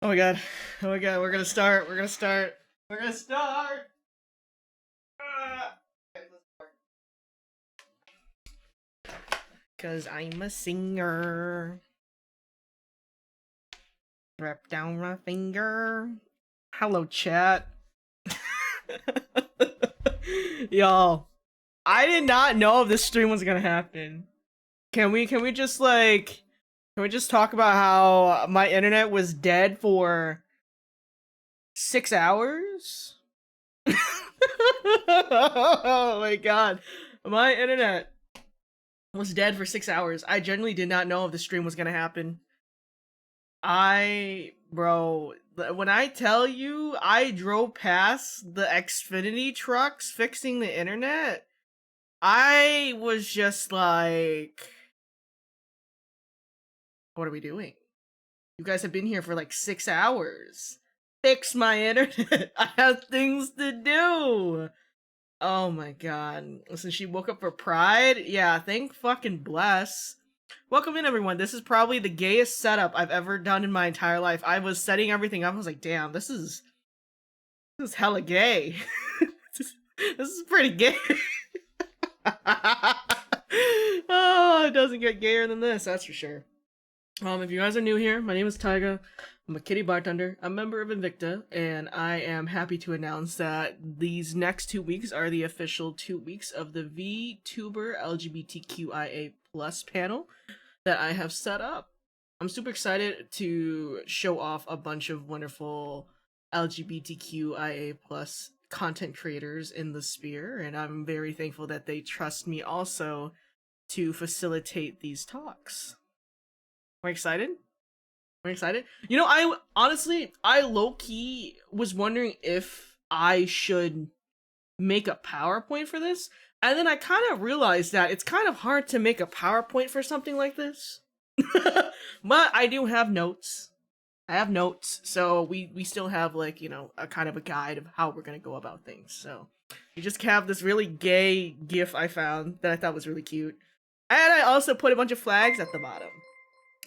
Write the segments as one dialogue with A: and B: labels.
A: Oh my god. Oh my god, we're gonna start. We're gonna start. We're gonna start. Cause I'm a singer. Wrap down my finger. Hello, chat. Y'all, I did not know if this stream was gonna happen. Can we just talk about how my internet was dead for 6 hours? Oh my god. My internet was dead for 6 hours. I genuinely did not know if the stream was gonna happen. Bro, when I tell you I drove past the Xfinity trucks fixing the internet, I was just like, what are we doing? You guys have been here for like 6 hours. Fix my internet. I have things to do. Oh my god. Listen, she woke up for Pride? Yeah, thank fucking bless. Welcome in, everyone. This is probably the gayest setup I've ever done in my entire life. I was setting everything up. I was like, damn, this is hella gay. This is pretty gay. Oh, it doesn't get gayer than this, that's for sure. If you guys are new here, my name is Tyga. I'm a kitty bartender, a member of Invicta, and I am happy to announce that these next 2 weeks are the official 2 weeks of the VTuber LGBTQIA+ panel that I have set up. I'm super excited to show off a bunch of wonderful LGBTQIA+ content creators in the sphere, and I'm very thankful that they trust me also to facilitate these talks. We're excited? We're excited? You know, I low-key was wondering if I should make a PowerPoint for this, and then I kind of realized that it's kind of hard to make a PowerPoint for something like this. But I do have notes. I have notes, so we still have, like, you know, a kind of a guide of how we're gonna go about things. So we just have this really gay GIF I found that I thought was really cute. And I also put a bunch of flags at the bottom.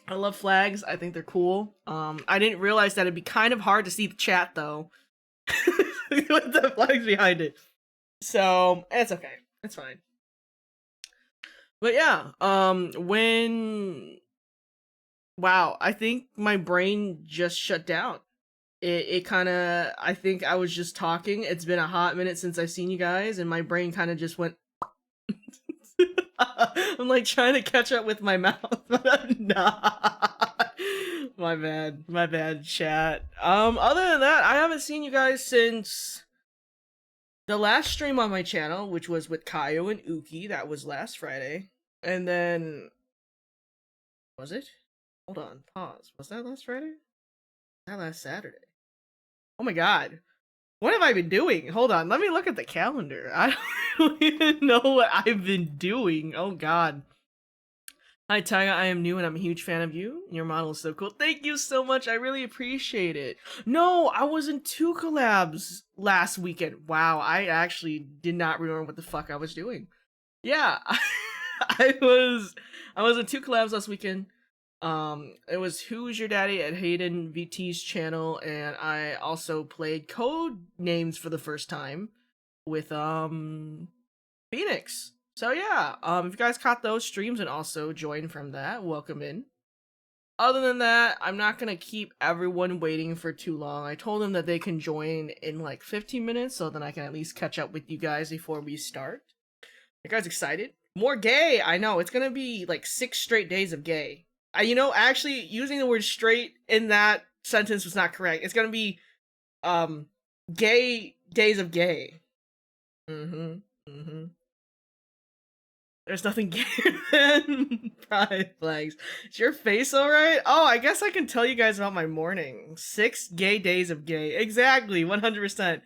A: I love flags. I think they're cool. I didn't realize that it'd be kind of hard to see the chat though, with the flags behind it. So it's okay. It's fine. But yeah, wow, I think my brain just shut down. It kind of, I think I was just talking. It's been a hot minute since I've seen you guys, and my brain kind of just went. I'm like trying to catch up with my mouth, but I'm not. My bad, chat. Other than that, I haven't seen you guys since the last stream on my channel, which was with Kaio and Uki. That was last Friday. And then, was it? Hold on, pause. Was that last Friday? Was that last Saturday? Oh my god. What have I been doing? Hold on, let me look at the calendar. I don't even know what I've been doing. Oh god. Hi Tyga, I am new and I'm a huge fan of you. Your model is so cool. Thank you so much. I really appreciate it. No, I was in 2 collabs last weekend. Wow, I actually did not remember what the fuck I was doing. Yeah, I was in 2 collabs last weekend. It was Who's Your Daddy at Hayden VT's channel, and I also played Code Names for the first time with Phoenix. So yeah, if you guys caught those streams and also joined from that, welcome in. Other than that, I'm not gonna keep everyone waiting for too long. I told them that they can join in like 15 minutes, so then I can at least catch up with you guys before we start. You guys excited? More gay! I know, it's gonna be like 6 straight days of gay. You know, actually, using the word straight in that sentence was not correct. It's gonna be, gay days of gay. There's nothing gayer than pride flags. Is your face alright? Oh, I guess I can tell you guys about my morning. 6 gay days of gay. Exactly, 100%.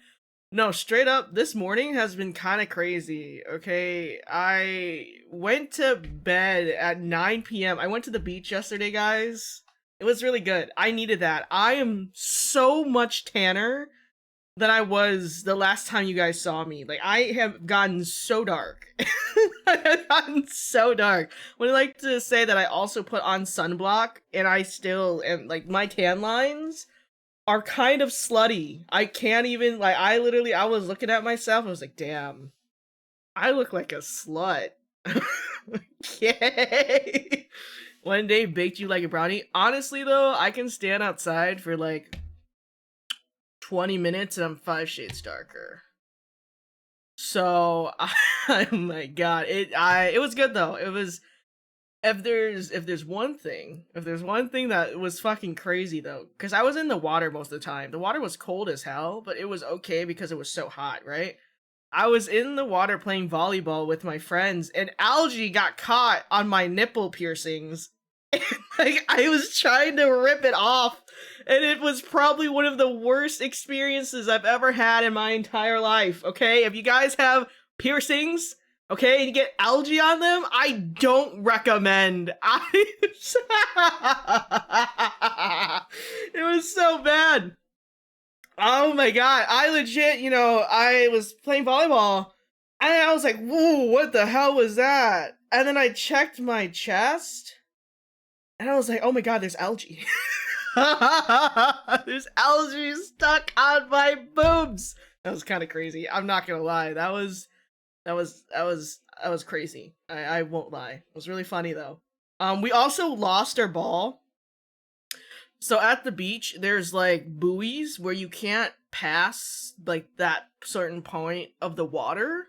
A: No, straight up, this morning has been kind of crazy, okay? I went to bed at 9 p.m. I went to the beach yesterday, guys. It was really good. I needed that. I am so much tanner than I was the last time you guys saw me. Like, I have gotten so dark. I have gotten so dark. Would I like to say that I also put on sunblock, and I still am, like, my tan lines are kind of slutty. I can't even, like, I was looking at myself, I was like, damn, I look like a slut. Okay. One day baked you like a brownie. Honestly though, I can stand outside for like 20 minutes and I'm 5 shades darker. So, oh my god, it was good though. It was, if there's one thing that was fucking crazy though, because I was in the water most of the time. The water was cold as hell, but it was okay because it was so hot, right? I was in the water playing volleyball with my friends, and algae got caught on my nipple piercings. Like, I was trying to rip it off, and it was probably one of the worst experiences I've ever had in my entire life. Okay, if you guys have piercings, okay, and you get algae on them, I don't recommend. It was so bad. Oh my god, I legit, I was playing volleyball, and I was like, whoa, what the hell was that? And then I checked my chest, and I was like, oh my god, there's algae. There's algae stuck on my boobs. That was kind of crazy. I'm not gonna lie. That was crazy. I won't lie. It was really funny though. We also lost our ball. So at the beach, there's like buoys where you can't pass like that certain point of the water.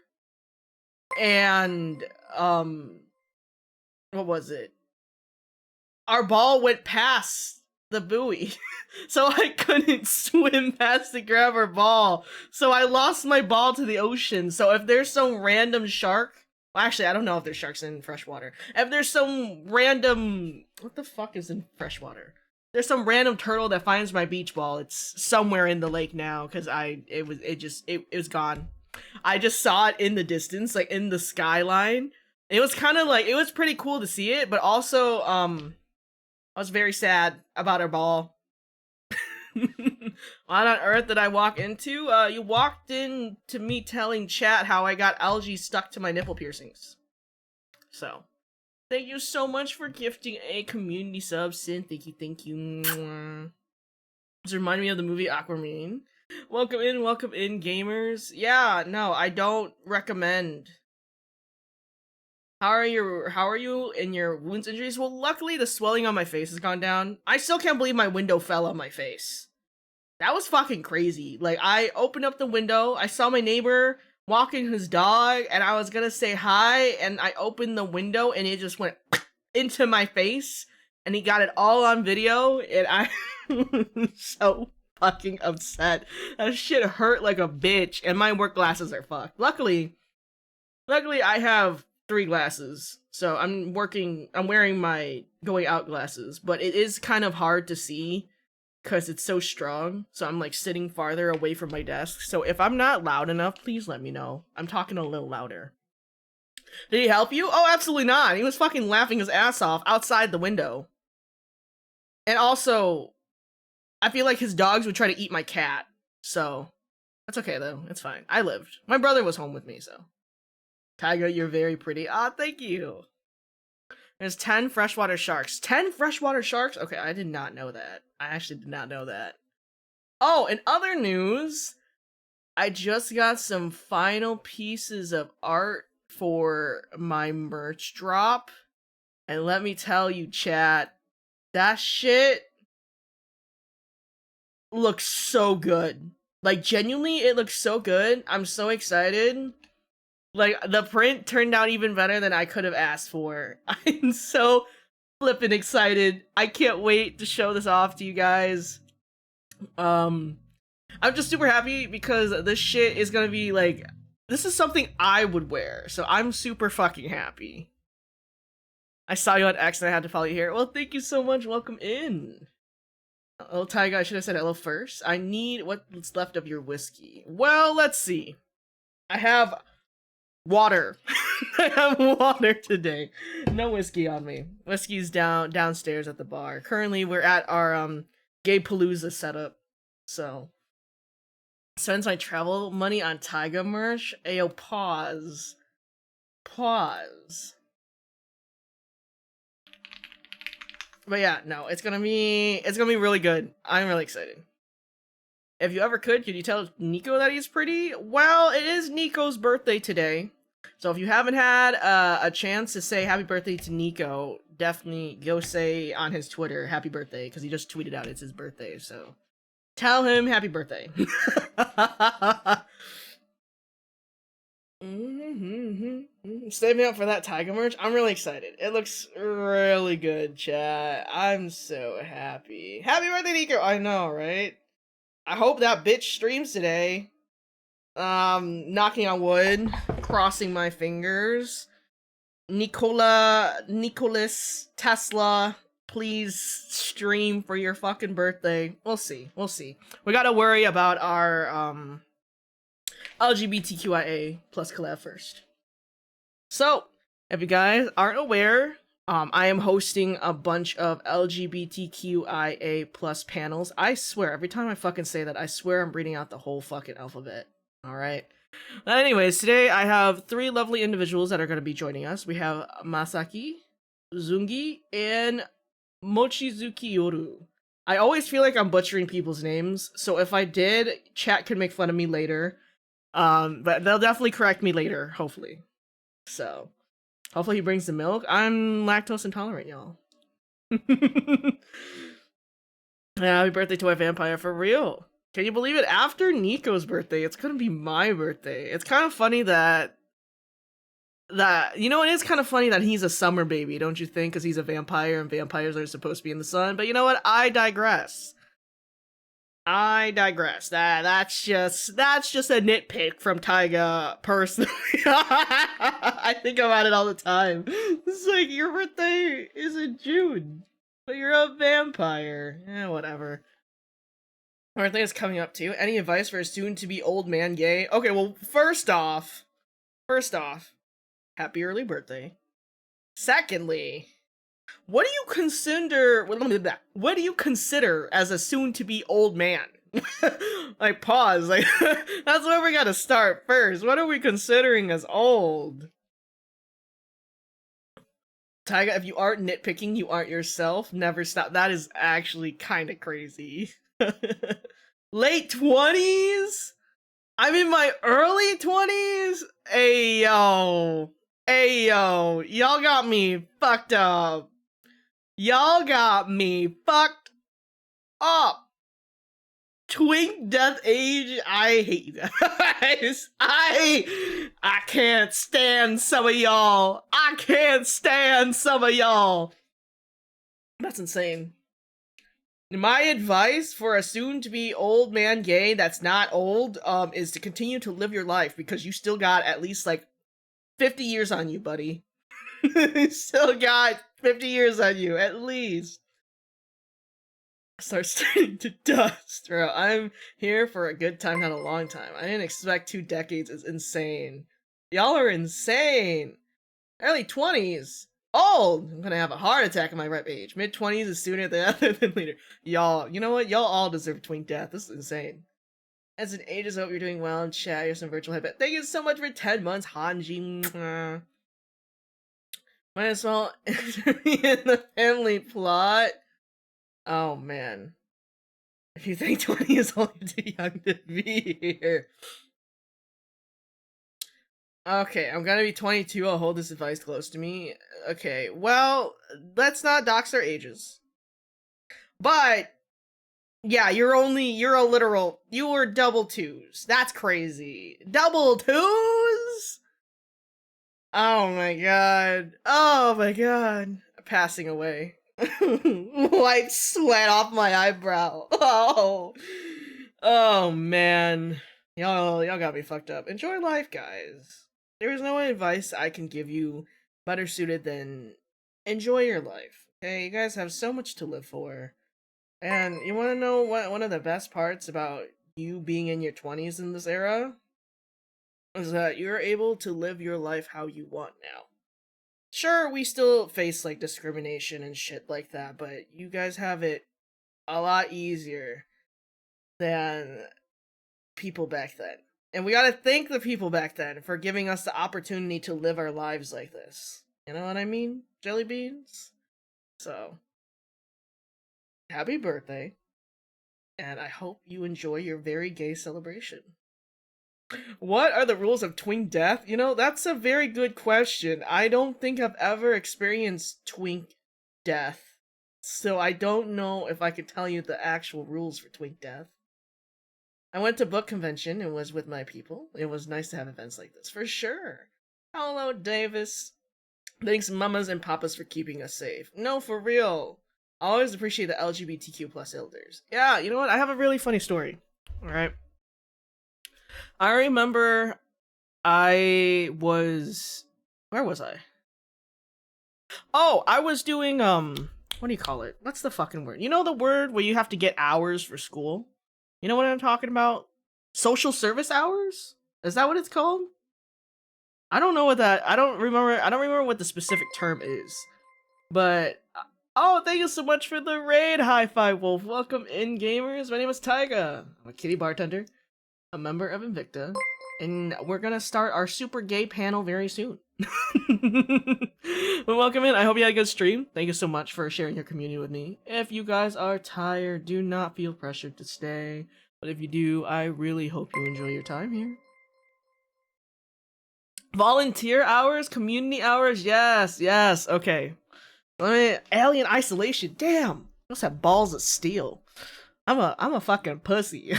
A: And what was it? Our ball went past the buoy. So I couldn't swim past to grab our ball. So I lost my ball to the ocean. So if there's some random shark, well, actually, I don't know if there's sharks in freshwater. If there's some random, what the fuck is in freshwater? There's some random turtle that finds my beach ball. It's somewhere in the lake now because it was gone. I just saw it in the distance, like in the skyline. It was kind of like, it was pretty cool to see it, but also I was very sad about our ball. What on earth did I walk into? You walked into me telling chat how I got algae stuck to my nipple piercings. So, thank you so much for gifting a community sub, Sin. Thank you. This reminded me of the movie Aquamarine. Welcome in, gamers. Yeah, no, I don't recommend. How are you in your wounds, injuries? Well, luckily the swelling on my face has gone down. I still can't believe my window fell on my face. That was fucking crazy. Like, I opened up the window, I saw my neighbor walking his dog, and I was gonna say hi, and I opened the window, and it just went into my face, and he got it all on video, and I was so fucking upset. That shit hurt like a bitch, and my work glasses are fucked. Luckily, I have 3 glasses, so I'm wearing my going out glasses, but it is kind of hard to see because it's so strong, so I'm like sitting farther away from my desk. So if I'm not loud enough, please let me know. I'm talking a little louder. Did he help you? Oh, absolutely not. He was fucking laughing his ass off outside the window. And also, I feel like his dogs would try to eat my cat, so that's okay though. It's fine. I lived. My brother was home with me, so. Tiger, you're very pretty. Ah, thank you. There's 10 freshwater sharks. 10 freshwater sharks? Okay, I did not know that. I actually did not know that. Oh, in other news, I just got some final pieces of art for my merch drop. And let me tell you, chat, that shit looks so good. Like, genuinely, it looks so good. I'm so excited. Like, the print turned out even better than I could have asked for. I'm so flippin' excited. I can't wait to show this off to you guys. I'm just super happy because this shit is gonna be like, this is something I would wear. So I'm super fucking happy. I saw you on X and I had to follow you here. Well, thank you so much. Welcome in. Oh, Tyga, I should have said hello first. I need what's left of your whiskey. Well, let's see. I have water. I have water today. No whiskey on me. Whiskey's downstairs at the bar. Currently, we're at our Gay Palooza setup. So, spends my travel money on Tyga merch. Ayo, pause. But yeah, no, it's gonna be really good. I'm really excited. if you ever could you tell Nico that he's pretty? Well, it is Nico's birthday today. So if you haven't had a chance to say happy birthday to Nico, definitely go say on his Twitter happy birthday, because he just tweeted out it's his birthday. So tell him happy birthday. Stay me up for that Tiger merch. I'm really excited. It looks really good, chat. I'm so happy. Happy birthday, Nico! I know, right? I hope that bitch streams today. Knocking on wood, crossing my fingers. Nicholas Tesla, please stream for your fucking birthday. We'll see. We gotta worry about our LGBTQIA plus collab first. So, if you guys aren't aware, I am hosting a bunch of LGBTQIA plus panels. I swear, every time I fucking say that, I swear I'm reading out the whole fucking alphabet. Alright? But anyways, today I have 3 lovely individuals that are going to be joining us. We have Masaki, Zungi, and Mochizuki Yoru. I always feel like I'm butchering people's names, so if I did, chat could make fun of me later. But they'll definitely correct me later, hopefully. So, hopefully he brings the milk. I'm lactose intolerant, y'all. Happy birthday to my vampire, for real. Can you believe it? After Nico's birthday, it's gonna be my birthday. It's kind of funny that you know, it is kind of funny that he's a summer baby, don't you think? Because he's a vampire and vampires are supposed to be in the sun. But you know what? I digress. That's just a nitpick from Taiga, personally. I think about it all the time. It's like, your birthday is in June, but you're a vampire. Whatever. My birthday is coming up too. Any advice for a soon-to-be old man gay? Okay, well, first off, happy early birthday. Secondly, what do you consider as a soon-to-be old man? Like, pause. Like, that's where we gotta start first. What are we considering as old? Taiga, if you aren't nitpicking, you aren't yourself. Never stop. That is actually kind of crazy. Late 20s? I'm in my early 20s? Ayo. Y'all got me fucked up. Twink death age, I hate you guys. I can't stand some of y'all. That's insane. My advice for a soon-to-be old man gay that's not old, is to continue to live your life, because you still got at least, like, 50 years on you, buddy. You still got 50 years on you, at least. Start turning to dust, bro. I'm here for a good time, not a long time. I didn't expect 2 decades. It's insane. Y'all are insane. Early 20s. Old. I'm gonna have a heart attack in my ripe age. Mid 20s is sooner than later. Y'all, you know what? Y'all all deserve twink death. This is insane. As it ages, I hope you're doing well in chat. Here's some virtual headband. Thank you so much for 10 months, Hanji. Might as well be in the family plot. Oh man. If you think 20 is only too young to be here. Okay, I'm gonna be 22. I'll hold this advice close to me. Okay, well, let's not dox our ages. But, yeah, you were double 2s. That's crazy. Double 2s? Oh my god. Passing away. Wipe sweat off my eyebrow. Oh man. Y'all got me fucked up. Enjoy life, guys. There is no advice I can give you better suited than enjoy your life. Okay, you guys have so much to live for. And you wanna know what one of the best parts about you being in your 20s in this era? Is that you're able to live your life how you want now. Sure, we still face, like, discrimination and shit like that, but you guys have it a lot easier than people back then. And we gotta thank the people back then for giving us the opportunity to live our lives like this. You know what I mean? Jelly beans? So, happy birthday. and I hope you enjoy your very gay celebration. What are the rules of twink death? You know, that's a very good question. I don't think I've ever experienced twink death, so I don't know if I could tell you the actual rules for twink death. I went to book convention and was with my people. It was nice to have events like this, for sure. Hello, Davis. Thanks, mamas and papas, for keeping us safe. No, for real. I always appreciate the LGBTQ plus elders. Yeah, you know what? I have a really funny story. All right. I remember I was. Where was I? Oh, I was doing, what do you call it? What's the fucking word? You know the word where you have to get hours for school? You know what I'm talking about? Social service hours? Is that what it's called? I don't know what that. I don't remember what the specific term is. But oh, thank you so much for the raid, High Five Wolf. Welcome in, gamers. My name is Taiga. I'm a kitty bartender, a member of Invicta, and we're gonna start our super gay panel very soon. Well, welcome in. I hope you had a good stream. Thank you so much for sharing your community with me. If you guys are tired, do not feel pressured to stay. But if you do, I really hope you enjoy your time here. Volunteer hours, community hours, yes, yes. Okay, let me. Alien isolation. Damn, I must have balls of steel. I'm a fucking pussy.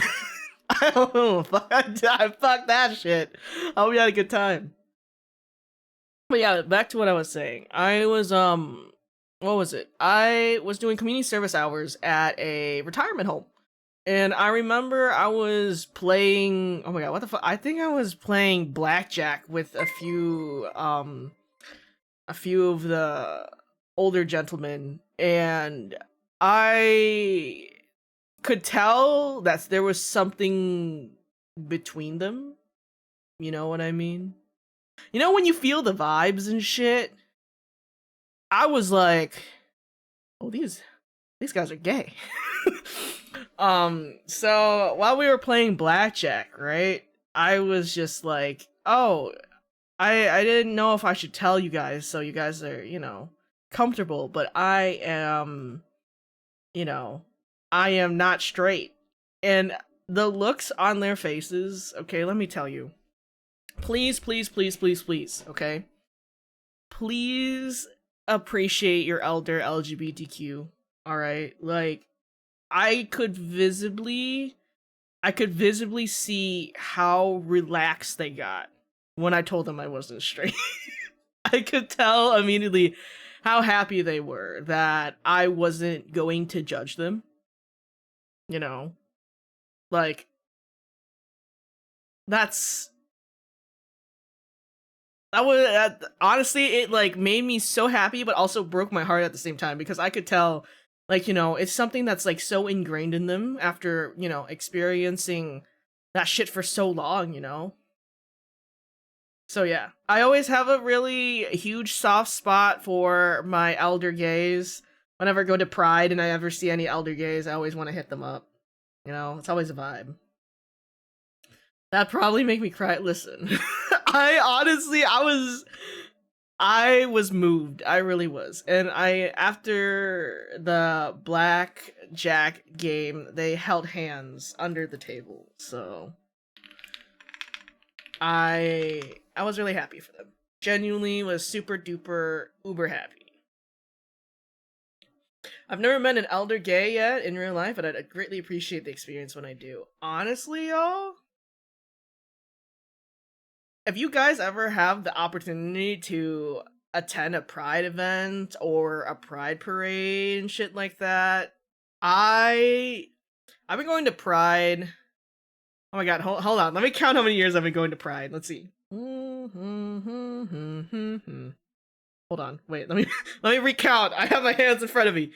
A: I don't know. Fuck that shit. I hope you had a good time. But yeah, back to what I was saying. I was what was it? I was doing community service hours at a retirement home. And I remember I was playing, oh my god, what the fuck? I think I was playing blackjack with a few of the older gentlemen, and I could tell that there was something between them. You know what I mean? You know when you feel the vibes and shit? I was like, oh, these guys are gay. So while we were playing blackjack, right? I was just like, oh, I didn't know if I should tell you guys so you guys are, you know, comfortable, but I am, you know, I am not straight. And the looks on their faces, okay, let me tell you. Please, please, please, please, please, okay? Please appreciate your elder LGBTQ, alright? Like, I could visibly see how relaxed they got when I told them I wasn't straight. I could tell immediately how happy they were that I wasn't going to judge them. You know, like that was honestly, it like made me so happy but also broke my heart at the same time because I could tell, like, you know, it's something that's like so ingrained in them after, you know, experiencing that shit for so long, you know. So yeah, I always have a really huge soft spot for my elder gays. Whenever I go to Pride and I ever see any elder gays, I always want to hit them up. You know, it's always a vibe. That probably make me cry. Listen, I honestly, I was moved. I really was. And after the blackjack game, they held hands under the table. So I was really happy for them. Genuinely was super duper uber happy. I've never met an elder gay yet in real life, but I'd greatly appreciate the experience when I do. Honestly, y'all, if you guys ever have the opportunity to attend a pride event or a pride parade and shit like that, I've been going to pride. Oh my god, hold on. Let me count how many years I've been going to pride. Let's see. Hold on. Wait, let me recount. I have my hands in front of me.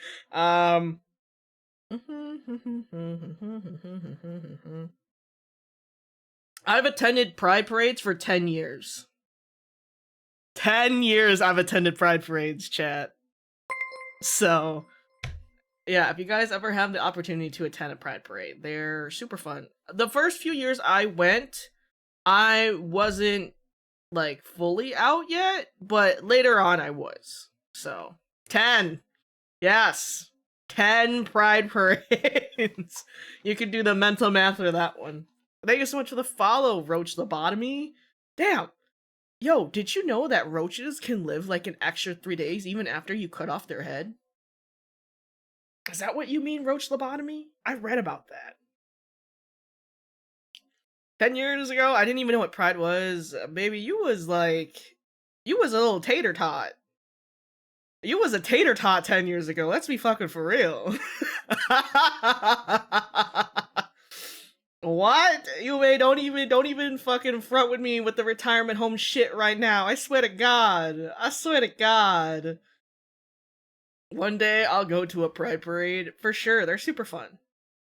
A: I've attended pride parades for 10 years. 10 years I've attended pride parades, chat. So, yeah, if you guys ever have the opportunity to attend a pride parade, they're super fun. The first few years I went, I wasn't like fully out yet, but later on I was. So, 10. Yes. 10 Pride Parades. You can do the mental math for that one. Thank you so much for the follow, Roach Lobotomy. Damn. Yo, did you know that roaches can live like an extra 3 days even after you cut off their head? Is that what you mean, Roach Lobotomy? I read about that. 10 years ago, I didn't even know what Pride was. Baby, you was a little tater tot. You was a tater tot 10 years ago. Let's be fucking for real. What? You may don't even fucking front with me with the retirement home shit right now. I swear to God. I swear to God. One day I'll go to a Pride Parade. For sure, they're super fun.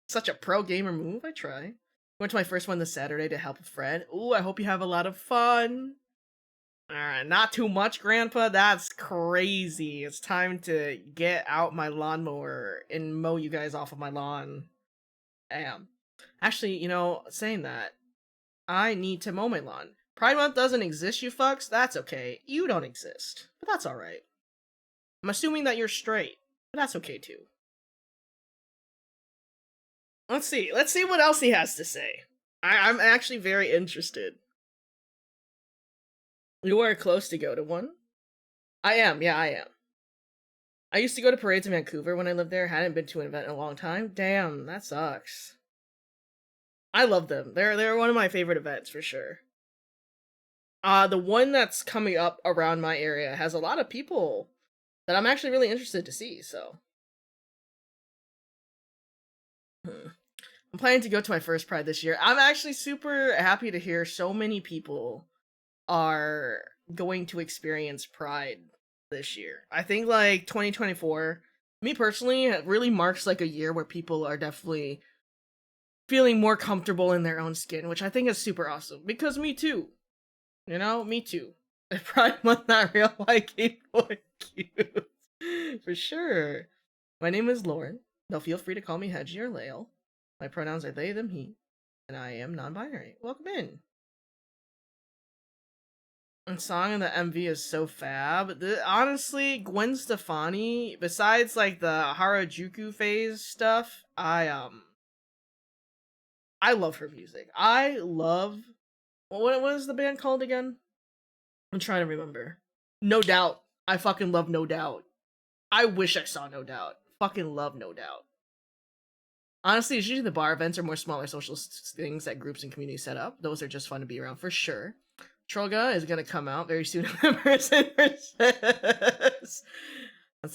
A: Such a pro gamer move, I try. Went to my first one this Saturday to help a friend. Ooh, I hope you have a lot of fun. Alright, not too much, Grandpa. That's crazy. It's time to get out my lawnmower and mow you guys off of my lawn. Damn. Actually, you know, saying that, I need to mow my lawn. Pride Month doesn't exist, you fucks. That's okay. You don't exist. But that's alright. I'm assuming that you're straight. But that's okay, too. Let's see what else he has to say. I'm actually very interested. You are close to go to one? I am, yeah, I am. I used to go to parades in Vancouver when I lived there. Hadn't been to an event in a long time. Damn, that sucks. I love them. They're one of my favorite events for sure. The one that's coming up around my area has a lot of people that I'm actually really interested to see, so. I'm planning to go to my first Pride this year. I'm actually super happy to hear so many people are going to experience Pride this year. I think like 2024, me personally, it really marks like a year where people are definitely feeling more comfortable in their own skin, which I think is super awesome. Because me too. You know, me too. If Pride Month not real, like boy cute. For sure. My name is Lauren. Though feel free to call me Hedgie or Lael. My pronouns are they, them, he. And I am non-binary. Welcome in. And song in the MV is so fab. Honestly, Gwen Stefani, besides like the Harajuku phase stuff, I love her music. I love what is the band called again? I'm trying to remember. No Doubt. I fucking love No Doubt. I wish I saw No Doubt. Fucking love No Doubt. Honestly, it's usually the bar events or more smaller social things that groups and communities set up. Those are just fun to be around for sure. Trollga is gonna come out very soon. That's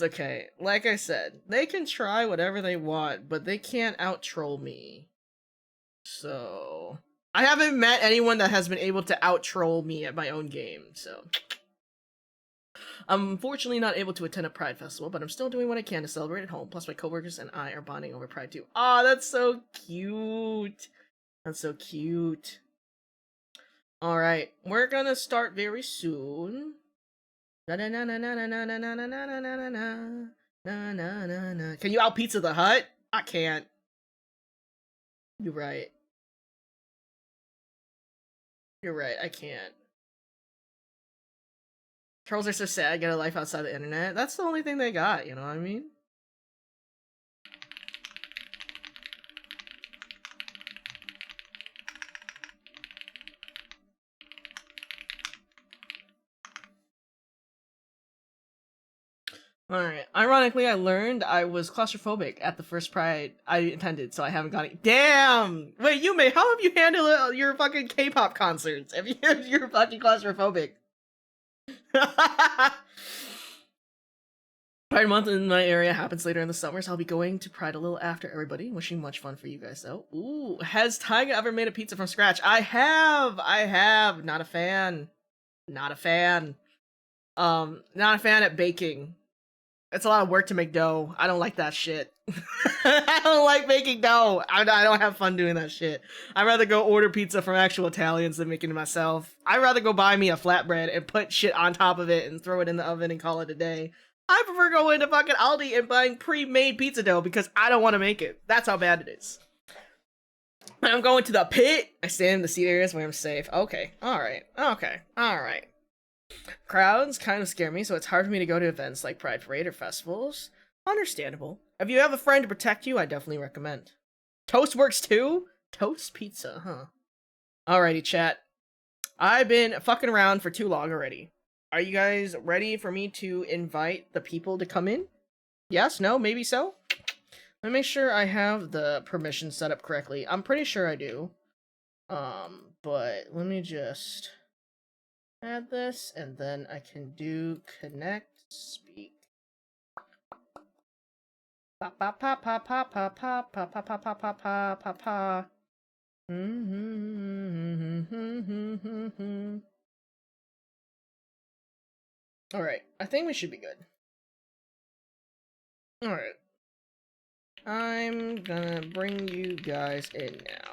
A: okay. Like I said, they can try whatever they want, but they can't out-troll me. So I haven't met anyone that has been able to out-troll me at my own game, so I'm unfortunately not able to attend a Pride festival, but I'm still doing what I can to celebrate at home. Plus, my coworkers and I are bonding over Pride too. Aw, that's so cute. That's so cute. Alright, we're gonna start very soon. Can you out Pizza the Hut? I can't. You're right. You're right, I can't. Trolls are so sad, get a life outside the internet. That's the only thing they got, you know what I mean? Alright. Ironically, I learned I was claustrophobic at the first Pride I attended, so I haven't got it. Damn! Wait, Yume, how have you handled your fucking K-pop concerts? If you're fucking claustrophobic. Pride Month in my area happens later in the summer, so I'll be going to Pride a little after everybody. Wishing much fun for you guys, though. Ooh, has Tyga ever made a pizza from scratch? I have! Not a fan. Not a fan. Not a fan at baking. It's a lot of work to make dough. I don't like that shit. I don't like making dough. I don't have fun doing that shit. I'd rather go order pizza from actual Italians than making it myself. I'd rather go buy me a flatbread and put shit on top of it and throw it in the oven and call it a day. I prefer going to fucking Aldi and buying pre-made pizza dough because I don't want to make it. That's how bad it is. I'm going to the pit. I stand in the seat areas where I'm safe. Okay. Alright. Okay. Alright. Crowds kind of scare me, so it's hard for me to go to events like Pride Parade or festivals. Understandable. If you have a friend to protect you, I definitely recommend. Toast works too? Toast pizza, huh? Alrighty, chat. I've been fucking around for too long already. Are you guys ready for me to invite the people to come in? Yes? No? Maybe so? Let me make sure I have the permissions set up correctly. I'm pretty sure I do. But let me just add this, and then I can do connect speak. Pa pa pa pa pa pa pa pa pa pa pa pa pa pa pa. Alright, I think we should be good. Alright. I'm gonna bring you guys in now.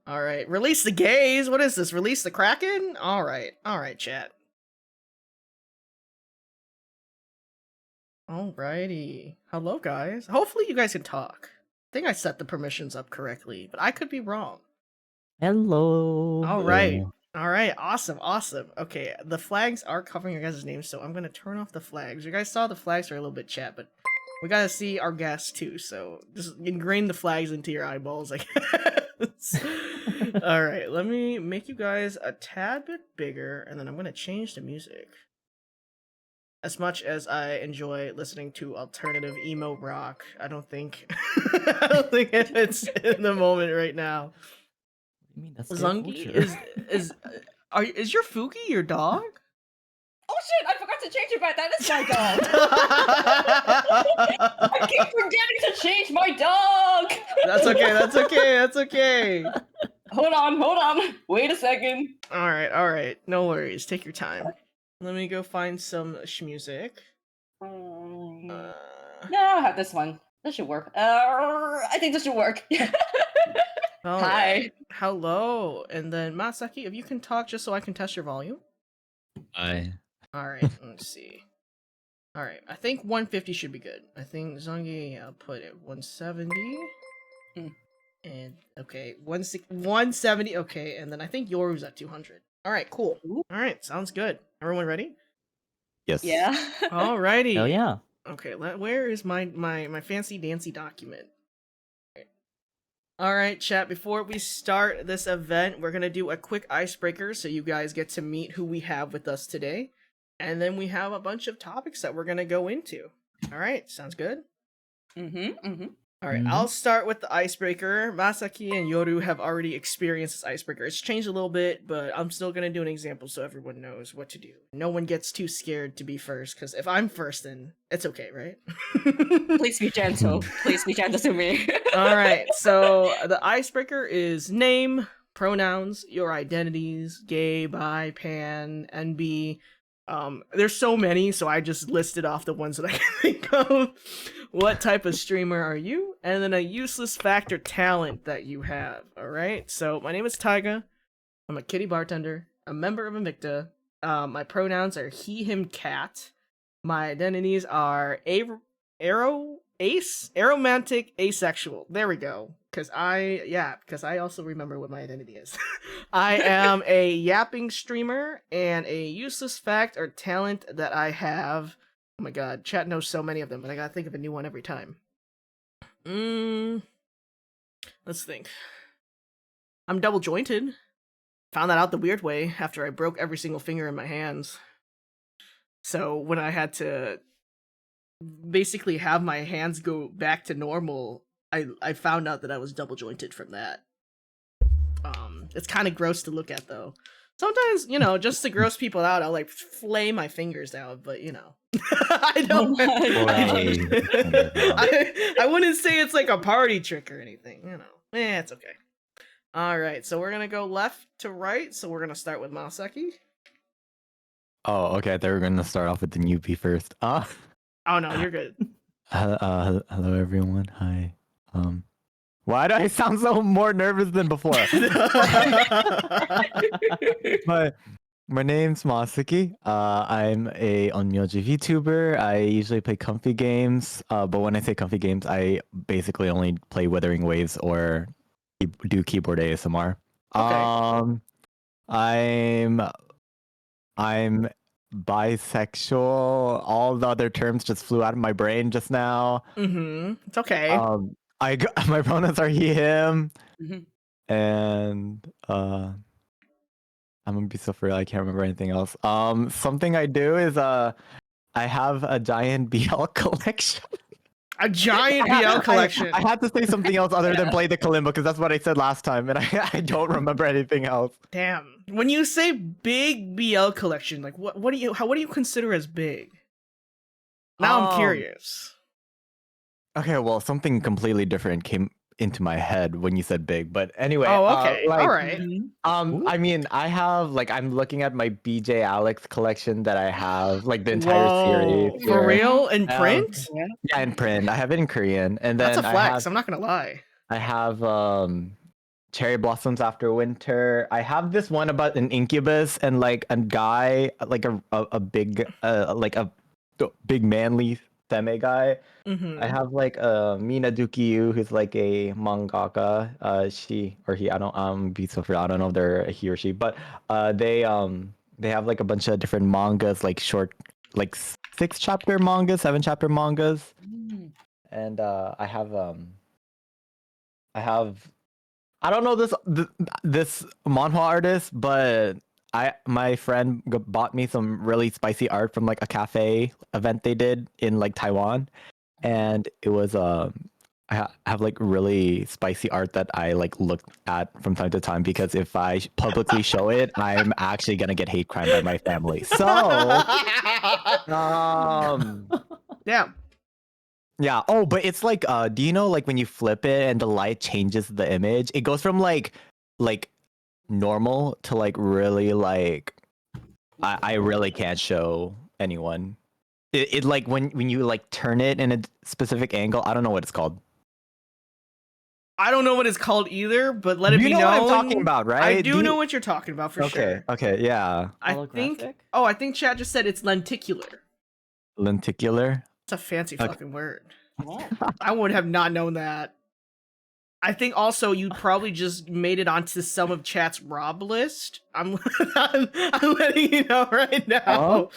A: Alright, release the gays! What is this? Release the Kraken? Alright, chat. Alrighty. Hello, guys. Hopefully you guys can talk. I think I set the permissions up correctly, but I could be wrong.
B: Hello.
A: Alright. Alright, awesome. Okay, the flags are covering your guys' names, so I'm gonna turn off the flags. You guys saw the flags are a little bit chat, but we gotta see our guests too, so just ingrain the flags into your eyeballs, I guess. Alright, let me make you guys a tad bit bigger, and then I'm gonna change the music. As much as I enjoy listening to alternative emo rock, I don't think it's in the moment right now.
B: I mean, that's
A: Zungi is your Fuki your dog?
C: Oh shit! I forgot to change it back. That is my dog. I keep forgetting to change my dog.
A: That's okay.
C: Hold on. Wait a second.
A: All right. No worries. Take your time. Let me go find some music.
C: No, I have this one. This should work. I think this should work. Hi.
A: Right. Hello. And then Masaki, if you can talk just so I can test your volume.
B: Hi.
A: Alright, let's see. Alright, I think 150 should be good. I think Zongi, I'll put it 170. And, okay, 170, okay, and then I think Yoru's at 200. Alright, cool. Alright, sounds good. Everyone ready?
B: Yes.
C: Yeah.
A: Alrighty.
B: Hell yeah.
A: Okay, where is my fancy dancy document? Alright, chat, before we start this event, we're gonna do a quick icebreaker so you guys get to meet who we have with us today. And then we have a bunch of topics that we're gonna go into. Alright, sounds good? Alright, I'll start with the icebreaker. Masaki and Yoru have already experienced this icebreaker. It's changed a little bit, but I'm still gonna do an example so everyone knows what to do. No one gets too scared to be first, because if I'm first, then it's okay, right?
C: Please be gentle. Please be gentle to me.
A: Alright, so the icebreaker is name, pronouns, your identities, gay, bi, pan, NB. There's so many, so I just listed off the ones that I can think of. What type of streamer are you? And then a useless fact or talent that you have. Alright, so my name is Taiga. I'm a kitty bartender, a member of Invicta. My pronouns are he, him, cat. My identities are aromantic, asexual. There we go. Because I also remember what my identity is. I am a yapping streamer, and a useless fact or talent that I have. Oh my god, chat knows so many of them, but I gotta think of a new one every time. Let's think. I'm double jointed. Found that out the weird way after I broke every single finger in my hands. So when I had to basically have my hands go back to normal, I found out that I was double jointed from that. It's kind of gross to look at though. Sometimes, just to gross people out, I'll like flay my fingers out, but I don't. I wouldn't say it's like a party trick or anything, it's okay. All right, so we're gonna go left to right. So we're gonna start with Masaki.
B: Oh, okay. I thought we were gonna start off with the newbie first.
A: Oh no, you're good.
B: Hello everyone. Hi. Why do I sound so more nervous than before? My name's Masaki. I'm a Onmyoji VTuber. I usually play comfy games, but when I say comfy games, I basically only play Wuthering Waves or do keyboard ASMR.
A: Okay.
B: I'm I'm bisexual. All the other terms just flew out of my brain just now.
A: It's okay.
B: My pronouns are he, him,
C: Mhm.
B: and I'm gonna be so for real. I can't remember anything else. Something I do is I have a giant BL collection.
A: A giant BL collection.
B: I had to say something else other than play the kalimba because that's what I said last time, and I don't remember anything else.
A: Damn. When you say big BL collection, like what do you consider as big? Now I'm curious.
B: Okay, well, something completely different came into my head when you said big, but anyway.
A: Oh, okay.
B: Like,
A: All right.
B: I mean, I have like I'm looking at my BJ Alex collection that I have, like the entire series.
A: For
B: here.
A: real? In print?
B: Yeah, in print. I have it in Korean, and then
A: That's a flex. I'm not gonna lie.
B: I have Cherry Blossoms After Winter. I have this one about an incubus and like a guy, like a big like a big manly femme guy. I have like Mina Dukiyu, who's like a mangaka. She or he, I don't be so I don't know if they're a he or she, but they have like a bunch of different mangas, like short, like 6-chapter mangas, 7-chapter mangas, and I have I don't know this manhwa artist, but my friend bought me some really spicy art from like a cafe event they did in like Taiwan, and it was I have like really spicy art that I like look at from time to time because if I publicly show it, I'm actually gonna get hate crime by my family. So,
A: Damn.
B: yeah. Oh, but it's like, do you know like when you flip it and the light changes the image, it goes from like normal to like really like I really can't show anyone. It like when you like turn it in a specific angle, I don't know what it's called.
A: I don't know what it's called either, but let it be known.
B: You know what I'm talking about, right?
A: I do know what you're talking about for sure.
B: Okay, yeah.
A: I think Chad just said it's lenticular.
B: Lenticular?
A: It's a fancy fucking word. I would have not known that. I think also you probably just made it onto some of Chat's Rob list. I'm letting you know right now.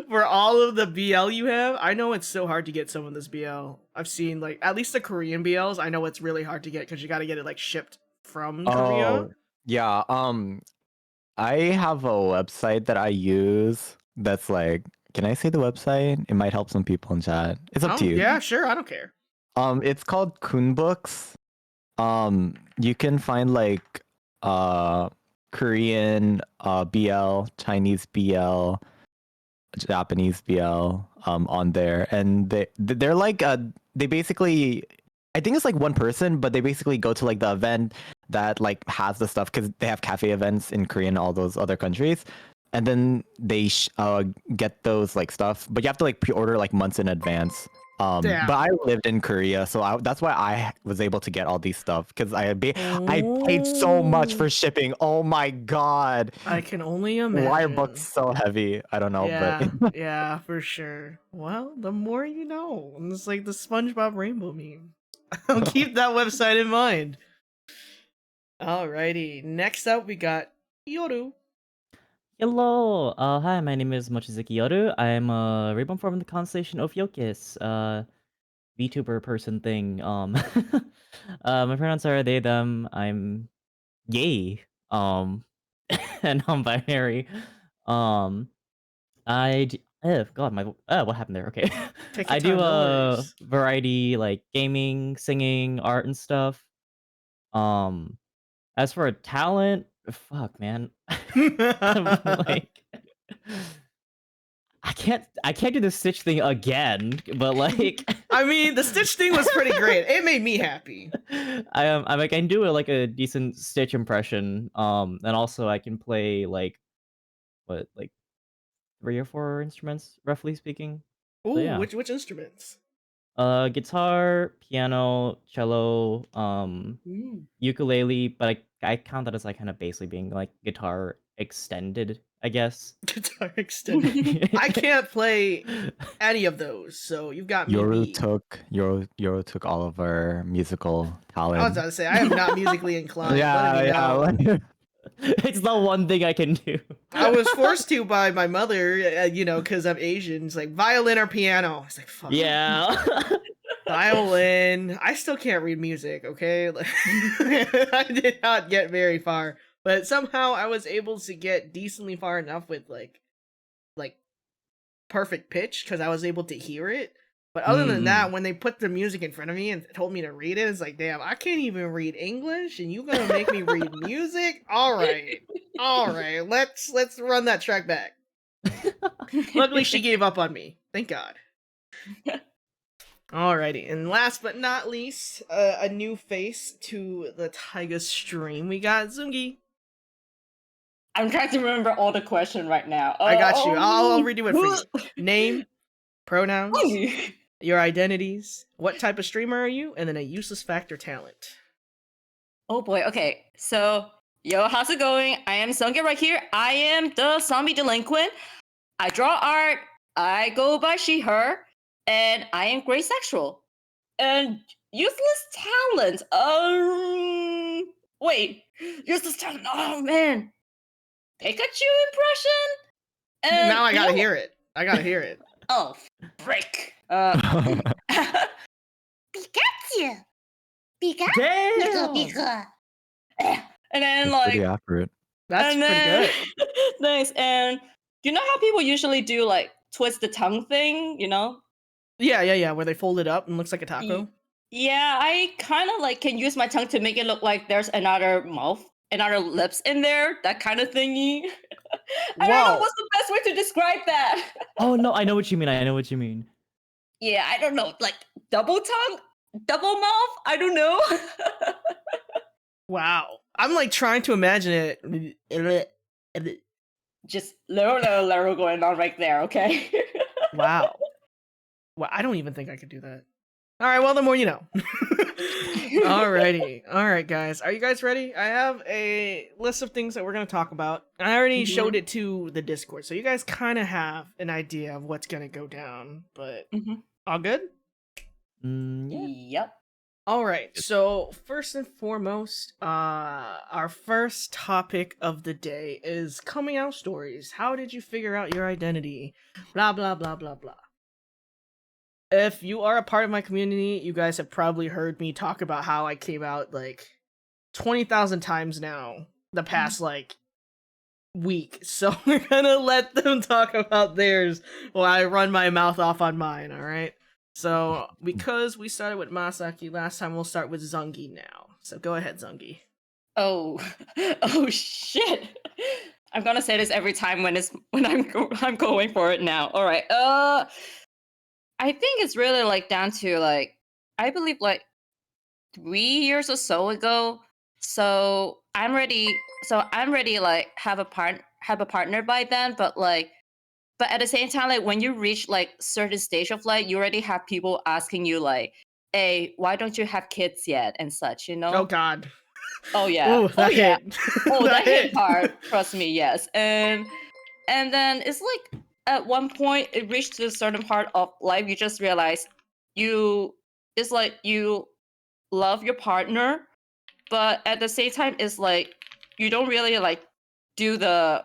A: For all of the BL you have, I know it's so hard to get some of this BL. I've seen like at least the Korean BLs. I know it's really hard to get because you got to get it like shipped from Korea.
B: Yeah. I have a website that I use that's like, can I say the website? It might help some people in chat. It's up to you.
A: Yeah, sure. I don't care.
B: It's called Kunbooks. You can find like Korean BL, Chinese BL, Japanese BL on there, and they're like they basically, I think it's like one person, but they basically go to like the event that like has the stuff because they have cafe events in Korea and all those other countries, and then they get those like stuff, but you have to like pre-order like months in advance. But I lived in Korea, so that's why I was able to get all these stuff because I paid so much for shipping. Oh my god!
A: I can only imagine.
B: Why are books so heavy? I don't know,
A: but yeah, for sure. Well, the more you know. It's like the SpongeBob Rainbow meme. I'll keep that website in mind. Alrighty, next up we got Yoru.
D: Hello, hi, my name is Mochizuki Yoru. I'm a reborn form of the constellation Ophiuchus, VTuber person thing. My pronouns are they, them. I'm gay, and non-binary. God, what happened there? Okay, I do a variety like gaming, singing, art, and stuff. As for a talent, fuck, man. Like, I can't do the Stitch thing again, but like
A: I mean, the Stitch thing was pretty great. It made me happy.
D: I like I can do like a decent Stitch impression. And also I can play like 3 or 4 instruments, roughly speaking.
A: Ooh,
D: so, yeah.
A: which instruments?
D: Guitar, piano, cello, ukulele, but I count that as like kind of basically being like guitar extended, I guess.
A: Guitar extended. I can't play any of those, so you've got me.
B: Yoru took all of our musical talent.
A: I was about to say I am not musically inclined.
B: yeah.
D: It's the one thing I can do.
A: I was forced to by my mother, you know, because I'm Asian. It's like violin or piano. It's like, fuck.
D: Yeah.
A: Violin. I still can't read music, okay? Like, I did not get very far. But somehow I was able to get decently far enough with like perfect pitch because I was able to hear it. But other than that, when they put the music in front of me and told me to read it, it's like, damn, I can't even read English, and you gonna make me read music? All right, let's run that track back. Luckily, she gave up on me. Thank God. Alrighty, and last but not least, a new face to the Taiga stream. We got Zungi.
C: I'm trying to remember all the question right now.
A: I got you. I'll redo it for you. Name, pronouns, your identities, what type of streamer are you, and then a useless fact or talent.
C: Oh boy, okay. So, yo, how's it going? I am Sungi right here. I am the zombie delinquent. I draw art, I go by she, her, and I am gray sexual. And useless talent. Wait. Useless talent. Oh man. Pikachu impression? And
A: Now I gotta hear it. I gotta hear it.
C: Oh, frick.
E: Pikachu. Pika.
D: Damn.
E: Pika.
C: And then
B: Pretty
C: like,
B: accurate.
A: That's
C: and
A: pretty
C: then,
A: good.
C: Nice. And you know how people usually do like twist the tongue thing, you know?
A: Yeah, where they fold it up and looks like a taco.
C: Yeah, I kind of like can use my tongue to make it look like there's another mouth, another lips in there, that kind of thingy. I don't know
A: Wow.
C: what's the best way to describe that.
D: Oh no, I know what you mean. I know what you mean.
C: Yeah, I don't know, like double tongue, double mouth. I don't know.
A: Wow. I'm like trying to imagine it.
C: Just little going on right there. Okay.
A: Wow. Well, I don't even think I could do that. All right, well, the more you know. Alrighty. All right, guys. Are you guys ready? I have a list of things that we're going to talk about. I already showed it to the Discord, so you guys kind of have an idea of what's going to go down, but all good?
D: Yeah.
C: Yep.
A: All right. So, first and foremost, our first topic of the day is coming out stories. How did you figure out your identity? Blah, blah, blah, blah, blah. If you are a part of my community, you guys have probably heard me talk about how I came out like 20,000 times now the past like week. So we're gonna let them talk about theirs while I run my mouth off on mine, alright? So because we started with Masaki last time, we'll start with Zungi now. So go ahead, Zungi.
C: Oh, oh shit! I'm gonna say this every time when I'm going for it now. All right. I think it's really like down to like I believe like 3 years or so ago. So I'm ready. Like have a partner by then. But at the same time, like when you reach like certain stage of life, you already have people asking you like, "Hey, why don't you have kids yet?" and such. You know?
A: Oh god.
C: Oh yeah.
A: Ooh, that hit.
C: Oh, that hit hard. Trust me, yes. And then it's like at one point it reached to a certain part of life, you just realize it's like you love your partner, but at the same time, it's like you don't really like do the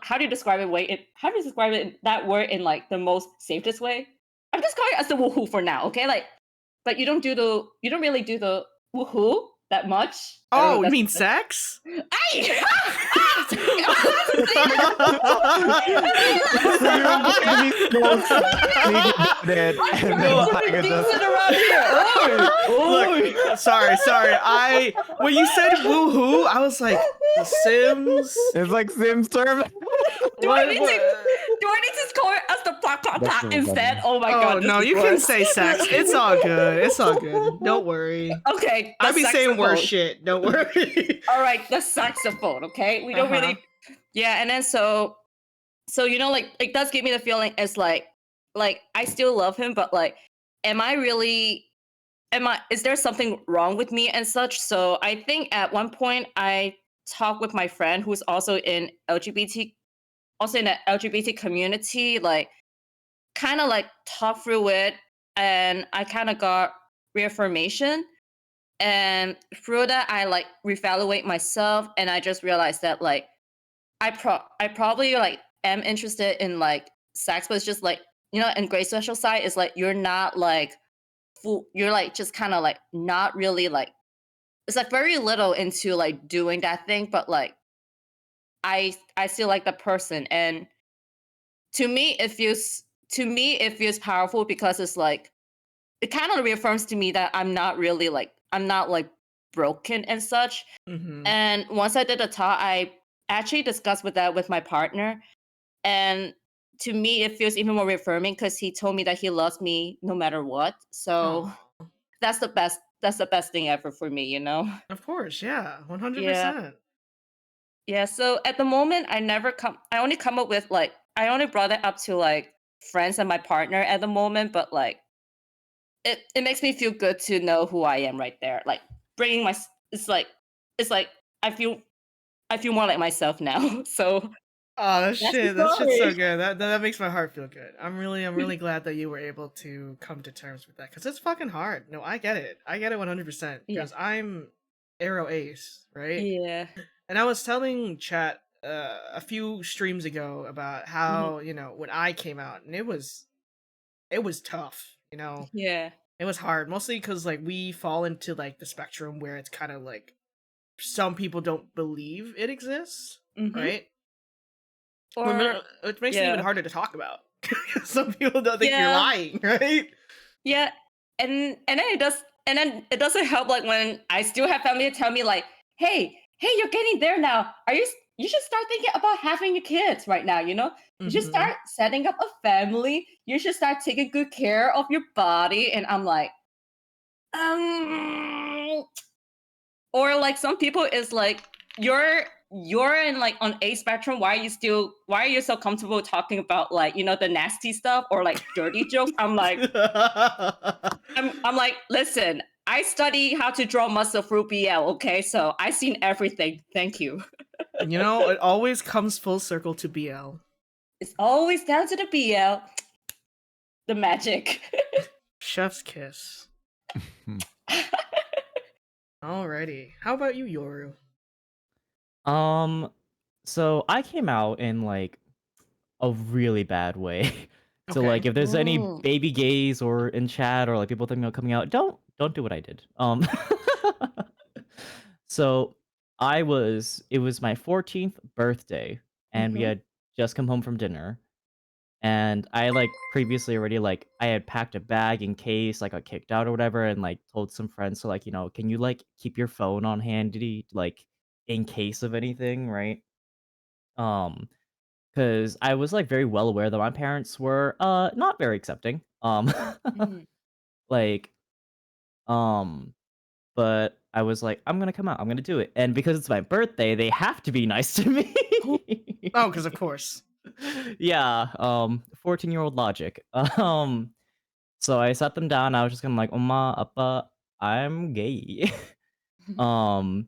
C: how do you describe it? How do you describe it that word in like the most safest way? I'm just calling it as the woohoo for now, okay? Like, but you don't really do the woohoo that much.
A: Oh, you mean sex?
C: Hey!
A: Look, sorry. When you said woohoo, I was like, The Sims.
B: It's like Sims term.
C: Do I need to call it as the plot instead? Oh my god.
A: Oh no, you can say sex. It's all good. Don't worry.
C: Okay.
A: I'd be saying worse
C: saxophone.
A: shit. Don't worry.
C: All right, the saxophone. Okay, we don't really. Yeah, and then so you know, like it does give me the feeling it's like I still love him, but like, is there something wrong with me and such? So I think at one point I talked with my friend who's also in the LGBT community, like kind of like talk through it, and I kind of got reaffirmation. And through that, I like reevaluate myself, and I just realized that like I probably like am interested in like sex, but it's just like in great social side is like you're not like full, you're like just kind of like not really like it's like very little into like doing that thing, but like I still like the person, and to me it feels powerful because it's like it kind of reaffirms to me that I'm not like broken and such.
A: Mm-hmm.
C: And once I did the talk, I actually discussed with that with my partner, and to me it feels even more reaffirming because he told me that he loves me no matter what. So
A: Oh,
C: that's the best thing ever for me, you know.
A: of course, yeah,
C: Yeah.
A: 100%.
C: Yeah, so at the moment I only come up with like I only brought it up to like friends and my partner at the moment, but like it makes me feel good to know who I am right there. Like bringing my it's like I feel I feel more like myself now. So
A: Oh, that
C: that's the
A: shit, that shit's so
C: story.
A: good. That makes my heart feel good. I'm really glad that you were able to come to terms with that because it's fucking hard. No, I get it. I get it 100%
C: Yeah.
A: because I'm Arrow Ace, right?
C: Yeah.
A: And I was telling chat a few streams ago about
C: Mhm.
A: how, when I came out and it was tough,
C: Yeah.
A: It was hard, mostly cuz like we fall into like the spectrum where it's kind of like some people don't believe it exists,
C: Mhm.
A: right?
C: Or
A: Which makes it even
C: yeah.
A: harder to talk about. Some people don't think you're
C: Yeah.
A: lying, right?
C: Yeah. And then it doesn't help like when I still have family tell me like, "Hey, you're getting there now. You should start thinking about having your kids right now, you know? You should
A: Mm-hmm.
C: start setting up a family. You should start taking good care of your body." And I'm like, um or like some people is like you're in like on a spectrum, why are you so comfortable talking about like the nasty stuff or like dirty jokes? I'm like, listen, I study how to draw muscle through BL, okay? So I've seen everything. Thank you.
A: It always comes full circle to BL.
C: It's always down to the BL, the magic.
A: Chef's kiss. Alrighty. How about you, Yoru?
D: So I came out in like a really bad way. So like
A: Okay.
D: if there's any
C: Mm.
D: baby gays or in chat or like people thinking about coming out, don't do what I did. So it was my 14th birthday and we
C: Mhm.
D: had just come home from dinner. And I like previously already like I had packed a bag in case like I got kicked out or whatever, and like told some friends to like, can you like keep your phone on handy like in case of anything, right? Um, because I was like very well aware that my parents were not very accepting.
C: Mhm.
D: Like um but I was like, I'm gonna come out, I'm gonna do it. And because it's my birthday, they have to be nice to me.
A: Oh, because of course.
D: Yeah, 14-year-old logic. So I sat them down. I was just kind of like, Oma, Appa, I'm gay. um,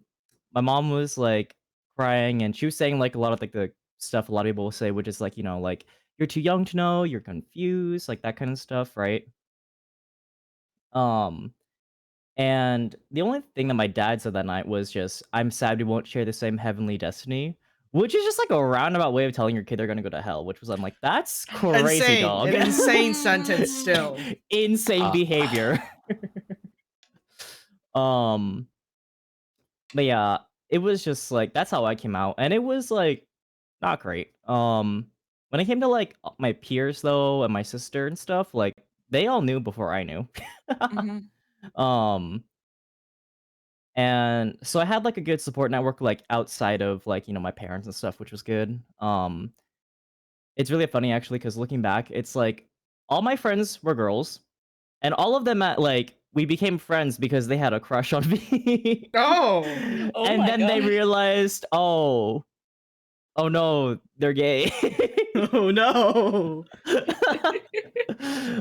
D: my mom was like crying and she was saying like a lot of like the stuff a lot of people will say, which is like, like you're too young to know, you're confused, like that kind of stuff, right? Um, and the only thing that my dad said that night was just, I'm sad we won't share the same heavenly destiny, which is just like a roundabout way of telling your kid they're gonna go to hell, which was I'm like, that's crazy,
A: Insane.
D: dog.
A: An insane sentence still.
D: Insane behavior. um, but yeah, it was just like that's how I came out, and it was like not great. When it came to like my peers though, and my sister and stuff, like they all knew before I knew.
C: Mhm.
D: um And so I had like a good support network like outside of like, my parents and stuff, which was good. It's really funny actually cuz looking back, it's like all my friends were girls and all of them at like we became friends because they had a crush on me.
A: Oh.
C: Oh
D: And
C: my
D: then they
C: god.
D: realized, "Oh no, they're gay."
A: Oh no.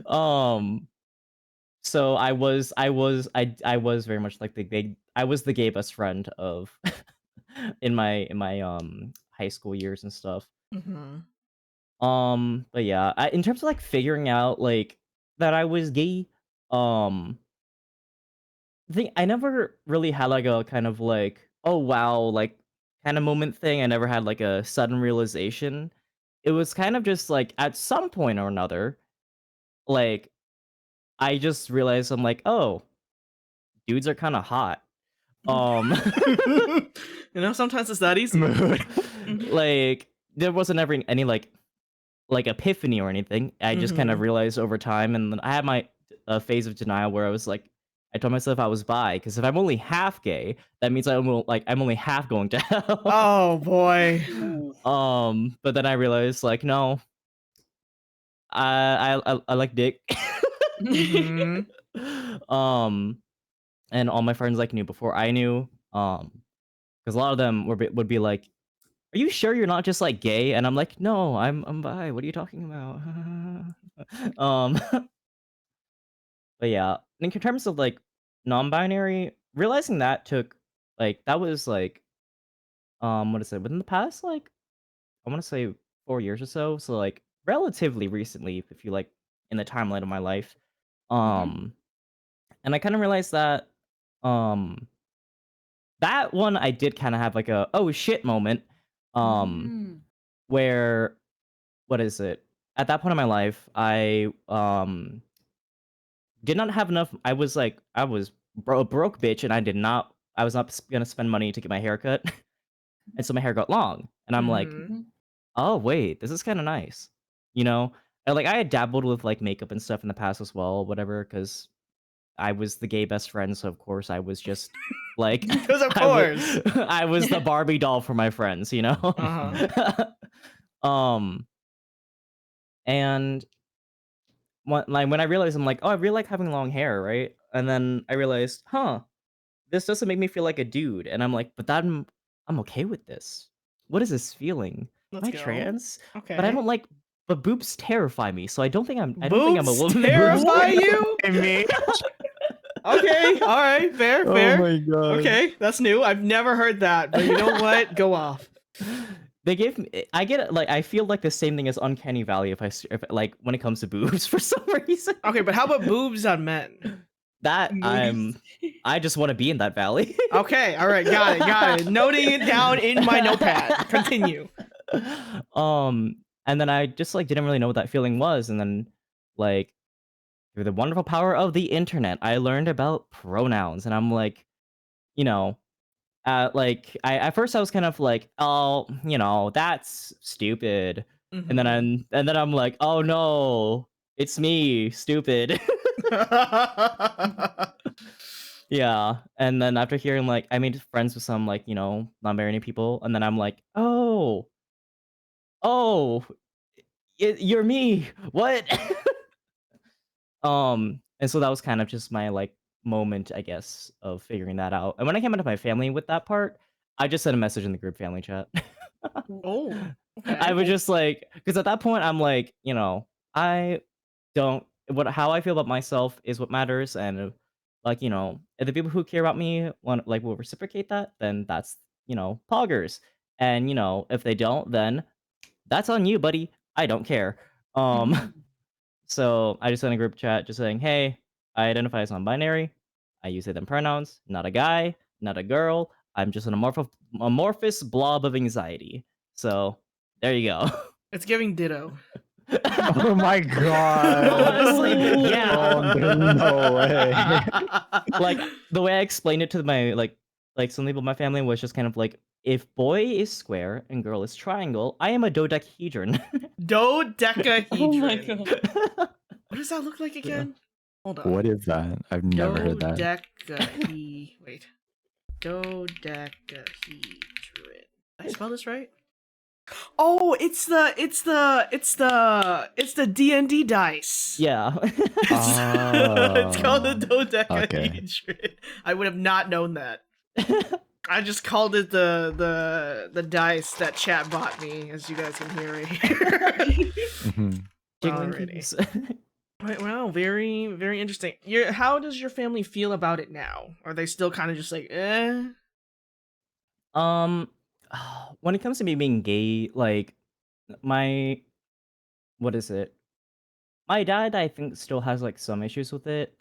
D: um so I was very much like the gay I was the gay best friend of in my high school years and stuff.
A: Mm-hmm.
D: But yeah, in terms of like figuring out like that I was gay, um I never really had like a kind of like, oh wow, like kind of moment thing. I never had like a sudden realization. It was kind of just like at some point or another, like I just realized I'm like, oh, dudes are kind of hot. Um,
A: Sometimes it's that easy.
B: Mood.
D: like there wasn't ever any like epiphany or anything. I just kind of realized over time, and then I had my phase of denial where I was like, I told myself I was bi because if I'm only half gay, that means I'm only half going to hell.
A: Oh boy.
D: But then I realized like no, I like dick.
A: Mhm.
D: um, and all my friends like knew before I knew. Because a lot of them would be like, "Are you sure you're not just like gay?" And I'm like, "No, I'm bi. What are you talking about?" um, but yeah, in terms of like non-binary, realizing that took that was what is it? Within the past I want to say 4 years or so. So like relatively recently, if you like in the timeline of my life. Um, and I kind of realized that um that one I did kind of have like a oh shit moment. Where what is it? At that point in my life, I did not have enough. I was a broke bitch, and I was not gonna spend money to get my hair cut, and so my hair got long, and I'm like,
A: Mhm.
D: oh wait, this is kind of nice, you know. And like I had dabbled with like makeup and stuff in the past as well, whatever, because I was the gay best friend, so of course I was just like
A: Because of
D: I was
A: course.
D: I was the Barbie doll for my friends, you know. um, and when I realized I'm like, oh, I really like having long hair, right? And then I realized, huh, this doesn't make me feel like a dude. And I'm like, but I'm okay with this. What is this feeling? Am
A: Let's
D: I
A: go.
D: trans? But I
A: Okay.
D: don't like but boobs terrify me, so I don't think I'm a
A: Boobs
D: woman.
A: terrify you?
B: And me?
A: Okay, all right, fair,
B: Oh
A: fair.
B: my god.
A: Okay, that's new. I've never heard that, but you know what? Go off.
D: They give me, I get it, like I feel like the same thing as uncanny valley if like when it comes to boobs for some reason.
A: Okay, but how about boobs on men?
D: That I just want to be in that valley.
A: Okay, all right, got it. Noting it down in my notepad. Continue.
D: um and then I just like didn't really know what that feeling was, and then like through the wonderful power of the internet I learned about pronouns, and I'm like, you know, like I at first I was kind of like, oh, you know, that's stupid. And then I'm like, oh no, it's me, stupid. Yeah. And then after hearing like I made friends with some like, you know, non-binary people, and then I'm like, oh, you're me. What? And so that was kind of just my like moment, I guess, of figuring that out. And when I came into my family with that part, I just sent a message in the group family chat.
A: Oh,
D: I
A: okay.
D: was just like, because at that point I'm like, you know, I don't what how I feel about myself is what matters, and like, you know, if the people who care about me want like will reciprocate that, then that's, you know, poggers. And you know, if they don't, then that's on you, buddy. I don't care. Um So I just sent a group chat just saying, "Hey, I identify as non-binary. I use they them pronouns. Not a guy, not a girl. I'm just an amorphous blob of anxiety." So there you go.
A: It's giving ditto.
B: Oh my god.
A: Honestly.
D: Yeah.
B: Oh, there's no way.
D: Like the way I explained it to my like some people in my family was just kind of like, if boy is square and girl is triangle, I am a dodecahedron.
A: Dodecahedron.
C: Oh my god.
A: What does that look like again? Hold on.
B: What is that? I've never heard that.
A: Wait. Dodecahedron. Did I spell this right? Oh, it's the D&D dice.
D: Yeah.
A: It's called the
B: Oh,
A: dodecahedron. I would have not known that. I just called it the dice that chat bought me, as you guys can hear right here.
B: Mhm.
D: Jiggling
A: Alrighty.
D: keys.
A: Right, wow, very, very interesting. How does your family feel about it now? Are they still kind of just like, eh?
D: Um, when it comes to me being gay, like my what is it? My dad, I think, still has like some issues with it.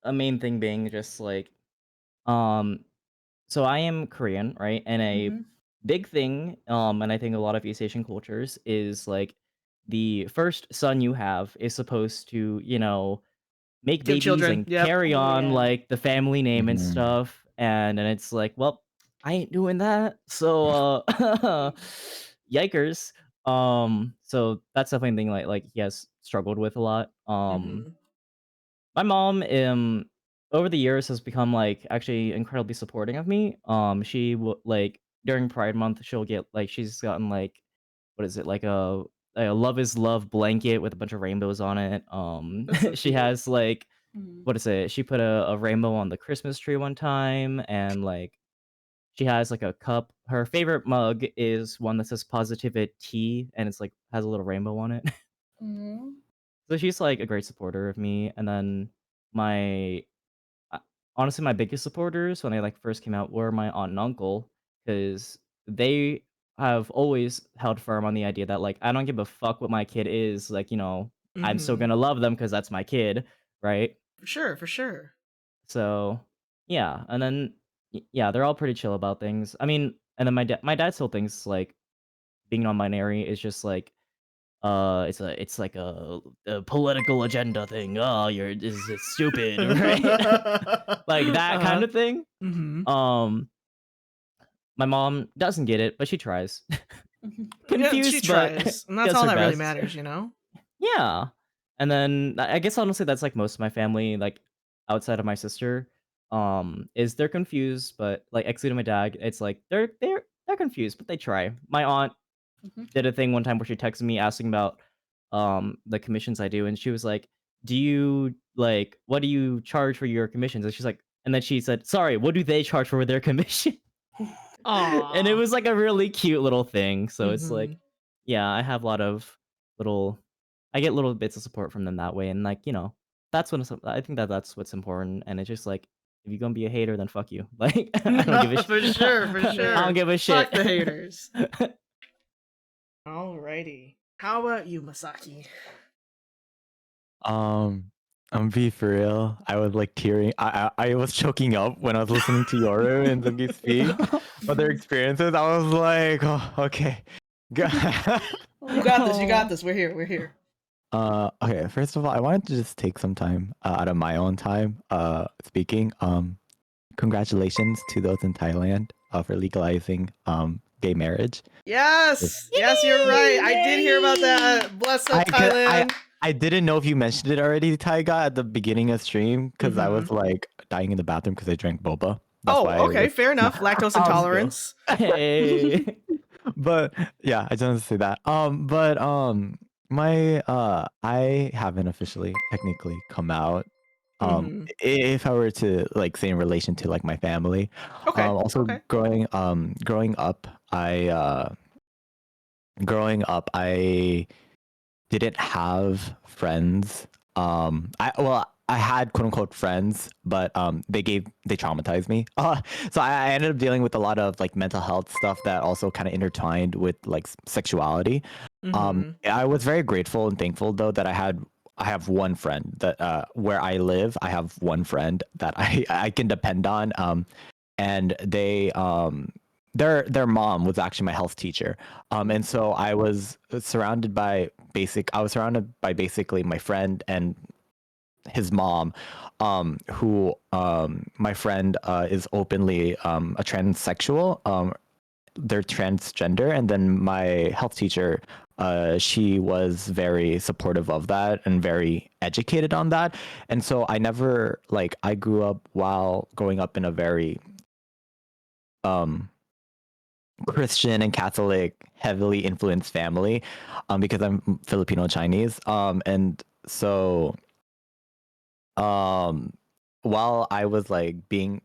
D: a main thing being just like, um, so I am Korean, right? And a
A: Mhm.
D: big thing, and I think a lot of East Asian cultures is like the first son you have is supposed to, make
A: Give
D: babies
A: children.
D: and
A: Yep.
D: carry
C: Oh
D: on
C: yeah.
D: like the family name and
B: Mhm.
D: stuff. And it's like, well, I ain't doing that. So yikers. So that's definitely a thing like he has struggled with a lot.
A: Mhm.
D: My mom over the years has become like actually incredibly supporting of me. She will like during Pride Month she'll get like she's gotten like what is it like a love is love blanket with a bunch of rainbows on it.
A: That's so
D: She
A: cute.
D: has like
C: Mhm.
D: what is it? She put a rainbow on the Christmas tree one time, and like she has like a cup. Her favorite mug is one that says positivity, and it's like has a little rainbow on it.
C: Mhm.
D: So she's like a great supporter of me. And then my uh, honestly, my biggest supporters when I like first came out were my aunt and uncle because they have always held firm on the idea that like I don't give a fuck what my kid is. Like I'm still
A: Mhm.
D: gonna love them because that's my kid, right?
A: For sure. For sure.
D: So yeah, and then yeah, they're all pretty chill about things. I mean, and then my dad still thinks like being non-binary is just like it's like a political agenda thing. Oh, it's stupid, right? Like that kind
A: Uh-huh.
D: of thing.
A: Mhm.
D: Um, my mom doesn't get it, but she tries.
C: Mhm.
A: Yeah, she
D: Confused, but
A: tries, and that's
D: does
A: all
D: her
A: that really
D: best.
A: matters, you know.
D: Yeah. And then I guess honestly that's like most of my family, like outside of my sister, is they're confused, but like excluding my dad, it's like they're confused, but they try. My aunt
C: Mhm.
D: did a thing one time where she texted me asking about the commissions I do, and she was like, "Do you like what do you charge for your commissions?" And she's like, and then she said, "Sorry, what do they charge for their commission?" And it
A: Aw.
D: was like a really cute little thing. So it's like,
A: Mhm.
D: yeah, I have a lot of little, I get little bits of support from them that way, and like that's what I think that's what's important. And it's just like, if you're gonna be a hater, then fuck you. Like I don't give a
A: For sure. For
D: I don't
A: sure.
D: give a
A: Fuck
D: shit.
A: the haters. Alrighty. How about you, Masaki?
B: Um, I'm be for real. I was like tearing. I was choking up when I was listening to Yoru and Zungi speak about their experiences. I was like, oh, okay.
A: You got this. You got
C: Oh.
A: this. We're here. We're here.
B: Okay. First of all, I wanted to just take some time out of my own time speaking. Congratulations to those in Thailand for legalizing gay marriage.
A: Yes. Yes, you're right. I did hear about that. Bless
B: I
A: up,
B: could,
A: Thailand.
B: I didn't know if you mentioned it already, Taiga, at the beginning of stream because I
A: Mm-hmm.
B: was like dying in the bathroom because I drank boba. That's
A: Oh,
B: why I
A: okay.
B: was.
A: Fair enough. Lactose
B: I was go.
A: intolerance.
D: Hey.
B: But yeah, I just wanted to say that. But my I haven't officially technically come out.
A: Mm-hmm.
B: If I were to like say in relation to like my family,
A: Okay.
B: also
A: Okay.
B: growing up, I didn't have friends. I had quote unquote friends, but they traumatized me. So I ended up dealing with a lot of like mental health stuff that also kind of intertwined with like sexuality.
A: Mm-hmm.
B: I was very grateful and thankful though that I have one friend that where I live. I have one friend that I can depend on. And their mom was actually my health teacher. And so I was surrounded by basically my friend and his mom, who my friend is openly a transsexual. They're transgender, and then my health teacher, she was very supportive of that and very educated on that. And so I grew up while growing up in a very um Christian and Catholic heavily influenced family, because I'm Filipino Chinese. And so um while I was like being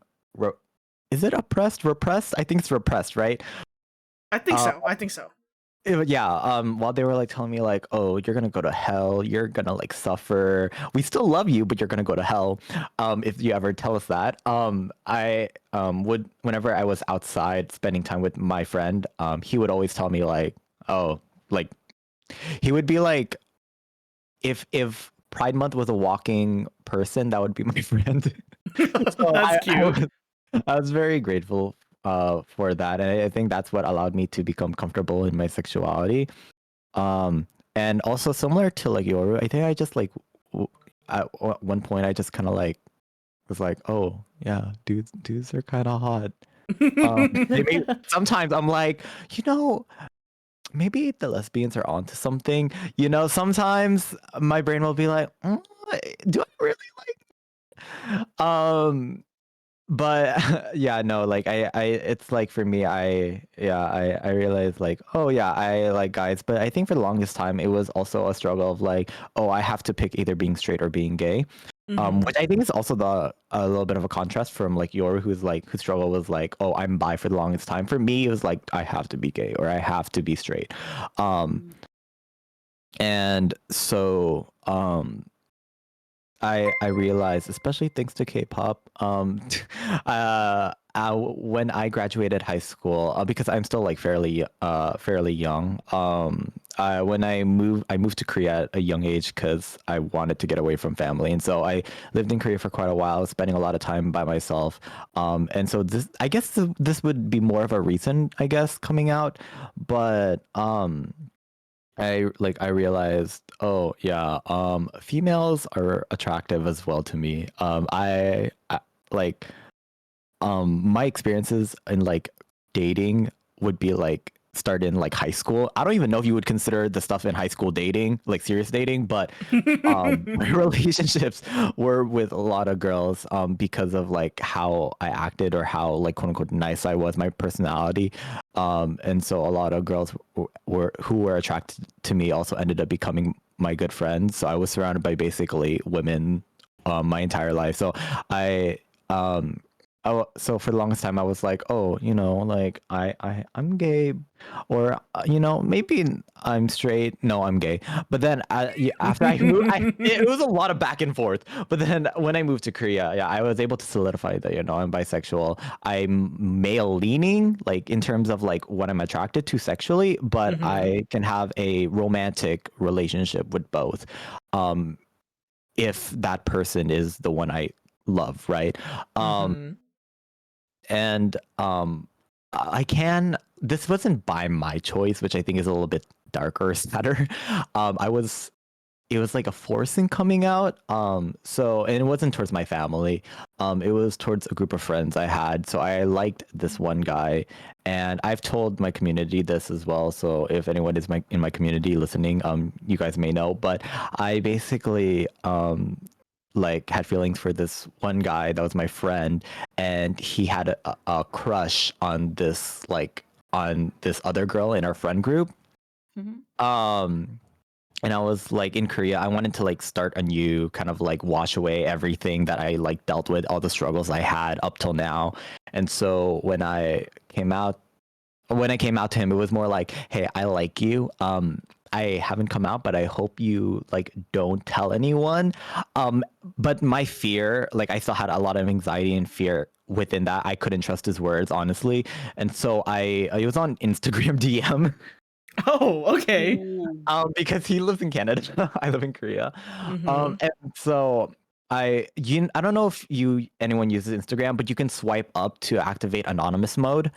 B: is it oppressed? Repressed? I think it's repressed, right?
A: I think
B: Uh
A: so. I think so.
B: yeah, while they were like telling me like, oh, you're gonna go to hell, you're gonna like suffer. We still love you, but you're gonna go to hell. If you ever tell us that. I would whenever I was outside spending time with my friend, he would always tell me like, oh, like he would be like, if Pride Month was a walking person, that would be my friend. So
A: That's cute.
B: I was very grateful for that, and I think that's what allowed me to become comfortable in my sexuality. And also similar to like Yoru, I think I just like at one point I just kind of like was like, oh yeah, dudes are kind of hot. Maybe sometimes I'm like, you know, maybe the lesbians are onto something. You know, sometimes my brain will be like, do I really like? But yeah, no, like it's like for me, I realized like, oh yeah, I like guys, but I think for the longest time it was also a struggle of like, oh, I have to pick either being straight or being gay.
A: Mhm.
B: Which I think is also a little bit of a contrast from like Yoru, whose struggle was like, oh, I'm bi for the longest time. For me, it was like I have to be gay or I have to be straight. And so I realized, especially thanks to K-pop, when I graduated high school, because I'm still like fairly young. When I moved to Korea at a young age because I wanted to get away from family, and so I lived in Korea for quite a while, spending a lot of time by myself. And so I guess this would be more of a recent, I guess, coming out, but I realized, oh yeah, females are attractive as well to me. I like my experiences in like dating would be like start in like high school. I don't even know if you would consider the stuff in high school dating, like serious dating, but my relationships were with a lot of girls because of like how I acted or how like quote unquote nice I was, my personality. And so a lot of girls who were attracted to me also ended up becoming my good friends. So I was surrounded by basically women my entire life. So I so for the longest time I was like, oh, you know, like I'm gay, or you know, maybe I'm straight. No, I'm gay. But then after I moved, it was a lot of back and forth. But then when I moved to Korea, yeah, I was able to solidify that, you know, I'm bisexual. I'm male leaning, like in terms of like what I'm attracted to sexually, but I can have a romantic relationship with both. If that person is the one I love, right? And I can, this wasn't by my choice, which I think is a little bit darker or sadder. It was like a forcing coming out. So, and it wasn't towards my family. It was towards a group of friends I had. So I liked this one guy, and I've told my community this as well. So if anyone is in my community listening, you guys may know, but I basically like had feelings for this one guy that was my friend, and he had a crush on this other girl in our friend group. And I was like in Korea, I wanted to like start anew, kind of like wash away everything that I like dealt with, all the struggles I had up till now. And so when I came out to him, it was more like, hey, I like you. I haven't come out, but I hope you like don't tell anyone. But my fear, like I still had a lot of anxiety and fear within that. I couldn't trust his words, honestly. And so it was on Instagram DM.
A: Oh, okay.
B: Because he lives in Canada. I live in Korea. And so I don't know if anyone uses Instagram, but you can swipe up to activate anonymous mode.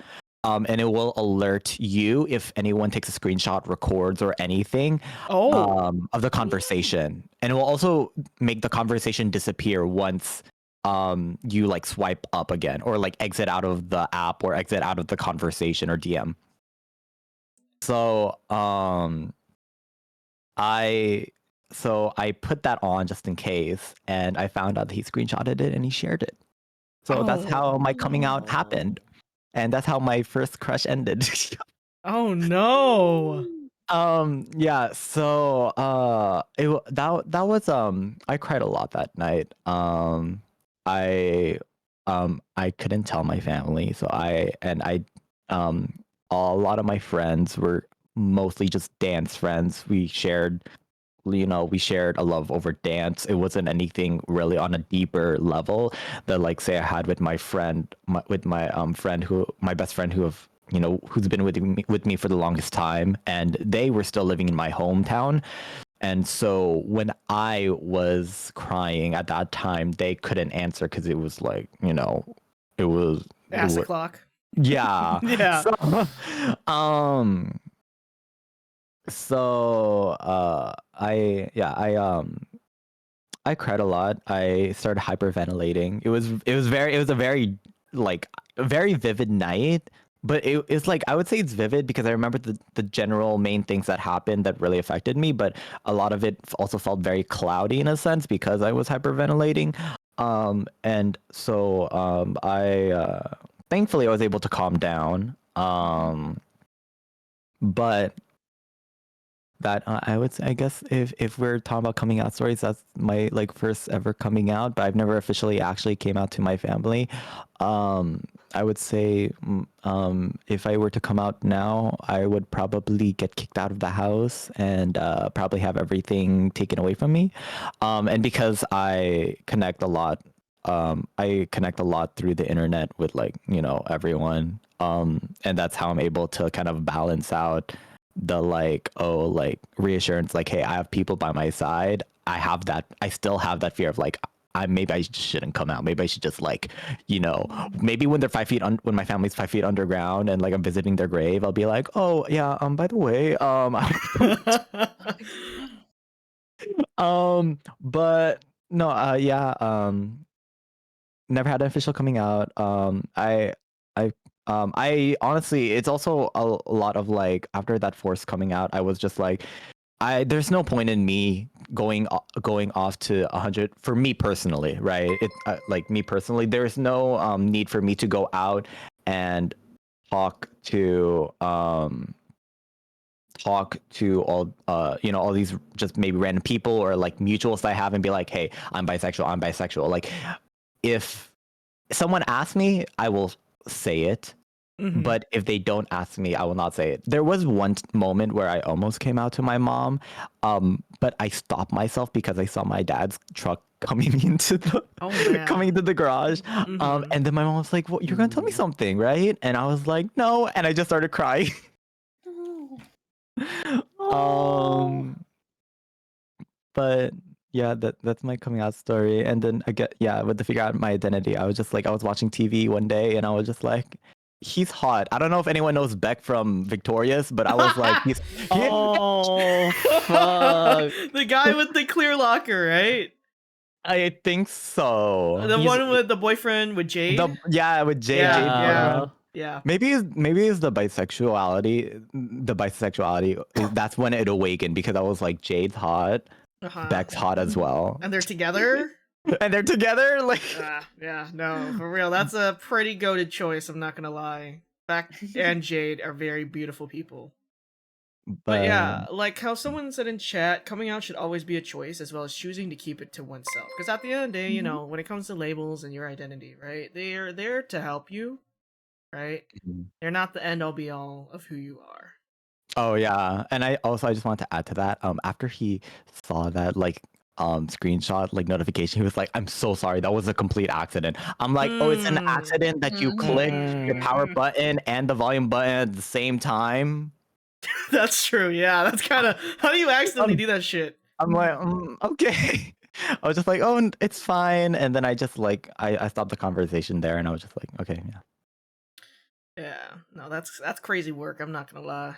B: And it will alert you if anyone takes a screenshot, records, or anything of the conversation. And it will also make the conversation disappear once you like swipe up again, or like exit out of the app, or exit out of the conversation or DM. So I put that on just in case, and I found out that he screenshotted it and he shared it. So that's how my coming out happened, and that's how my first crush ended.
A: Oh no.
B: Yeah, so that was I cried a lot that night. I couldn't tell my family, so a lot of my friends were mostly just dance friends. We shared a love over dance. It wasn't anything really on a deeper level that, like, say I had with my friend, my best friend who's been with me for the longest time, and they were still living in my hometown. And so when I was crying at that time, they couldn't answer because it was like, it was,
A: Ass o'clock.
B: yeah.
A: Yeah.
B: Um, so I cried a lot. I started hyperventilating. It was a very like a very vivid night, but it's like I would say it's vivid because I remember the general main things that happened that really affected me, but a lot of it also felt very cloudy in a sense because I was hyperventilating. And so I thankfully I was able to calm down. But that I would say, I guess if we're talking about coming out stories, that's my like first ever coming out, but I've never officially actually came out to my family. I would say if I were to come out now, I would probably get kicked out of the house and probably have everything taken away from me. And because I connect a lot through the internet with like, everyone. And that's how I'm able to kind of balance out the like reassurance, like, hey, I have people by my side. I still have that fear of like maybe I just shouldn't come out. Maybe I should just like, maybe when they're when my family's 5 feet underground and like I'm visiting their grave, I'll be like, oh yeah, by the way, but no, never had an official coming out. I honestly, it's also a lot of like after that force coming out, I was just like, there's no point in me going off to 100 for me personally, right? It like me personally, there's no need for me to go out and talk to all all these just maybe random people or like mutuals I have and be like, hey, I'm bisexual. Like if someone asks me, I will say it.
A: Mhm.
B: But if they don't ask me, I will not say it. There was one moment where I almost came out to my mom, but I stopped myself because I saw my dad's truck coming into the coming into the garage.
A: Mhm.
B: And then my mom was like, "Well, you're gonna tell me something, right?" And I was like, "No," and I just started crying. But yeah, that's my coming out story. And then I get with the figure out my identity, I was just like I was watching TV one day and I was just like, he's hot. I don't know if anyone knows Beck from Victorious, but I was like,
D: Oh fuck!
A: The guy with the clear locker, right?
B: I think so.
A: The one with the boyfriend with Jade.
B: With Jade.
A: Yeah,
B: Jade
A: yeah.
B: Barron.
A: Yeah.
B: Maybe it's the bisexuality. That's when it awakened because I was like, Jade's hot, Beck's hot as well,
A: And they're together?
B: and they're together. Like,
A: yeah, no, for real. That's a pretty goated choice, I'm not gonna lie. Beck and Jade are very beautiful people. But yeah, like how someone said in chat, coming out should always be a choice as well as choosing to keep it to oneself. Because at the end of the day, you know, when it comes to labels and your identity, right? They are there to help you, right? They're not the end all be all of who you are.
B: Oh yeah, and I just wanted to add to that. After he saw that like screenshot like notification, he was like, "I'm so sorry, that was a complete accident." I'm like, "Oh, it's an accident that you click your power button and the volume button at the same time."
A: That's true. Yeah, that's kind of how do you accidentally do that shit?
B: I'm like, okay. I was just like, "Oh, it's fine," and then I just like I stopped the conversation there, and I was just like, "Okay, yeah."
A: Yeah, no, that's crazy work. I'm not gonna lie.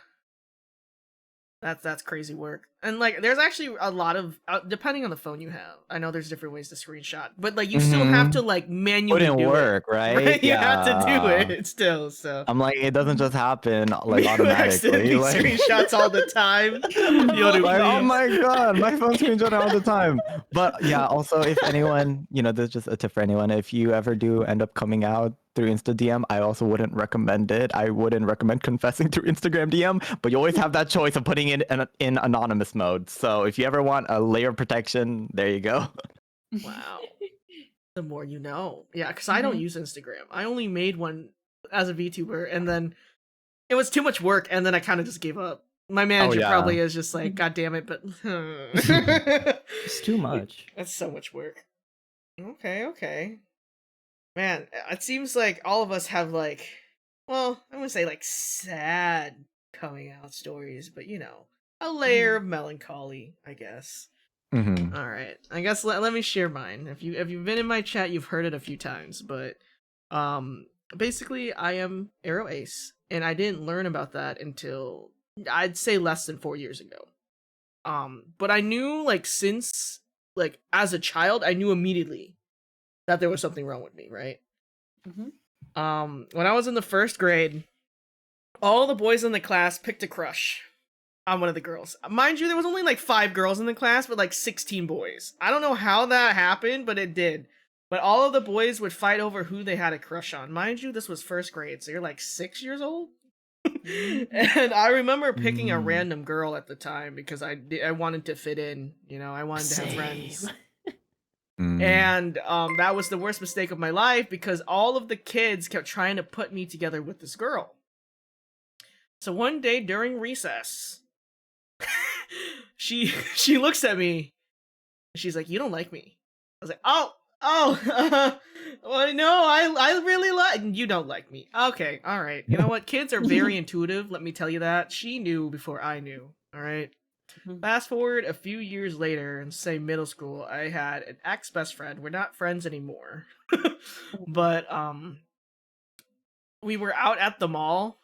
A: That's crazy work. And like there's actually a lot of depending on the phone you have. I know there's different ways to screenshot, but like you still have to like manually
B: Wouldn't
A: do
B: work,
A: it.
B: right?
A: You have to do it still, so
B: I'm like, it doesn't just happen like
A: you
B: automatically.
A: like screenshots all the time.
B: Like, oh my god, my phone screenshot all the time. But yeah, also if anyone, there's just a tip for anyone. If you ever do end up coming out through Insta DM, I also wouldn't recommend it. I wouldn't recommend confessing through Instagram DM, but you always have that choice of putting it in anonymous mode. So if you ever want a layer of protection, there you go.
A: Wow. The more you know. Yeah, because I don't use Instagram. I only made one as a VTuber, and then it was too much work, and then I kind of just gave up. My manager probably is just like, God damn it, but
D: It's too much.
A: That's so much work. Okay. Man, it seems like all of us have like, well, I wouldn't say like sad coming out stories, but a layer of melancholy, I guess.
B: Mm-hmm.
A: All right, I guess let me share mine. If you've been in my chat, you've heard it a few times, but basically, I am Arrow Ace, and I didn't learn about that until I'd say less than 4 years ago. But I knew since as a child, I knew immediately that there was something wrong with me, right? When I was in the first grade, all the boys in the class picked a crush on one of the girls. Mind you, there was only 5 girls in the class, but 16 boys. I don't know how that happened, but it did. But all of the boys would fight over who they had a crush on. Mind you, this was first grade, so you're 6 years old? And I remember picking a random girl at the time because I wanted to fit in, I wanted to have friends. And that was the worst mistake of my life because all of the kids kept trying to put me together with this girl. So one day during recess, she looks at me and she's like, "You don't like me." I was like, well, no, I really like you. Don't like me. Okay, all right. You know what? Kids are very intuitive. Let me tell you that. She knew before I knew. All right. Fast forward a few years later in, say, middle school, I had an ex-best friend. We're not friends anymore. But we were out at the mall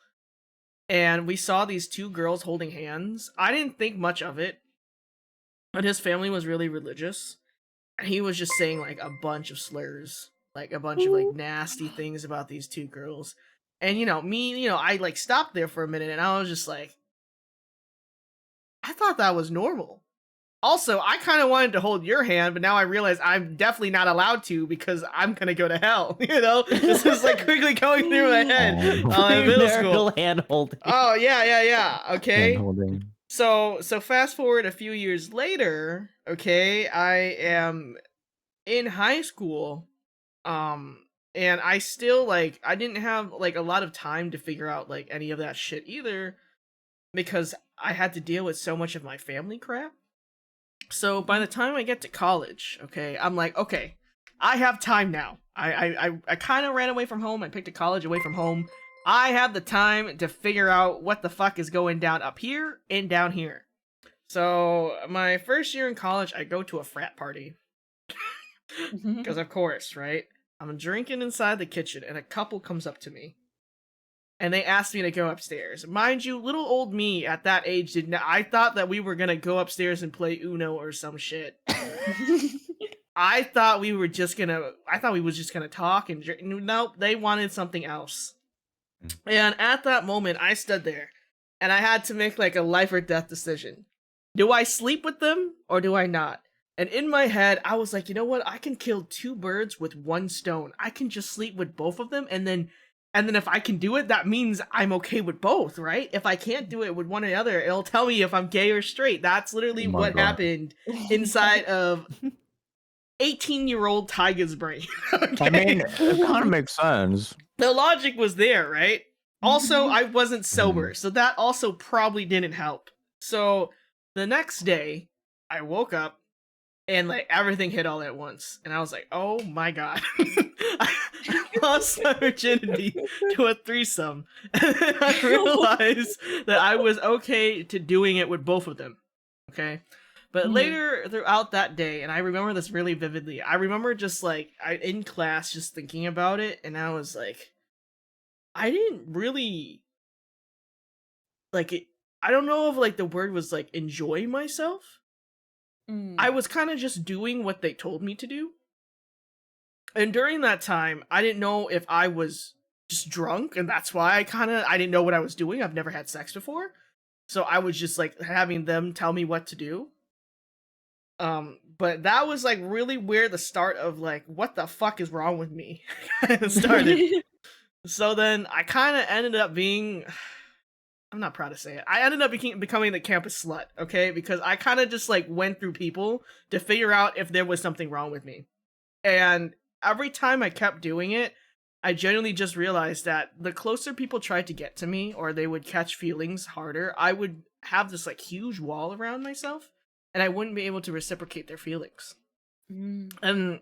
A: and we saw these 2 girls holding hands. I didn't think much of it, but his family was really religious. And he was just saying a bunch of slurs, a bunch of nasty things about these 2 girls. And me, I stopped there for a minute and I was just I thought that was normal. Also, I kind of wanted to hold your hand, but now I realize I'm definitely not allowed to because I'm gonna go to hell. This is quickly going through my head. In middle school.
D: Hand holding.
A: Oh yeah. Okay.
B: Hand-holding.
A: So fast forward a few years later. Okay, I am in high school. And I still I didn't have a lot of time to figure out any of that shit either because I had to deal with so much of my family crap. So by the time I get to college, okay, I'm okay, I have time now. I kind of ran away from home. I picked a college away from home. I have the time to figure out what the fuck is going down up here and down here. So my first year in college, I go to a frat party. Because of course, right? I'm drinking inside the kitchen and a couple comes up to me. And they asked me to go upstairs. Mind you, little old me at that age did not. I thought that we were gonna go upstairs and play Uno or some shit. I thought we was just gonna talk and drink. Nope, they wanted something else. And at that moment, I stood there, and I had to make a life or death decision. Do I sleep with them or do I not? And in my head, I was like, you know what? I can kill 2 birds with 1 stone. I can just sleep with both of them, and then if I can do it, that means I'm okay with both, right? If I can't do it with one or the other, it'll tell me if I'm gay or straight. That's literally what happened inside of 18-year-old Tyga's brain. Okay?
B: I mean, it kind of makes sense.
A: The logic was there, right? Also, I wasn't sober, so that also probably didn't help. So the next day, I woke up and everything hit all at once, and I was like, "Oh my god!" I lost my virginity to a threesome, and I realized that I was okay to doing it with both of them. Okay, but later throughout that day, and I remember this really vividly. I remember just in class, just thinking about it, and I was like, I didn't really it. I don't know if the word was enjoy myself. I was kind of just doing what they told me to do. And during that time, I didn't know if I was just drunk, and that's why I didn't know what I was doing. I've never had sex before. So I was just having them tell me what to do. But that was really where the start of what the fuck is wrong with me started. So then I kind of ended up being, I'm not proud to say it, I ended up becoming the campus slut, okay? Because I kind of just went through people to figure out if there was something wrong with me. And every time I kept doing it, I genuinely just realized that the closer people tried to get to me, or they would catch feelings harder, I would have this huge wall around myself, and I wouldn't be able to reciprocate their feelings. And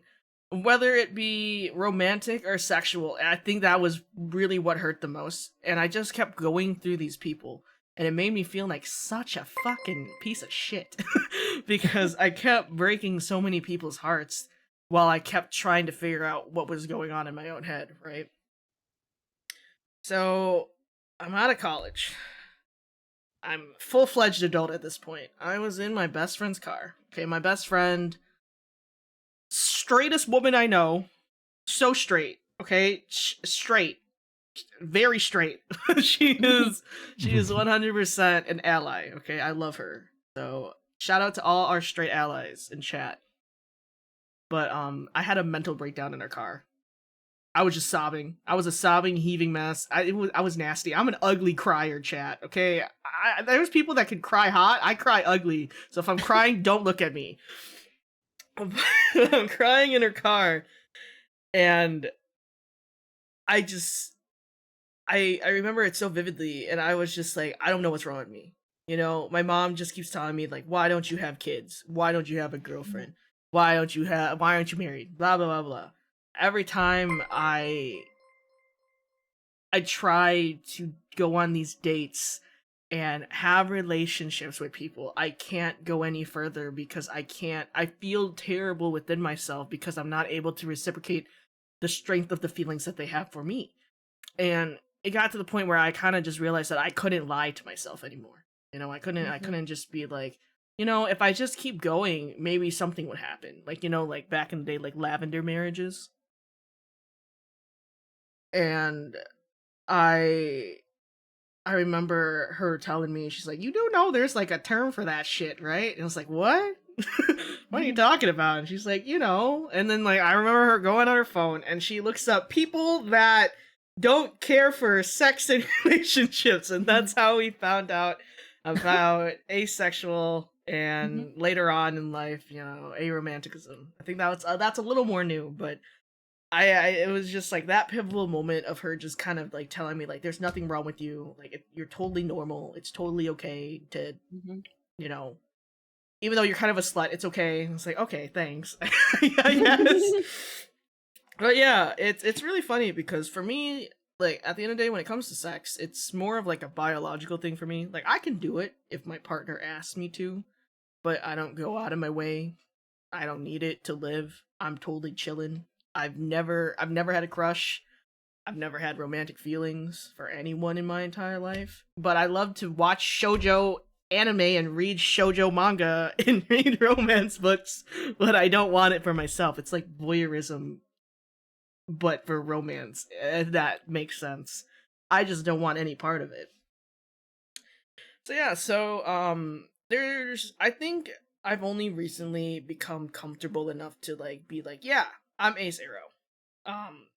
A: whether it be romantic or sexual, I think that was really what hurt the most. And I just kept going through these people. And it made me feel like such a fucking piece of shit because I kept breaking so many people's hearts while I kept trying to figure out what was going on in my own head, right? So I'm out of college. I'm a full-fledged adult at this point. I was in my best friend's car. Okay, my best friend, straightest woman I know, so straight. Okay, straight, very straight. she is 100% an ally. Okay, I love her. So shout out to all our straight allies in chat. But I had a mental breakdown in our car. I was just sobbing. I was a sobbing, heaving mess. I was nasty. I'm an ugly crier, chat. Okay, there's people that can cry hot. I cry ugly. So if I'm crying, don't look at me. I'm crying in her car, and I remember it so vividly, and I was just like, I don't know what's wrong with me. You know, my mom just keeps telling me like, why don't you have kids? Why don't you have a girlfriend? Why aren't you married? Blah blah blah blah. Every time I try to go on these dates and have relationships with people, I can't go any further because I feel terrible within myself because I'm not able to reciprocate the strength of the feelings that they have for me. And it got to the point where I kind of just realized that I couldn't lie to myself anymore. You know, I couldn't just be like, you know, if I just keep going, maybe something would happen. Like, you know, like back in the day, like lavender marriages. And I remember her telling me, she's like, you do know there's like a term for that shit, right? And I was like, what? What are you talking about? And she's like, you know. And then like I remember her going on her phone and she looks up people that don't care for sex and relationships, and that's how we found out about asexual and later on in life, you know, aromanticism. I think that's a little more new, but it was just like that pivotal moment of her just kind of like telling me like there's nothing wrong with you, like you're totally normal, it's totally okay to you know, even though you're kind of a slut, it's okay. And it's like, okay, thanks. I guess. But yeah, it's really funny because for me, like at the end of the day when it comes to sex, it's more of like a biological thing for me. Like I can do it if my partner asks me to, but I don't go out of my way. I don't need it to live. I'm totally chilling. I've never had a crush. I've never had romantic feelings for anyone in my entire life. But I love to watch shoujo anime and read shoujo manga and read romance books, but I don't want it for myself. It's like voyeurism, but for romance. If that makes sense. I just don't want any part of it. So yeah, I think I've only recently become comfortable enough to like be like, yeah, I'm ace arrow.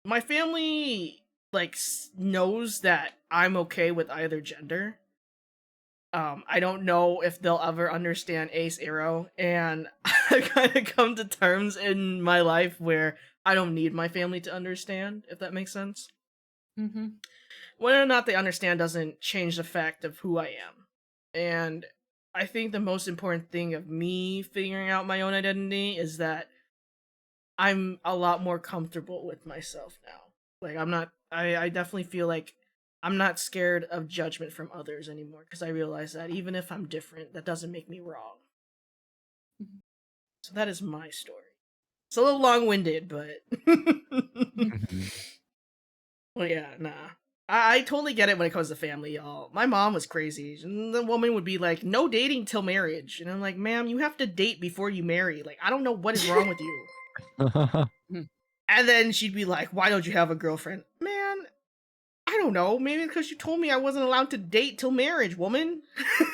A: My family like knows that I'm okay with either gender. I don't know if they'll ever understand ace arrow, and I kind of come to terms in my life where I don't need my family to understand, if that makes sense. Whether or not they understand doesn't change the fact of who I am. And I think the most important thing of me figuring out my own identity is that I'm a lot more comfortable with myself now. Like I definitely feel like I'm not scared of judgment from others anymore because I realize that even if I'm different, that doesn't make me wrong. So that is my story. It's a little long-winded, but well, yeah, nah. I totally get it when it comes to family, y'all. My mom was crazy. And the woman would be like, no dating till marriage. And I'm like, ma'am, you have to date before you marry. Like, I don't know what is wrong with you. And then she'd be like, why don't you have a girlfriend? Man, I don't know. Maybe because you told me I wasn't allowed to date till marriage, woman.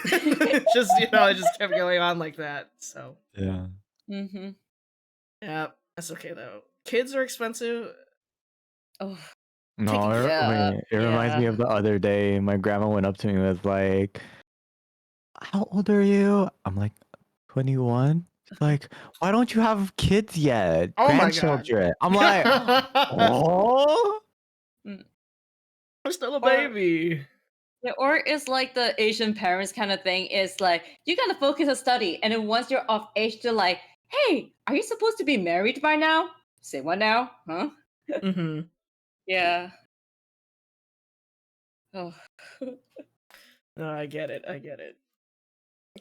A: Just, you know, it just kept going on like that. So.
B: Yeah.
A: Yeah, that's okay, though. Kids are expensive.
C: Oh.
B: No, it reminds me of the other day. My grandma went up to me and was like, how old are you? I'm like, 21. She's like, why don't you have kids yet?
A: Oh my God.
B: Grandchildren. I'm like, oh?
A: I'm still a baby.
C: Yeah, or it's like the Asian parents kind of thing. Is like, you gotta focus on study. And then once you're of age, they're like, hey, are you supposed to be married by now? Say what now? Huh? Yeah. Oh.
A: No, I get it. I get it.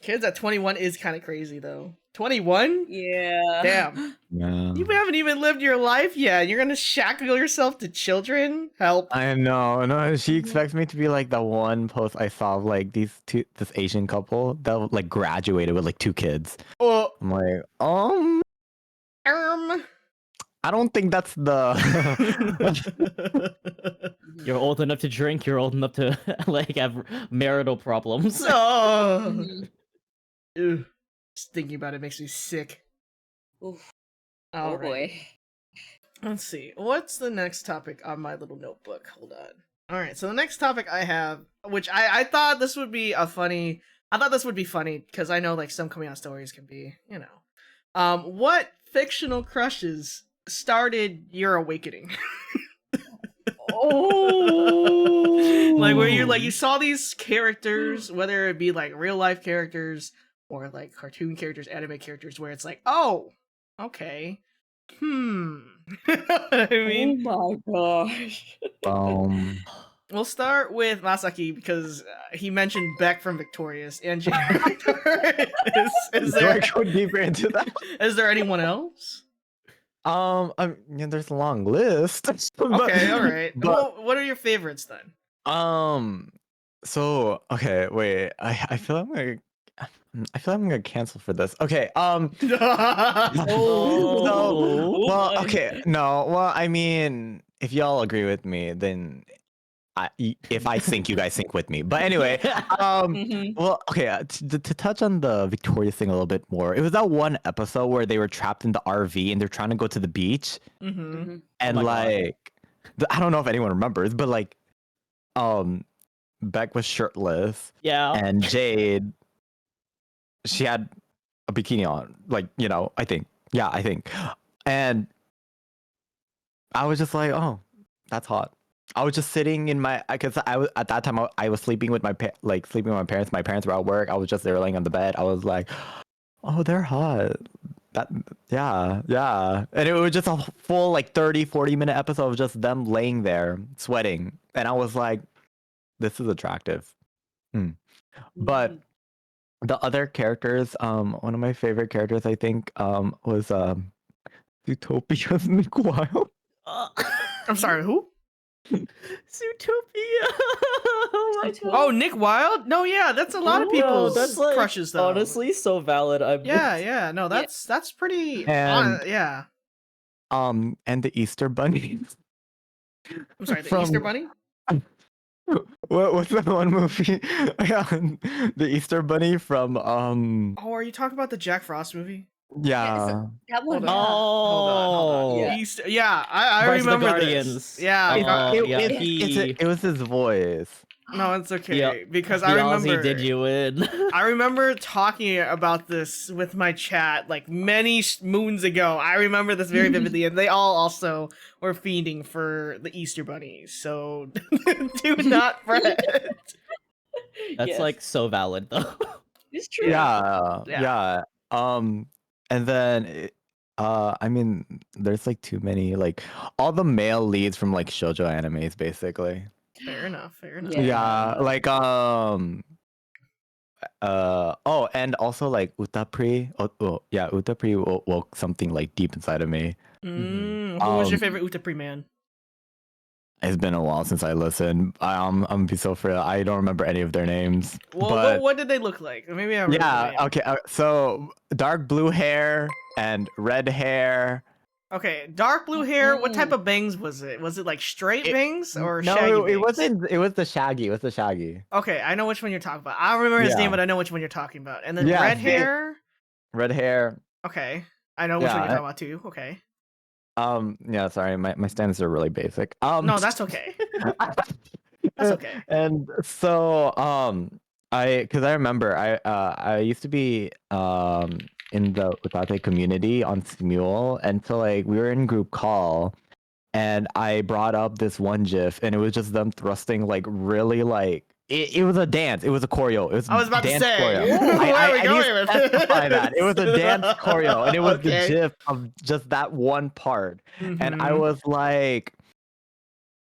A: Kids at 21 is kind of crazy though. 21?
C: Yeah.
A: Damn.
B: Yeah.
A: You haven't even lived your life yet. You're gonna shackle yourself to children? Help.
B: I know. No, she expects me to be like the one post I saw of like this Asian couple that like graduated with like 2 kids.
A: Oh,
B: I'm like,
A: um.
B: I don't think that's the.
D: You're old enough to drink. You're old enough to like have marital problems.
A: Oh.
C: Mhm.
A: Ew. Just thinking about it makes me sick.
C: Oof.
A: All
C: Oh
A: right.
C: boy.
A: Let's see. What's the next topic on my little notebook? Hold on. All right. So the next topic I have, which I thought this would be funny because I know like some coming out stories can be, what fictional crushes started your awakening?
C: Oh.
A: Like where you saw these characters, whether it be like real life characters or like cartoon characters, anime characters, where it's like, oh, okay. I mean,
C: Oh my gosh.
A: we'll start with Masaki because he mentioned Beck from Victorious, and is
B: Do
A: there
B: I go deeper into that?
A: is there anyone else?
B: There's a long list.
A: Okay, all right.
B: But
A: Well, what are your favorites then?
B: so okay, wait. I feel I'm gonna cancel for this. Okay.
C: Oh.
B: So, well,
C: my.
B: okay. No. Well, I mean, if y'all agree with me, then if I sync, you guys sync with me. But anyway,
C: Mhm.
B: well, okay. To touch on the Victorious thing a little bit more, it was that one episode where they were trapped in the RV and they're trying to go to the beach,
A: Mm-hmm.
C: Mhm.
B: and
D: my God.
B: like, I don't know if anyone remembers, but like, Beck was shirtless,
D: Yeah.
B: and Jade, she had a bikini on, like, I think, and I was just like, oh, that's hot. I was just sitting in my, because I was at that time I was sleeping with sleeping with my parents. My parents were at work. I was just there laying on the bed. I was like, oh, they're hot. Yeah. And it was just a full like 30-40 minute episode of just them laying there sweating, and I was like, this is attractive. But the other characters, one of my favorite characters, I think, was Utopia's Nick Wilde.
A: I'm sorry, who?
D: Zootopia. Oh my God.
A: Oh, Nick Wilde? No, yeah, that's a lot of
D: No,
A: people's
D: that's like,
A: crushes though.
D: honestly so valid.
A: Yeah, no, that's pretty.
B: And-
A: Yeah,
B: And the Easter Bunny.
A: I'm sorry, the
B: From-
A: Easter Bunny.
B: What's the one movie? The Easter Bunny from
A: Oh, are you talking about the Jack Frost movie?
B: yeah.
C: That one.
A: Hold on.
C: Yeah.
A: Easter. Yeah, I
D: Rise of the
A: remember
D: Guardians.
A: this. Yeah.
B: It was his voice.
A: No, it's okay
D: Yep.
A: because
D: The
A: I
D: Aussie
A: remember.
D: did you in?
A: I remember talking about this with my chat like many moons ago. I remember this very vividly, and they all also were fiending for the Easter Bunny. So do not fret.
D: That's
C: Yes.
D: like so valid though.
C: It's true.
B: Yeah. And then I mean, there's like too many, like all the male leads from like shoujo animes, basically.
A: Fair enough.
C: Yeah.
B: Yeah, like oh, and also like Utapri. Yeah, Utapri woke something like deep inside of me.
A: Who was your
B: Um,
A: favorite Utapri man?
B: It's been a while since I listened. I'm gonna be so free. I don't remember any of their names.
A: Well,
B: but
A: what did they look like? Maybe I remember. the
B: yeah,
A: name.
B: okay. So dark blue hair and red hair.
A: Okay, dark blue hair. What type of bangs was it? Was it like straight bangs or shaggy
B: No, it
A: bangs?
B: wasn't. It was the shaggy. It was the shaggy.
A: Okay, I know which one you're talking about. I don't remember his
B: Yeah.
A: name, but I know which one you're talking about. And then
B: Yeah,
A: red
B: they-
A: hair.
B: Red hair.
A: Okay, I know which one
B: Yeah,
A: you're talking about too. Okay,
B: Yeah. Sorry, my standards are really basic.
A: no, that's okay. That's okay.
B: And so because I remember I used to be in the Utate community on Smule, and so like we were in group call, and I brought up this one GIF, and it was just them thrusting like really like it was a dance, it was a choreo, it was
A: I was about to
B: dance
A: say,
B: choreo.
A: where are we
B: I need
A: going
B: to
A: with
B: specify
A: this?
B: that it was a dance choreo, and it was
A: Okay.
B: the GIF of just that one part. And I
A: Mhm.
B: was like,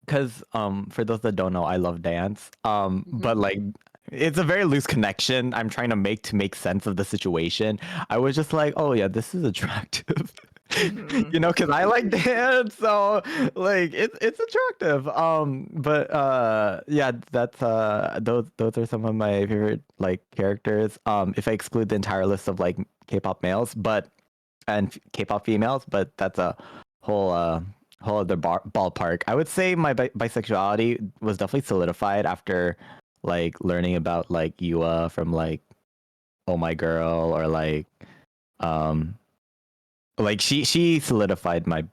B: because for those that don't know, I love dance. But like it's a very loose connection I'm trying to make sense of the situation. I was just like, oh yeah, this is attractive.
A: Mhm.
B: You know, because I like dance, so like it's attractive. But yeah, that's those are some of my favorite like characters. If I exclude the entire list of like K-pop males, but and K-pop females, but that's a whole whole other ballpark. I would say my bisexuality was definitely solidified after like learning about like Yua from like Oh My Girl, or um like she solidified my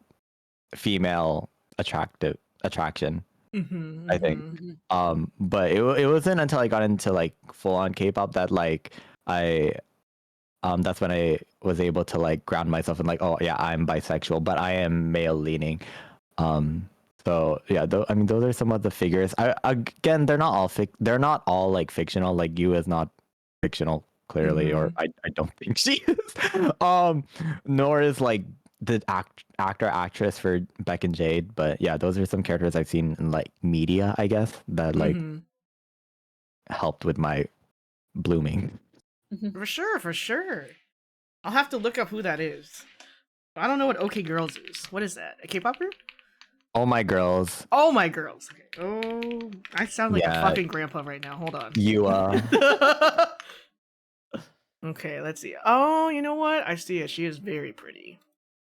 B: female attraction,
A: Mhm.
B: I think.
A: Mhm.
B: But it wasn't until I got into like full on K-pop that like I that's when I was able to like ground myself and like, oh yeah, I'm bisexual, but I am male leaning. Um, so yeah, I mean, those are some of the figures. Again, they're not all like fictional. Like you is not fictional, clearly, or I don't think she is. Nor is like the actor actress for Beck and Jade. But yeah, those are some characters I've seen in like media, I guess, that like
A: Mhm.
B: helped with my blooming.
A: For sure, for sure. I'll have to look up who that is. I don't know what OK Girls is. What is that? A K-pop group?
B: Oh My Girls,
A: Oh my girls. Okay. Oh, I sound like a
B: yeah,
A: fucking grandpa right now. Hold on.
B: you
A: Okay, let's see. Oh, you know what? I see it. She is very pretty.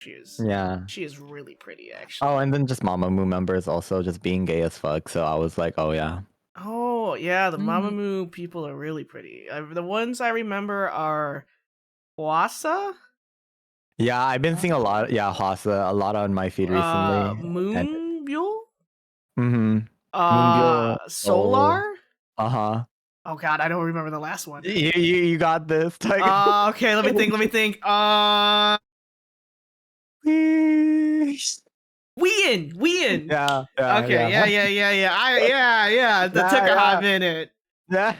A: She is.
B: yeah.
A: She is really pretty, actually.
B: Oh, and then just Mamamoo members also just being gay as fuck. So I was like, oh yeah.
A: Oh, yeah, the
C: Mhm.
A: Mamamoo people are really pretty. The ones I remember are Wasa,
B: Yeah, I've been seeing a lot. Yeah, Hwasa a lot on my feed recently. And
A: Moonbyul,
B: mm-hmm. Moonbyul,
A: Solar.
B: Soul. Uh-huh.
A: Oh God, I don't remember the last one.
B: You got this, Tiger.
A: Okay, let me think. Let me think. Ween.
B: Yeah,
A: Okay,
B: yeah.
A: yeah. That took a hot minute.
B: Yeah.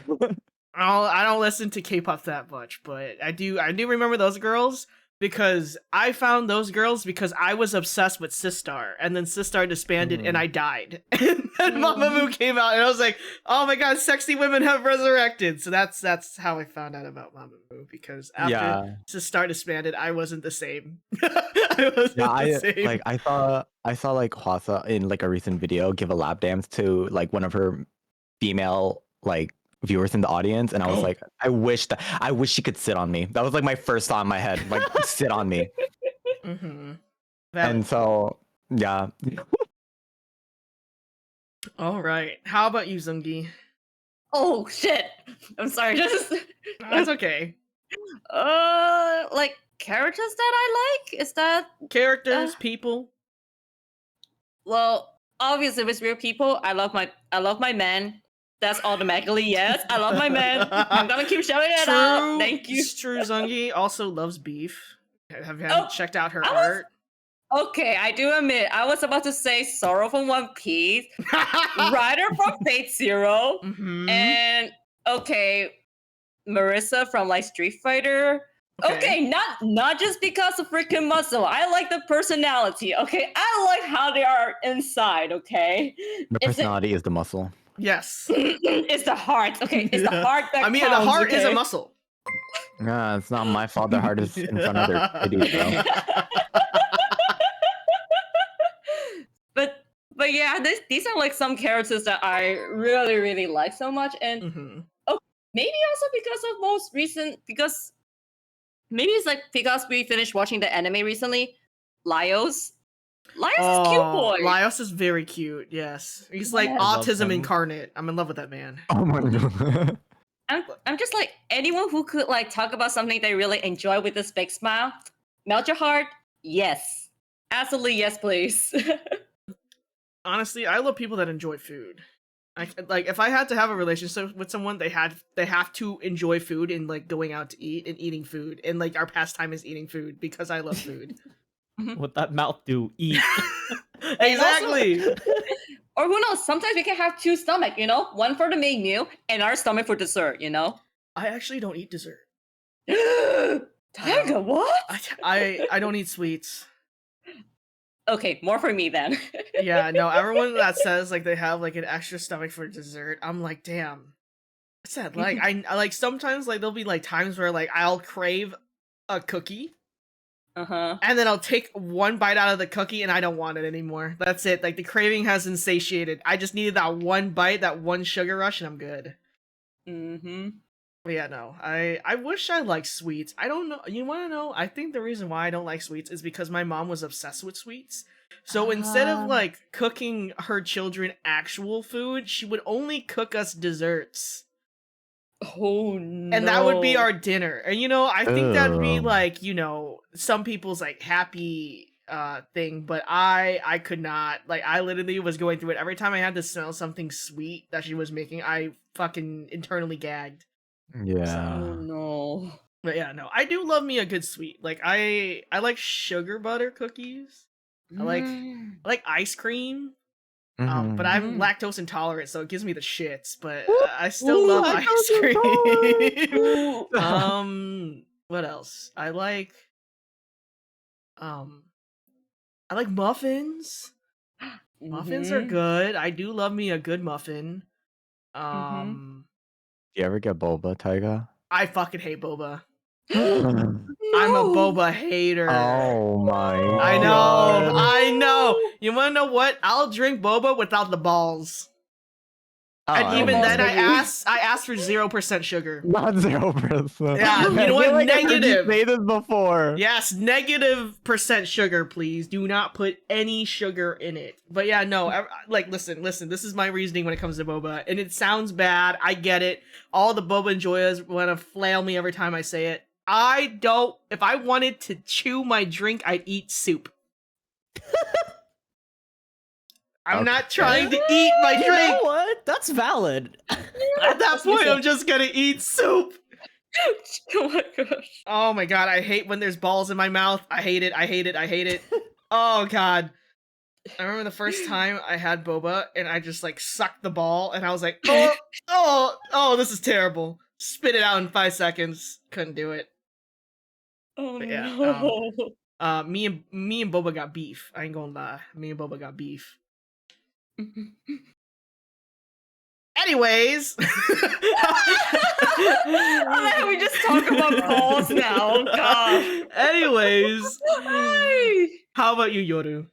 A: I don't listen to K-pop that much, but I do remember those girls because I found those girls because I was obsessed with Sistar, and then Sistar disbanded and I died. And then Mamamoo came out and I was like, "Oh my god, sexy women have resurrected." So that's how I found out about Mamamoo, because after
B: Yeah.
A: Sistar disbanded, I wasn't the same. I wasn't the same.
B: I saw like Hwasa in like a recent video give a lap dance to like one of her female like viewers in the audience, and I was like, I wish she could sit on me. That was like my first thought in my head, like sit on me.
A: Mm-hmm.
B: And so yeah.
A: All right. How about you, Zungi?
C: Oh shit! I'm sorry. Just
A: That's okay.
C: like characters that I like. Is that
A: Characters, people.
C: well? Obviously, with real people, I love my men. That's automatically yes. I love my men. I'm gonna keep showing it out. Thank you.
A: True, Zungi also loves beef. Have you
C: Oh,
A: checked out her
C: I was-
A: art?
C: Okay, I do admit I was about to say Sorrow from One Piece, Ryder from Fate Zero,
A: Mhm.
C: and okay, Marissa from like Street Fighter. Okay, not just because of freaking muscle. I like the personality. Okay, I like how they are inside. Okay,
B: The personality is the muscle.
A: Yes.
C: it's the heart. Okay, it's the heart that
A: I mean,
C: counts,
A: the heart is a
C: okay?
A: muscle.
B: Yeah, it's not my fault. Their heart is in front of their titties, bro.
C: but yeah, these are like some characters that I really really like so much, and
A: Mhm.
C: maybe also because of most recent maybe it's like because we finished watching the anime recently. Laios is cute boy.
A: Laios is very cute. Yes, he's like
C: Yes.
D: I love
A: autism
D: him.
A: incarnate. I'm in love with that man.
B: Oh my god.
C: I'm just like anyone who could like talk about something they really enjoy with this big smile. Melt your heart. Yes, absolutely yes, please.
A: Honestly, I love people that enjoy food. Like if I had to have a relationship with someone, they have to enjoy food and like going out to eat and eating food, and like our pastime is eating food because I love food.
D: What that mouth do? Eat.
A: Exactly.
C: Or who knows? Sometimes we can have two stomach. You know, one for the main meal and our stomach for dessert. You know.
A: I actually don't eat dessert.
C: Tiger, what?
A: I don't eat sweets.
C: Okay, more for me then.
A: Yeah, no, everyone that says like they have like an extra stomach for dessert, I'm like, damn. What's that like? I like sometimes like there'll be like times where like I'll crave a cookie. And then I'll take one bite out of the cookie and I don't want it anymore. That's it. Like the craving has insatiated. I just needed that one bite, that one sugar rush, and I'm good. But yeah, no. I wish I liked sweets. I don't know. You want to know? I think the reason why I don't like sweets is because my mom was obsessed with sweets. So instead of like cooking her children actual food, she would only cook us desserts.
C: Oh no.
A: And that would be our dinner. And I think that'd be
B: Ugh.
A: like, some people's like happy thing, but I could not. Like I literally was going through it. Every time I had to smell something sweet that she was making, I fucking internally gagged.
B: Yeah.
C: Oh no.
A: But yeah, no. I do love me a good sweet. Like I like sugar butter cookies. I like ice cream. But I'm lactose intolerant, so it gives me the shits. But I still love ice cream. What else? I like muffins. Muffins are good. I do love me a good muffin.
B: Do you ever get boba, Taiga?
A: I fucking hate boba.
B: Oh
A: I'm a boba hater.
B: my
A: I know.
B: God.
A: I know. You wanna know what? I'll drink boba without the balls.
B: Oh,
A: And
B: I
A: even
B: know.
A: then, I asked for 0% sugar.
B: Not 0%.
A: Yeah, you know
B: I
A: what?
B: feel like I heard you
A: Negative.
B: say this before.
A: Yes, -% sugar, please. Do not put any sugar in it. But yeah, no, listen, this is my reasoning when it comes to boba. And it sounds bad, I get it. All the boba enjoyers want to flail me every time I say it. If I wanted to chew my drink, I'd eat soup. I'm not trying to eat my
D: You
A: drink.
D: know what? That's valid.
A: At that point, I'm just gonna eat soup.
C: Oh my gosh.
A: Oh my god, I hate when there's balls in my mouth. I hate it. Oh god. I remember the first time I had boba and I just like sucked the ball and I was like, oh, this is terrible. Spit it out in 5 seconds. Couldn't do it.
C: Oh
A: But yeah,
C: no.
A: me and Boba got beef. I ain't gonna lie. Me and Boba got beef. Anyways.
C: Oh, we just talk about balls now. Oh, God.
A: Anyways.
C: Hi.
A: How about you, Yoru?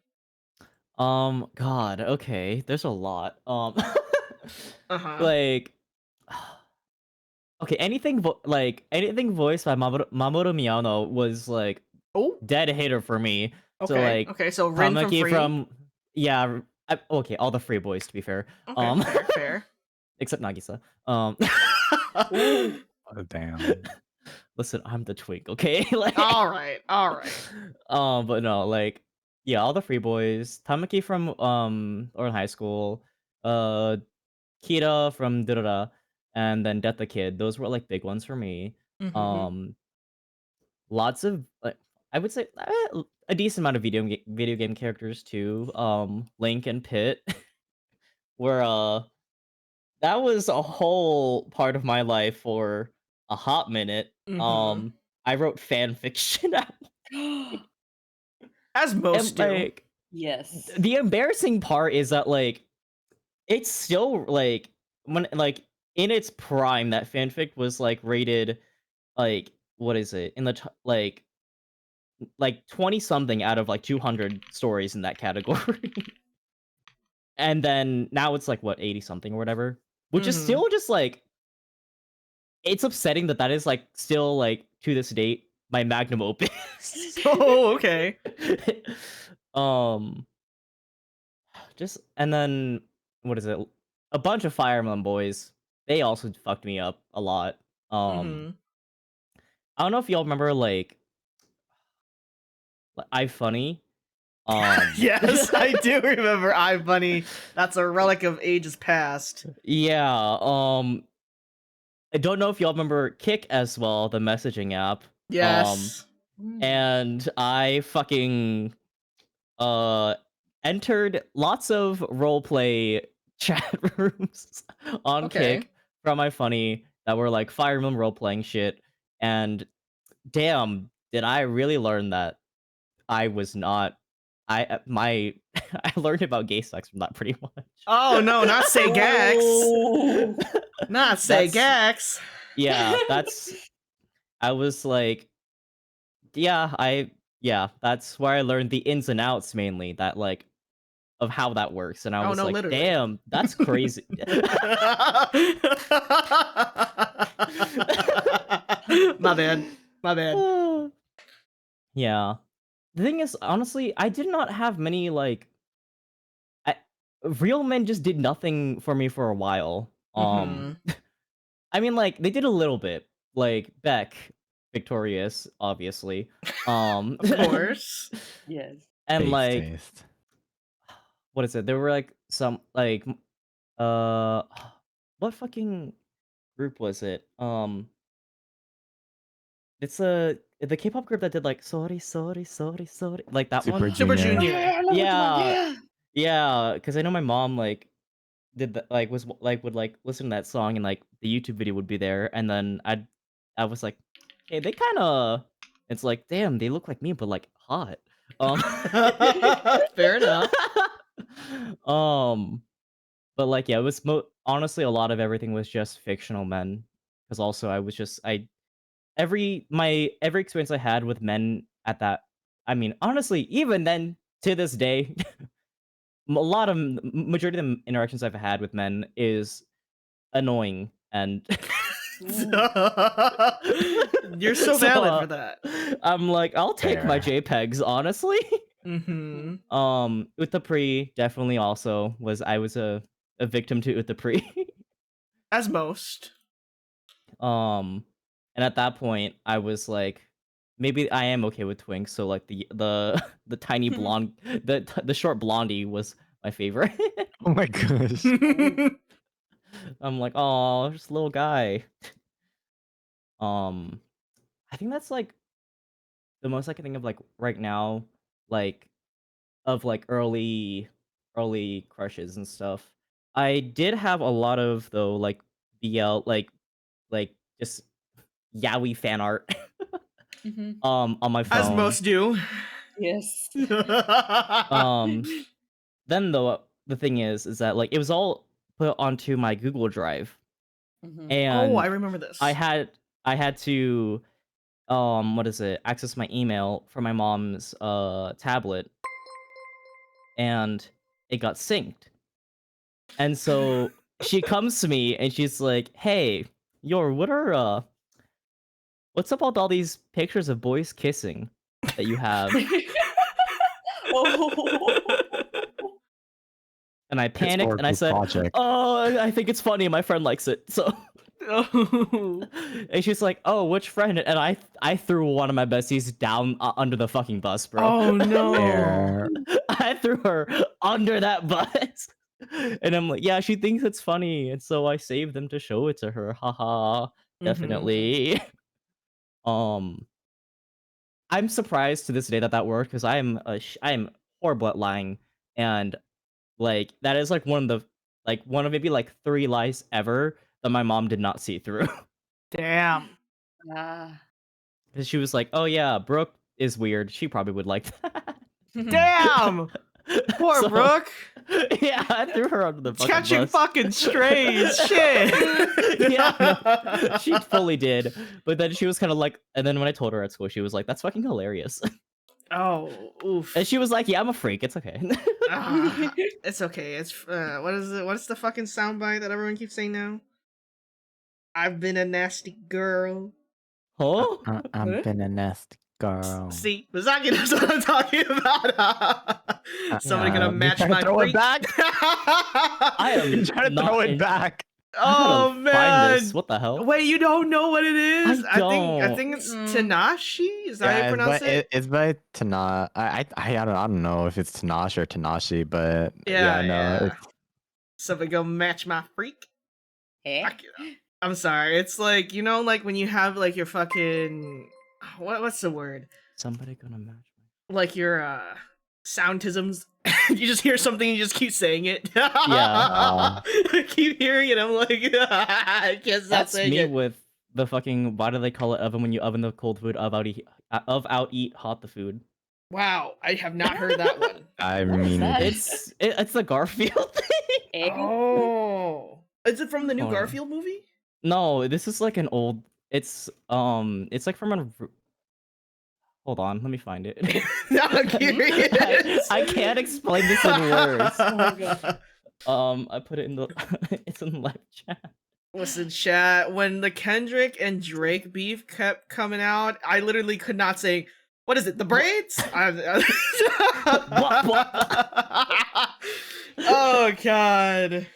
D: God, okay. There's a lot.
A: Uh-huh.
D: Like, okay, anything voiced by Mamoru Miyano was like
A: Oh,
D: dead hitter for me.
A: okay.
D: So like,
A: Okay, so Rin from
D: Tamaki
A: Free.
D: okay, all the free boys to be fair.
A: Okay, fair.
D: Except Nagisa.
B: Oh, damn.
D: Listen, I'm the twink, okay? Like,
A: all right.
D: but no, like, yeah, all the free boys. Tamaki from Oran High School, Kira from Durara, and then Death the Kid. Those were like big ones for me.
A: Mhm.
D: Lots of like, I would say a decent amount of video game characters too. Link and Pit, where that was a whole part of my life for a hot minute.
A: Mhm.
D: I wrote fan fiction.
A: As most do.
D: Like,
C: Yes.
D: the embarrassing part is that like it's still like when like in its prime that fanfic was like rated like what is it in the like 20 something out of like 200 stories in that category. And then now it's like what 80 something or whatever, which is still just like it's upsetting that is like still like to this date my magnum opus.
A: Oh, okay.
D: Just and then what is it? A bunch of Fire Emblem boys. They also fucked me up a lot. I don't know if y'all remember like iFunny.
A: Yes, I do remember iBunny. That's a relic of ages past.
D: Yeah. I don't know if y'all remember Kick as well, the messaging app.
A: Yes.
D: And I fucking entered lots of roleplay chat rooms on Kick from iFunny that were like Fire Emblem role-playing shit. And damn, did I really learn that I was not I learned about gay sex from that pretty much.
A: Oh no, not say gags. Not say
D: That's-
A: Gax.
D: Yeah, I was like, that's where I learned the ins and outs mainly, that like of how that works, and I
A: Oh,
D: was
A: no,
D: like,
A: literally.
D: damn, that's crazy.
A: My bad. My bad.
D: Yeah. The thing is, honestly, I did not have many like real men just did nothing for me for a while.
A: Mhm.
D: I mean, like they did a little bit, like Beck, Victorious, obviously.
A: Of course.
C: Yes.
D: And like,
B: Taste.
D: what is it? There were like some like, uh, what fucking group was it? It's the K-pop group that did like sorry, sorry, sorry, sorry, like that
B: Super
D: one.
A: Super
B: Junior.
A: Junior.
C: I know which one.
D: Yeah,
C: Yeah.
D: yeah, because I know my mom like did that, like was like would like listen to that song and like the YouTube video would be there, and then I was like, hey, they kind of, it's like, damn, they look like me but like hot.
A: Fair enough.
D: um, but like yeah, it was honestly a lot of everything was just fictional men, because also I was just every experience I had with men at that, I mean, honestly, even then to this day, a lot of majority of the interactions I've had with men is annoying, and
A: You're so valid for that.
D: I'm like, I'll take my
B: Fair.
D: JPEGs, honestly.
A: Mhm.
D: Utapri definitely also was, I was a victim to Utapri.
A: As most.
D: And at that point, I was like, maybe I am okay with twinks. So like the tiny blonde, the short blondie was my favorite.
B: Oh my gosh.
D: I'm like, oh, just a little guy. I think that's like the most I can think of like right now, like of like early crushes and stuff. I did have a lot of though like BL like just yaoi fan art
C: Mhm.
D: on my
A: As
D: phone.
A: most do.
C: Yes.
D: Then though the thing is that like it was all put onto my Google Drive,
C: Mhm.
A: Oh, I
D: and
A: remember this.
D: I had to what is it, access my email from my mom's tablet, and it got synced. And so she comes to me and she's like, "Hey, what's up with all these pictures of boys kissing that you have?"
C: Oh.
D: And I panicked and I
B: Historical
D: said,
B: project.
D: "Oh, I think it's funny. My friend likes it." So,
A: Oh.
D: and she's like, "Oh, which friend?" And I threw one of my besties down under the fucking bus, bro.
A: Oh no.
B: Fair.
D: I threw her under that bus. And I'm like, yeah, she thinks it's funny, and so I saved them to show it to her. Haha. Definitely. Um, I'm surprised to this day that that worked, because I am horrible at lying, and like that is like one of maybe like 3 lies ever that my mom did not see through.
A: Damn.
C: Ah.
D: Because she was like, "Oh yeah, Brooke is weird. She probably would like that."
A: Damn. Poor
D: So,
A: Brooke.
D: Yeah, I threw her under the fucking
A: Catching
D: bus.
A: fucking strays. Shit.
D: Yeah, no, she fully did. But then she was kind of like, and then when I told her at school, she was like, "That's fucking hilarious."
A: Oh, oof.
D: And she was like, "Yeah, I'm a freak. It's okay."
A: Ah, it's okay. It's what is it? What's the fucking soundbite that everyone keeps saying now? I've been a nasty girl.
D: Huh?
B: I've been a nasty girl.
A: See, Bazaki knows what I'm talking about. Somebody gonna
B: You
A: match
B: trying to
A: my
B: throw it
A: freak?
B: back?
D: I am
B: You trying to
D: not
B: throw it
D: in-
B: back?
A: Oh
D: Find
A: man!
D: this. What the hell?
A: Wait, you don't know what it is?
D: I
A: I
D: don't.
A: think it's
C: Mm-mm.
A: Tanashi. Is that how you pronounce it?
B: It's by Tana. I don't know if it's Tanash or Tanashi, but
A: Yeah,
B: no,
A: yeah.
B: it's
A: Somebody go match my freak.
C: Eh?
A: I'm sorry. It's like, you know, like when you have like your fucking what's the word?
D: Somebody gonna match me.
A: Like your soundtisms. You just hear something and you just keep saying it.
D: Yeah.
A: I keep hearing it. I'm like, I can't stop
D: That's
A: saying
D: me
A: it.
D: with the fucking, why do they call it oven when you oven the cold food, of out eat hot the food?
A: Wow, I have not heard that one.
B: I
C: What is
B: mean,
C: that?
D: It's the Garfield thing.
C: Egg?
A: Oh, Is it from the new
D: Hold on.
A: Garfield movie?
D: No, this is like an old. It's like from an. Hold on, let me find it.
A: No, I'm curious.
D: I can't explain this in words.
C: Oh my god.
D: I put it in the. It's in the live chat.
A: Listen, chat, when the Kendrick and Drake beef kept coming out, I literally could not say, what is it, the braids? Oh, God.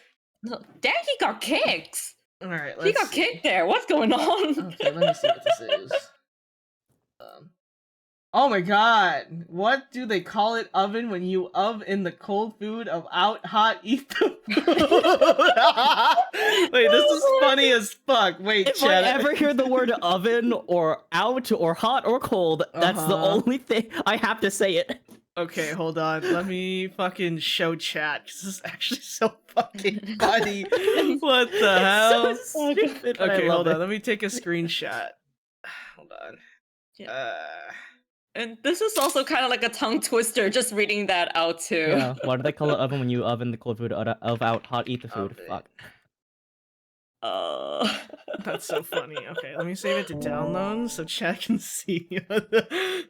C: No, damn, he got kicked.
A: All right,
C: He got kicked there. What's going on?
A: Okay, let me see what this is. Oh my god, what do they call it oven when you in the cold food of out hot eat the food? Wait, this is funny as fuck. Wait,
D: If I
A: chat.
D: ever hear the word oven or out or hot or cold, that's the
A: Uh-huh.
D: only thing I have to say it.
A: Okay, hold on. Let me fucking show chat, because this is actually so fucking funny. What the hell?
D: It's so stupid, but I
A: Okay,
D: love
A: hold
D: it.
A: on. Let me take a screenshot. Hold on.
C: Yeah. And this is also kind of like a tongue twister, just reading that out too.
D: Yeah, why do they call it oven when you oven the cold food of out hot eat the food?
A: Oven.
D: Fuck.
A: That's so funny. Okay, let me save it to download so chat can see.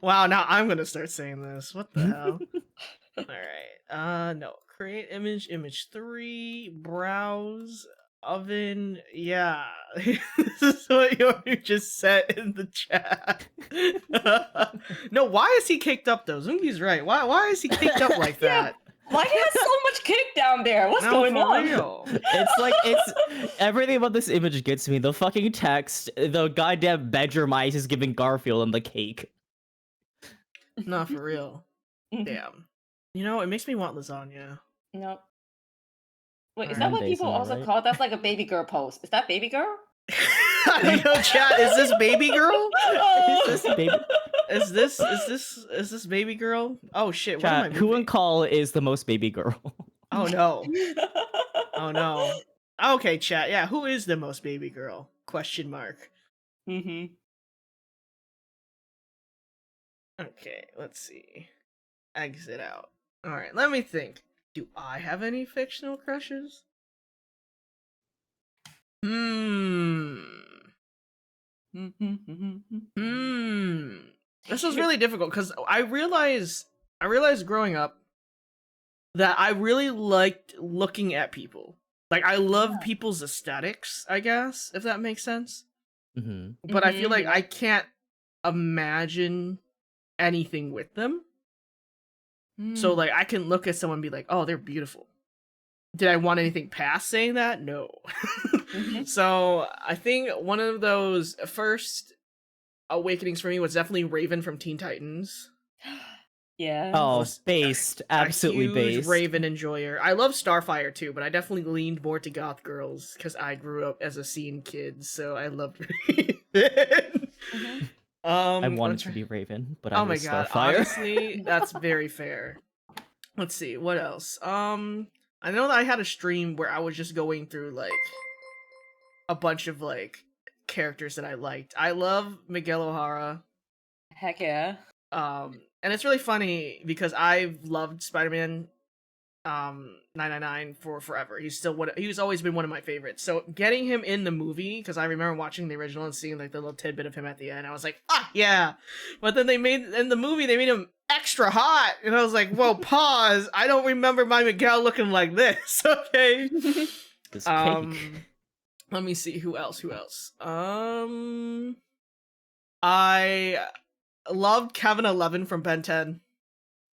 A: Wow, now I'm gonna start saying this. What the hell? Alright. No. Create image 3, browse, oven, yeah. This is what you just said in the chat. No, why is he kicked up though? Zungi's right. Why is he kicked up like that?
C: Why do you have so much kick down there? What's
A: No,
C: going
A: for
C: on?
A: real.
D: It's everything about this image gets me. The fucking text, the goddamn bedroom ice is giving Garfield and the cake.
A: No, for real. Damn. You know, it makes me want lasagna.
C: Nope. Wait, is
A: Alright.
C: that what
D: Mondays,
C: people
D: am I
C: also
D: right?
C: call? That's like a baby girl post. Is that baby girl?
A: I don't know, chat. Is this baby girl?
D: Is this baby?
A: Is this baby girl? Oh shit! What am I
D: Chat, who in
A: moving?
D: call is the most baby girl?
A: Oh no! Oh no! Okay, chat. Yeah, who is the most baby girl? Question mark.
C: Mm-hmm.
A: Okay, let's see. Exit out. All right, let me think. Do I have any fictional crushes? This was really difficult because I realized growing up that I really liked looking at people. Like I love people's aesthetics, I guess, if that makes sense.
D: Mm-hmm.
A: But I feel like
C: yeah.
A: I can't imagine anything with them. So like I can look at someone and be like, "Oh, they're beautiful." Did I want anything past saying that? No.
C: Mhm.
A: So I think one of those first awakenings for me was definitely Raven from Teen Titans.
C: Yeah.
D: Oh,
A: was
D: based,
A: A
D: absolutely
A: huge
D: based.
A: Raven enjoyer. I love Starfire too, but I definitely leaned more to goth girls because I grew up as a scene kid, so I loved Raven.
C: Mhm.
D: I
A: I'm
D: wanted to
A: try-
D: be Raven, but I
A: Oh my
D: was
A: god,
D: Starfire.
A: honestly, that's very fair. Let's see, what else? I know that I had a stream where I was just going through like a bunch of like characters that I liked. I love Miguel O'Hara.
C: Heck yeah.
A: And it's really funny because I've loved Spider-Man 999 for forever. He's always been one of my favorites. So getting him in the movie, because I remember watching the original and seeing like the little tidbit of him at the end, I was like, yeah. But then in the movie they made him extra hot, and I was like, whoa, pause. I don't remember my Miguel looking like this. Okay.
D: This cake.
A: Let me see who else. I loved Kevin 11 from Ben 10.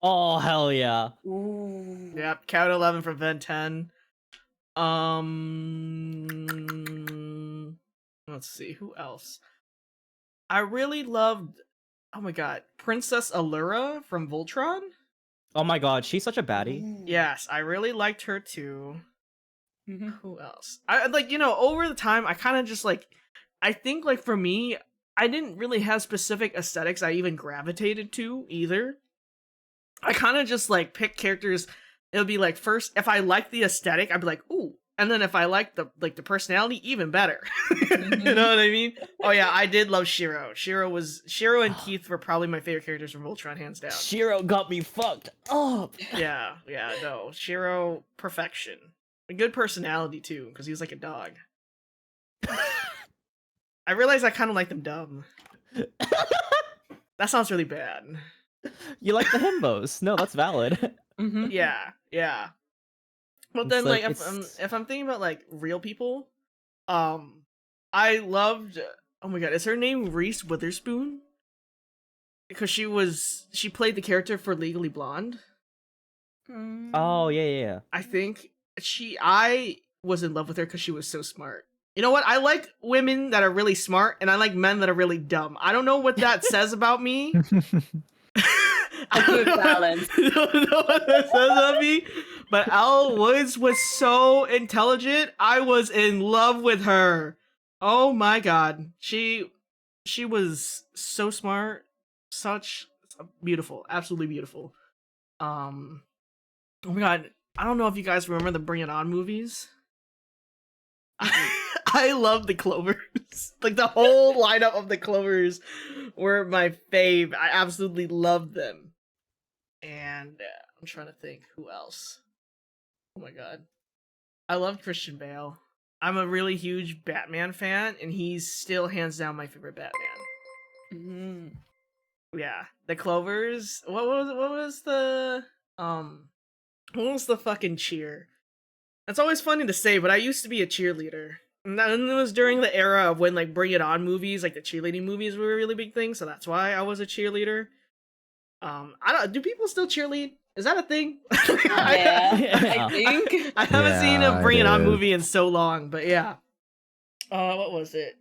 D: Oh hell yeah!
C: Ooh.
A: Yep, Kevin 11 from Ben 10. Let's see who else. I really loved. Oh my god, Princess Allura from Voltron.
D: Oh my god, she's such a baddie.
C: Ooh.
A: Yes, I really liked her too.
C: Mhm.
A: Who else? I like, over the time I kind of just like, I think like for me, I didn't really have specific aesthetics I even gravitated to either. I kind of just like pick characters. It'll be like, first if I like the aesthetic, I'd be like, ooh, and then if I like the personality, even better. You know what I mean? Oh yeah, I did love Shiro. Shiro and Keith were probably my favorite characters from Voltron, hands down.
D: Shiro got me fucked up.
A: Yeah, no, Shiro perfection. A good personality too, because he was like a dog. I realize I kind of like them dumb. That sounds really bad.
D: You like the himbos? No, that's valid.
C: Mhm.
A: Yeah, yeah. But
D: It's
A: then,
D: like,
A: like,
D: it's-
A: if I'm thinking about like real people, I loved. Oh my god, is her name Reese Witherspoon? Because she played the character for Legally Blonde.
D: Oh yeah, yeah, yeah.
A: I think I was in love with her because she was so smart. You know what? I like women that are really smart, and I like men that are really dumb. I don't know what that says about me.
C: A good balance.
A: I don't know what that says about me, but Elle Woods was so intelligent. I was in love with her. Oh my god, she was so smart, such beautiful, absolutely beautiful. Oh my god, I don't know if you guys remember the Bring It On movies. I love the Clovers. Like the whole lineup of the Clovers were my fave. I absolutely loved them. And I'm trying to think who else. Oh my god. I love Christian Bale. I'm a really huge Batman fan, and he's still hands down my favorite Batman.
C: Mhm.
A: Yeah. The Clovers. What was the what was the fucking cheer? That's always funny to say, but I used to be a cheerleader. And it was during the era of when like Bring It On movies, like the cheerleading movies were a really big thing, so that's why I was a cheerleader. I don't. Do people still cheerlead? Is that a thing?
C: Yeah,
D: Yeah.
C: I think.
A: I haven't seen a
B: Yeah,
A: Bring It
B: it
A: On
B: is.
A: movie in so long, but yeah. What was it?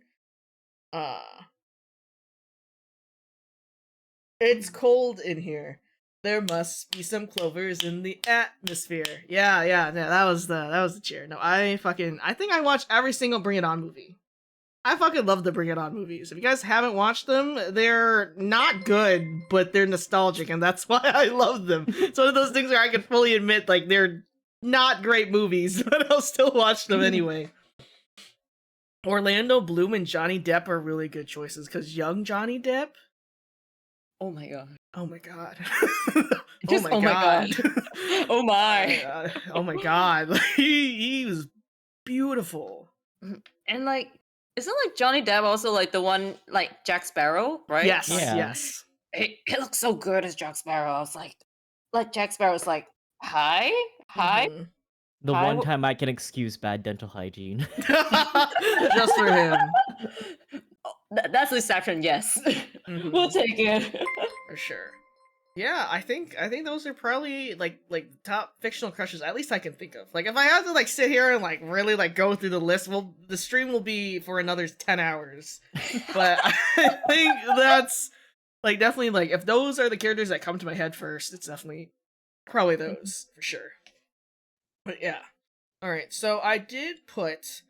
A: It's cold in here. There must be some clovers in the atmosphere. Yeah. That was the cheer. No, I think I watched every single Bring It On movie. I fucking love the Bring It On movies. If you guys haven't watched them, they're not good, but they're nostalgic, and that's why I love them. It's one of those things where I can fully admit, like, they're not great movies, but I'll still watch them anyway. Orlando Bloom and Johnny Depp are really good choices, because young Johnny Depp,
C: Oh my god.
A: oh my god.
C: Just, oh my god. Oh my.
A: Oh my god. He was beautiful.
C: And like, isn't like Johnny Depp also like the one like Jack Sparrow, right?
A: Yes,
D: Yeah.
A: yes.
C: It looks so good as Jack Sparrow. I was like Jack Sparrow's like, hi.
A: Mhm.
D: The
C: Hi,
D: one
C: w-
D: time I can excuse bad dental hygiene.
A: Just for him.
C: Oh, that's the exception, yes.
A: Mhm.
C: We'll take it.
A: For sure. Yeah, I think those are probably like top fictional crushes, at least I can think of. Like if I have to like sit here and like really like go through the list, well the stream will be for another 10 hours. But I think that's like definitely like if those are the characters that come to my head first, it's definitely probably those for sure. But yeah. Alright, so I did put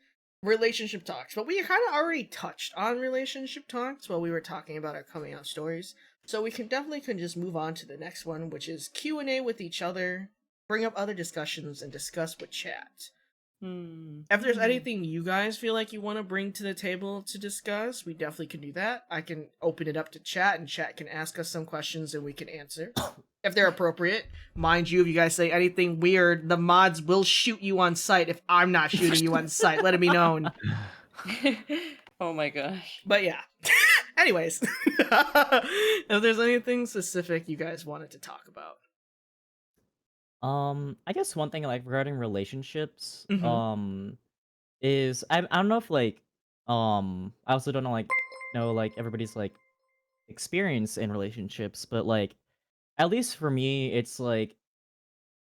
A: relationship talks, but we kind of already touched on relationship talks while we were talking about our coming out stories. So we can just move on to the next one, which is Q&A with each other, bring up other discussions, and discuss with chat. If there's anything you guys feel like you want to bring to the table to discuss, we definitely can do that. I can open it up to chat, and chat can ask us some questions, and we can answer. If they're appropriate. Mind you, if you guys say anything weird, the mods will shoot you on sight if I'm not shooting you on sight. Let it be known.
C: Oh my gosh.
A: But yeah. Anyways. If there's anything specific you guys wanted to talk about.
D: I guess one thing like regarding relationships,
A: Mhm.
D: is I don't know if like I also don't know like everybody's like experience in relationships, but like at least for me, it's like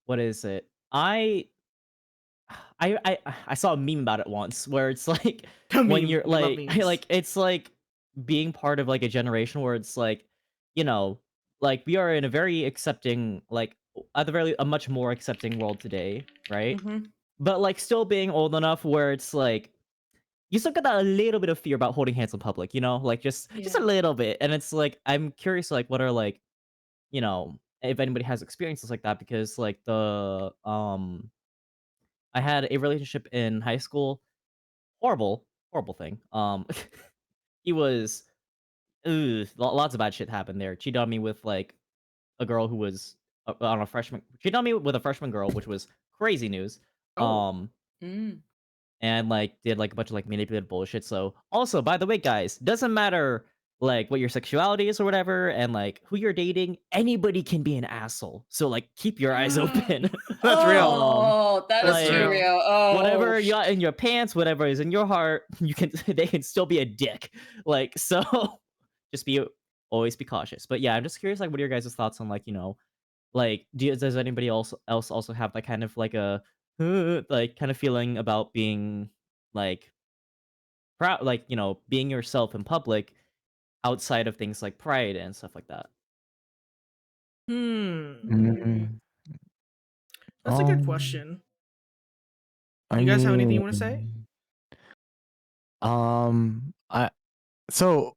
D: what is it? I saw a meme about it once where it's like
A: A
D: when
A: meme.
D: you're
A: We love
D: like
A: memes.
D: like it's like being part of like a generation where it's like, you know, like we are in a very accepting like at the very a much more accepting world today, right?
C: Mhm.
D: But like still being old enough where it's like you still got that a little bit of fear about holding hands in public, you know, like just a
C: Yeah.
D: little bit. And it's like I'm curious, like what are like, you know, if anybody has experiences like that, because like I had a relationship in high school, horrible thing. He was lots of bad shit happened there. Cheated on me with like a girl who was on a freshman. Cheated on me with a freshman girl, which was crazy news.
A: Oh.
C: Mm.
D: and like did like a bunch of like manipulative bullshit. So also, by the way, guys, doesn't matter like what your sexuality is or whatever, and like who you're dating, anybody can be an asshole. So like keep your eyes open.
A: That's real.
C: Oh, that is
A: That's
C: too
A: real.
C: real. Oh,
D: Whatever you got in your pants, whatever is in your heart, you can they can still be a dick. Like so, just be always be cautious. But yeah, I'm just curious, like, what are your guys' thoughts on like like does anybody else also have that kind of like a like kind of feeling about being like proud, like being yourself in public outside of things like pride and stuff like that?
B: Mm,
A: That's a good
B: um,
A: question.
B: I
A: You guys have anything you want to say?
B: mean, I so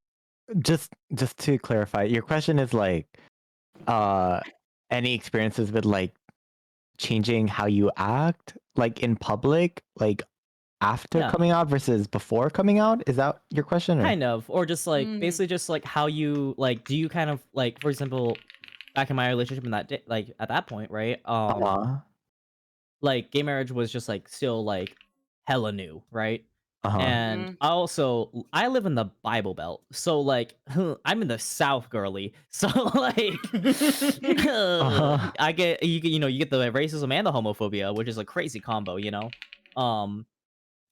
B: just to clarify, your question is like, uh, any experiences with like changing how you act, like in public, like after
D: Yeah,
B: coming out versus before coming out? Is that your question, or?
D: kind of, or just like
C: Mm.
D: basically just like how you like do you kind of like, for example, back in my relationship in that day, like at that point, right?
B: Uh-huh.
D: Like gay marriage was just like still like hella new, right?
B: Uh-huh.
D: And I live in the Bible Belt, so like I'm in the South, girly. So like
B: Uh-huh.
D: I get you get the racism and the homophobia, which is a crazy combo,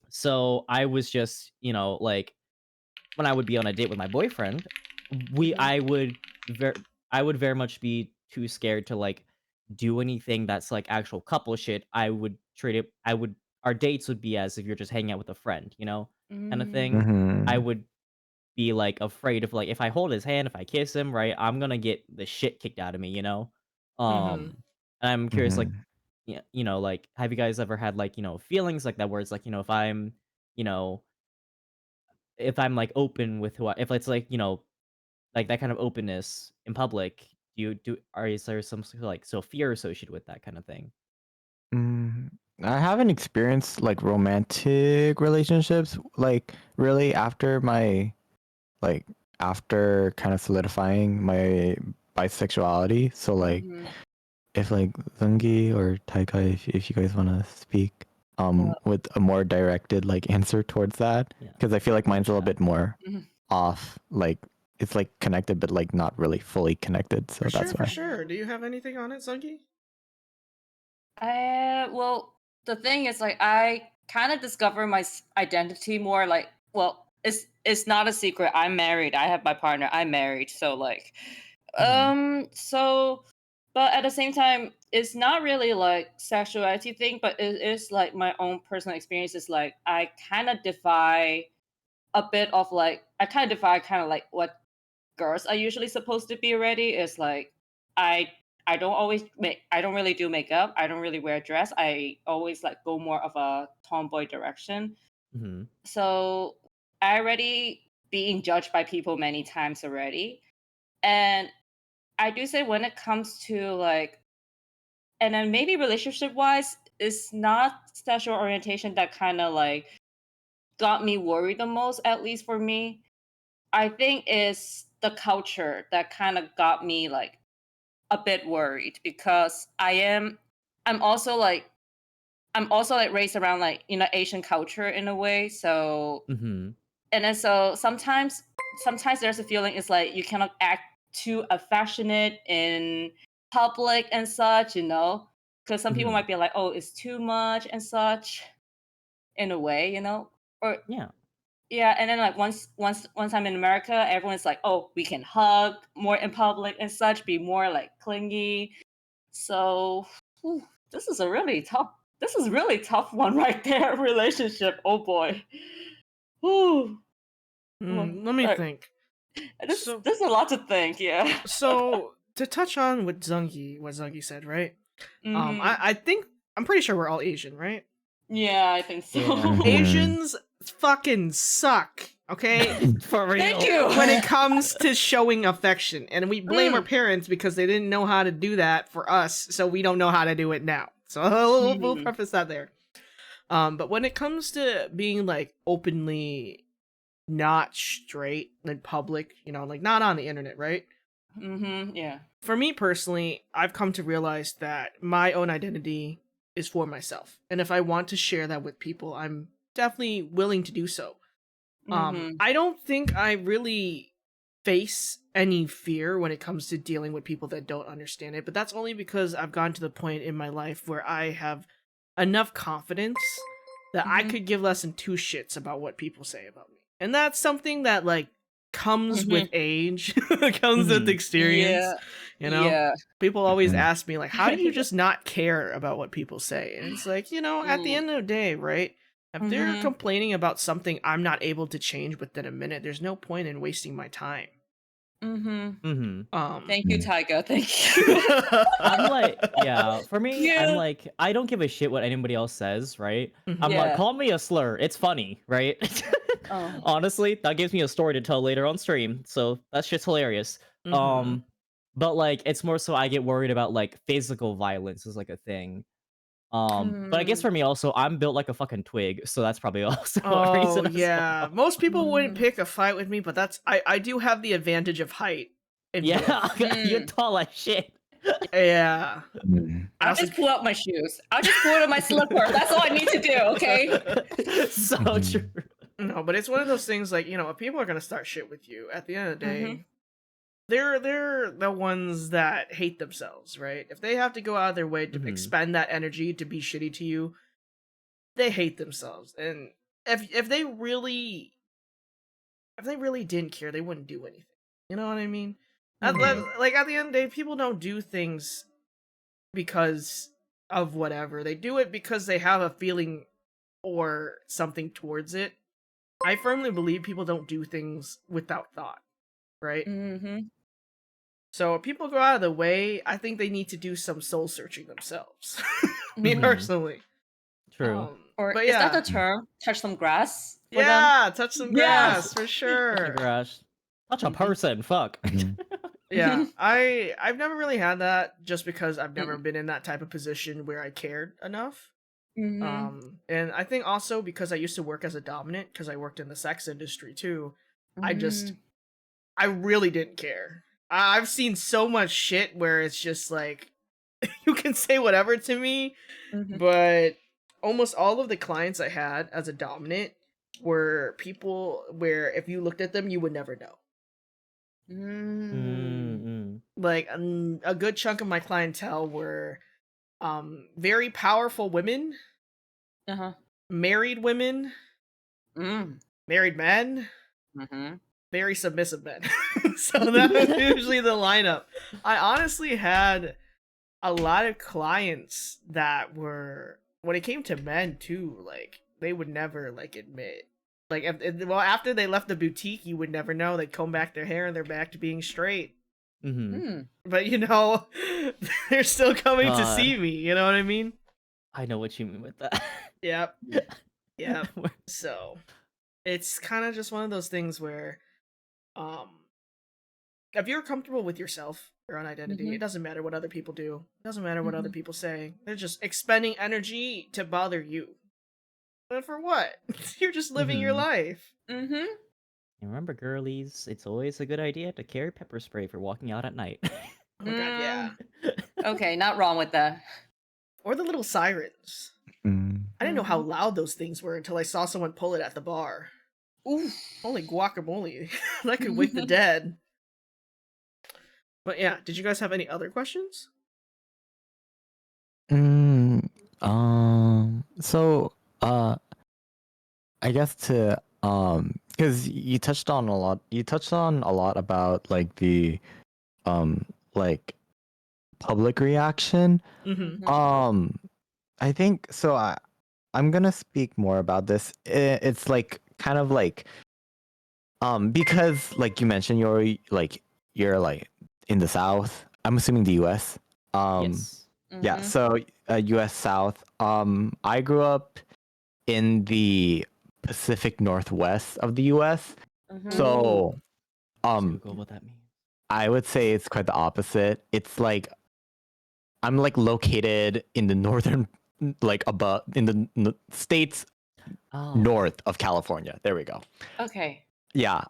D: So I was just like when I would be on a date with my boyfriend, we
C: Mhm.
D: I would very much be too scared to like do anything that's like actual couple shit. I would treat it. I would Our dates would be as if you're just hanging out with a friend, kind of
C: Mm.
D: thing. I
B: Mhm.
D: would be like afraid of like if I hold his hand, if I kiss him, right, I'm gonna get the shit kicked out of me,
A: Mhm.
D: And I'm curious, like,
B: Mhm.
D: yeah, like, have you guys ever had like feelings like that where it's like you know if I'm like open with if it's like like that kind of openness in public, is there some sort of like fear associated with that kind of thing?
B: Mm, I haven't experienced like romantic relationships like really after my like after kind of solidifying my bisexuality. So like
C: Mhm.
B: if like Zungi or Taika, if you guys want to speak with a more directed like answer towards that,
D: Yeah,
B: because I feel like mine's a little
D: chat.
B: bit more
C: Mhm.
B: off, like it's like connected but like not really fully connected, so
A: For
B: that's
A: sure, for
B: why.
A: sure. Do you have anything on it, Sunky?
C: Well, the thing is, like, I kind of discover my identity more. Like, well, it's not a secret. I'm married. I have my partner. I'm married. So, like, so, but at the same time, it's not really like sexuality thing, but it is like my own personal experiences. Like, I kind of defy a bit of like, I kind of defy kind of like what girls are usually supposed to be already. Is like I I don't always make I don't really do makeup. I don't really wear a dress. I always like go more of a tomboy direction.
D: Mm-hmm.
C: So I already being judged by people many times already. And I do say when it comes to like and then maybe relationship wise, it's not sexual orientation that kind of like got me worried the most, at least for me. I think is the culture that kind of got me like a bit worried because I'm also like I'm also like raised around like Asian culture in a way. So
D: Mm-hmm.
C: and then so sometimes there's a feeling it's like you cannot act too affectionate in public and such, because some people
D: Mm-hmm.
C: might be like, oh, it's too much and such in a way. Or
D: Yeah.
C: yeah, and then like once I'm in America, everyone's like, "Oh, we can hug more in public and such, be more like clingy." So, whew, this is really tough one right there. Relationship, oh boy. Whew. Well,
A: Let me think. So,
C: this is a lot to think. Yeah.
A: to touch on what Zungi said, right?
C: Hmm.
A: I think I'm pretty sure we're all Asian, right?
C: Yeah, I think so.
D: Yeah.
B: Mhm.
A: Asians fucking suck. Okay,
D: For real.
C: Thank you.
A: when it comes to showing affection, and we blame our
C: Mm.
A: parents because they didn't know how to do that for us, so we don't know how to do it now. So we'll
C: Mhm.
A: preface that there. But when it comes to being like openly not straight in public, like not on the internet, right?
C: Mhm. Yeah.
A: For me personally, I've come to realize that my own identity is for myself. And if I want to share that with people, I'm definitely willing to do so.
C: Mhm.
A: I don't think I really face any fear when it comes to dealing with people that don't understand it, but that's only because I've gotten to the point in my life where I have enough confidence that I
C: Mhm.
A: could give less than two shits about what people say about me. And that's something that like comes with age, comes with
D: Mhm.
A: experience, you know?
C: Yeah.
A: People always
B: Mhm.
A: ask me like, how do you just not care about what people say? And it's like, at the
C: Mm.
A: end of the day, right? If they're
C: Mhm.
A: complaining about something I'm not able to change within a minute, there's no point in wasting my time.
C: Mhm.
D: Mm-hmm.
C: Thank you,
B: Mm.
C: Tyga. Thank you.
D: I'm like, yeah, for me, I'm
C: Yeah.
D: like, I don't give a shit what anybody else says, right?
A: Mhm.
D: I'm like,
C: Yeah.
D: call me a slur. It's funny, right?
C: Oh.
D: Honestly, that gives me a story to tell later on stream. So that shit's hilarious.
A: Mhm.
D: But like it's more so I get worried about like physical violence is like a thing. But I guess for me also, I'm built like a fucking twig, so that's probably also a
A: Oh
D: reason as
A: yeah.
D: well.
A: Most people wouldn't
C: Mm.
A: pick a fight with me, but I do have the advantage of height and
D: Yeah,
A: width.
D: you're
C: Mm.
D: tall as shit.
A: Yeah.
B: Mm.
A: I
C: I'll
A: also
C: just pull out my shoes. I'll just pull out my slipper. That's all I need to do, okay?
D: So
B: Mhm.
D: true.
A: No, but it's one of those things like, if people are gonna start shit with you, at the end of the day,
C: Mhm.
A: they're the ones that hate themselves, right? If they have to go out of their way to
D: Mhm.
A: expend that energy to be shitty to you, they hate themselves. And if they really didn't care, they wouldn't do anything. You know what I mean?
C: Mhm.
A: Like at the end of the day, people don't do things because of whatever. They do it because they have a feeling or something towards it. I firmly believe people don't do things without thought, right?
C: Mhm.
A: So if people go out of the way, I think they need to do some soul searching themselves. Me
C: Mhm.
A: personally.
D: True.
C: Or
A: But
C: is that the
A: yeah.
C: term? Touch some grass for them?
A: Yeah, touch some
C: Yeah.
A: grass for
D: Touch a
A: sure.
D: grass. Touch a
A: Mhm.
D: person. Fuck.
B: Mhm.
A: Yeah, I've never really had that just because I've never
C: Mm.
A: been in that type of position where I cared enough.
C: Mhm.
A: And I think also because I used to work as a dominant because I worked in the sex industry too.
C: Mm.
A: I really didn't care. I've seen so much shit where it's just like you can say whatever to me,
C: Mhm.
A: but almost all of the clients I had as a dominant were people where if you looked at them, you would never know.
C: Mm.
D: Mm-mm.
A: Like a good chunk of my clientele were very powerful women,
C: Uh-huh.
A: married women,
C: Mm.
A: married men,
C: Mhm.
A: very submissive men. So that was usually the lineup. I honestly had a lot of clients that were when it came to men too, like they would never like admit. Like well after they left the boutique, you would never know. They'd comb back their hair and they're back to being straight.
D: Mm-hmm.
C: Mm.
A: But they're still coming to
D: God.
A: see me, you know what I mean?
D: I know what you mean with that.
A: Yep. Yep. So it's kind of just one of those things where um if you're comfortable with yourself, your own identity, it
C: Mhm.
A: doesn't matter what other people do. It doesn't matter what other
C: Mhm.
A: people say. They're just expending energy to bother you. But for what? You're just living your
D: Mhm.
A: life.
C: Mhm.
D: And remember, girlies, it's always a good idea to carry pepper spray for walking out at night.
A: Oh my god, yeah.
C: Okay, not wrong with that.
A: Or the little sirens.
B: Mm.
A: I didn't know how
C: Mhm.
A: loud those things were until I saw someone pull it at the bar.
C: Oof.
A: Holy guacamole. That could wake the dead. But yeah, did you guys have any other questions?
B: Mm, so I guess because you touched on a lot about like the like public reaction.
A: Mm-hmm.
C: Mhm.
B: I think so. I'm gonna speak more about this. It's like kind of like because like you mentioned you're like in the South. I'm assuming the U.S.
D: Yes.
B: Yeah.
C: Mhm.
B: So U.S. South. I grew up in the Pacific Northwest of the U.S.
C: Mhm.
B: So
D: Let's
B: um
D: Google what that means.
B: I would say it's quite the opposite. It's like I'm like located in the northern like above in the states
D: Oh.
B: north of California. There we go.
C: Okay.
B: Yeah.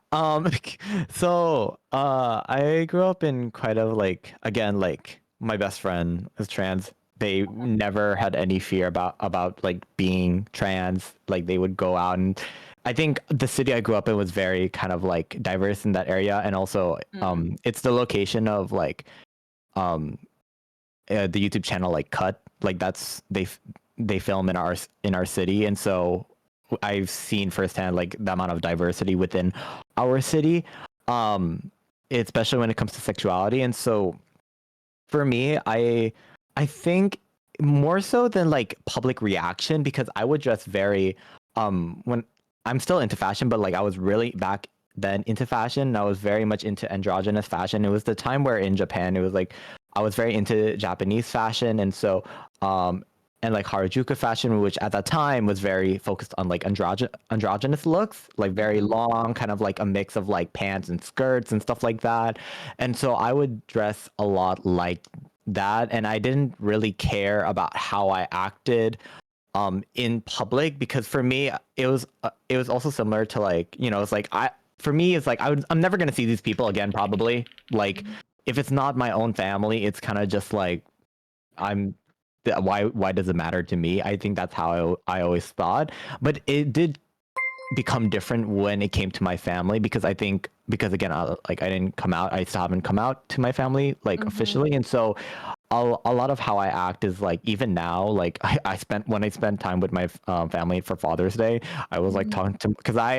B: So I grew up in quite a like again like my best friend is trans. they never had any fear about like being trans. Like they would go out, and I think the city I grew up in was very kind of like diverse in that area, and also it's the location of like the YouTube channel like Cut, like that's they film in our city, and so I've seen firsthand like the amount of diversity within our city, especially when it comes to sexuality. And so for me, I think more so than like public reaction, because I would dress very when I'm still into fashion, but like I was really back then into fashion, and I was very much into androgynous fashion. It was the time where in Japan it was like I was very into Japanese fashion, and so and like Harajuku fashion, which at that time was very focused on like androgynous looks, like very long, kind of like a mix of like pants and skirts and stuff like that. And so I would dress a lot like that, and I didn't really care about how I acted in public, because for me it was also similar to like, you know, it's like for me it's like I'm never going to see these people again, probably. Like if it's not my own family, it's kind of just like why does it matter to me? I think that's how I always thought. But it did become different when it came to my family, because I think because again like I didn't come out, I still haven't come out to my family like officially, and so a lot of how I act is like even now, like I spent when I spent time with my family for Father's Day, I was like talking to, because I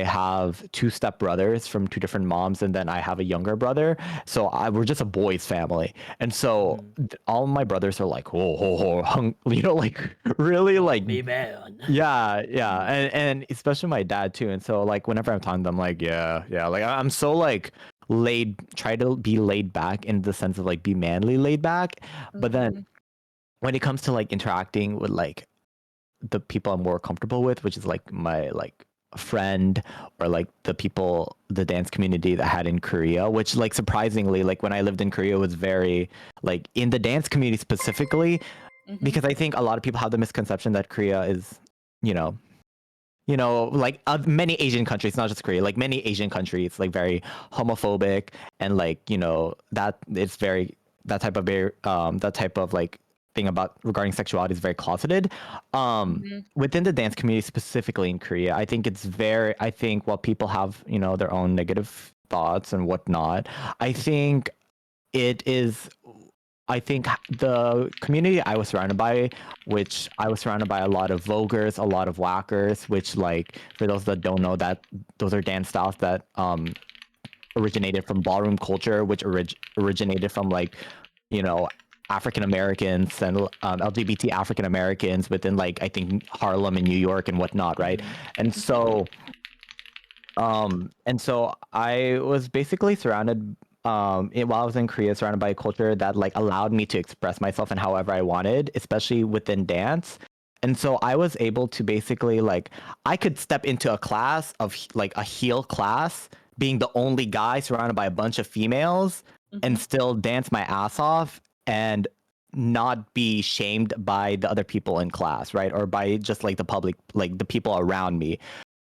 B: have two step brothers from two different moms, and then I have a younger brother. So we're just a boys family, and so all my brothers are like, you know, like really like
D: Me man.
B: yeah, and especially my dad too. And so like whenever I'm talking to them, like yeah, like I'm so like try to be laid back in the sense of like be manly laid back, but then when it comes to like interacting with like the people I'm more comfortable with, which is like my like friend, or like the dance community that I had in Korea, which like surprisingly, like when I lived in Korea was very like in the dance community specifically, because I think a lot of people have the misconception that Korea is, you know, like many Asian countries, not just Korea, like many Asian countries, like very homophobic, and like, you know, that it's very that type of like thing about regarding sexuality is very closeted. Within the dance community, specifically in Korea, I think I think while people have, you know, their own negative thoughts and whatnot, I think it is I think the community I was surrounded by, which I was surrounded by a lot of voguers, a lot of whackers, which like for those that don't know, that those are dance styles that originated from ballroom culture, which originated from like, you know, African Americans and LGBT African Americans within like I think Harlem and New York and whatnot, right? And so I was basically surrounded while I was in Korea, surrounded by a culture that like allowed me to express myself in however I wanted, especially within dance. And so I was able to basically like I could step into a class of like a heel class, being the only guy surrounded by a bunch of females, and still dance my ass off and not be shamed by the other people in class, right? Or by just like the public, like the people around me,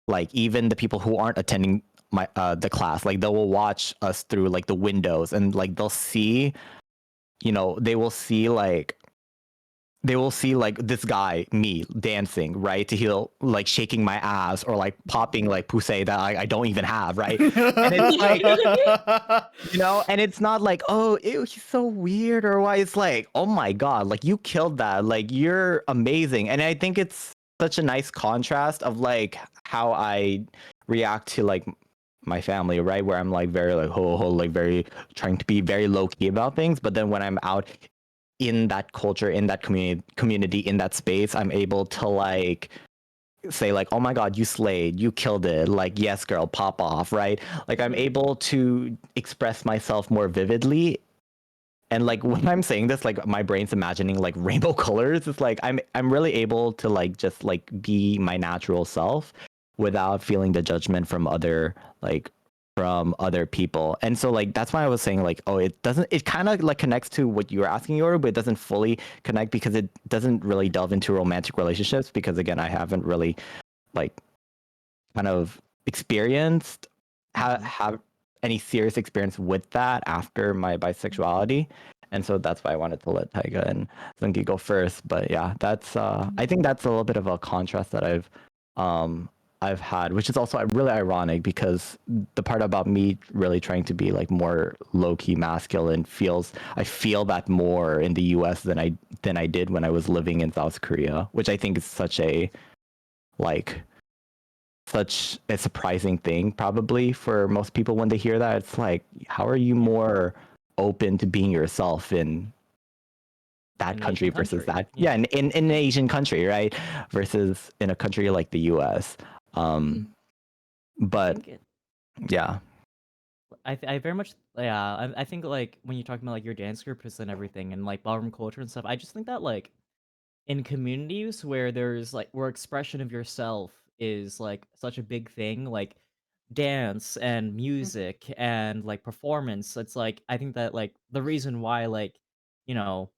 B: like even the people who aren't attending my the class, like they will watch us through like the windows, and like they'll see, you know, they will see like this guy, me dancing, right, to heel, like shaking my ass or like popping like pussy that I don't even have, right? And it's like, you know, and it's not like, oh, ew, he's so weird or why. It's like, oh my god, like you killed that, like you're amazing. And I think it's such a nice contrast of like how I react to like my family, right, where I'm like very like like very trying to be very low key about things, but then when I'm out in that culture, in that community, in that space, I'm able to like say like, oh my god, you slayed, you killed it, like yes girl, pop off, right? Like I'm able to express myself more vividly. And like when I'm saying this, like my brain's imagining like rainbow colors. It's like I'm really able to like just like be my natural self without feeling the judgment from other people. And so like that's why I was saying like, oh, it kind of like connects to what you were asking, Yoru, but it doesn't fully connect because it doesn't really delve into romantic relationships, because again, I haven't really like kind of experienced have any serious experience with that after my bisexuality. And so that's why I wanted to let Taiga and Zungi go first. But yeah, that's I think that's a little bit of a contrast that I've had, which is also really ironic because the part about me really trying to be like more low-key masculine I feel that more in the US than I did when I was living in South Korea, which I think is such a surprising thing probably for most people when they hear that. It's like, how are you more open to being yourself in that
D: In an
B: country
D: Asian
B: versus
D: country,
B: that? Yeah,
D: yeah.
B: in an Asian country, right? Versus in a country like the US.
C: Mhm.
D: I
B: But
D: think
B: yeah.
D: I very much, yeah, I think like when you're talking about like your dance groups and everything and like ballroom culture and stuff, I just think that like in communities where there's like where expression of yourself is like such a big thing, like dance and music and like performance, it's like I think that like the reason why like, you know,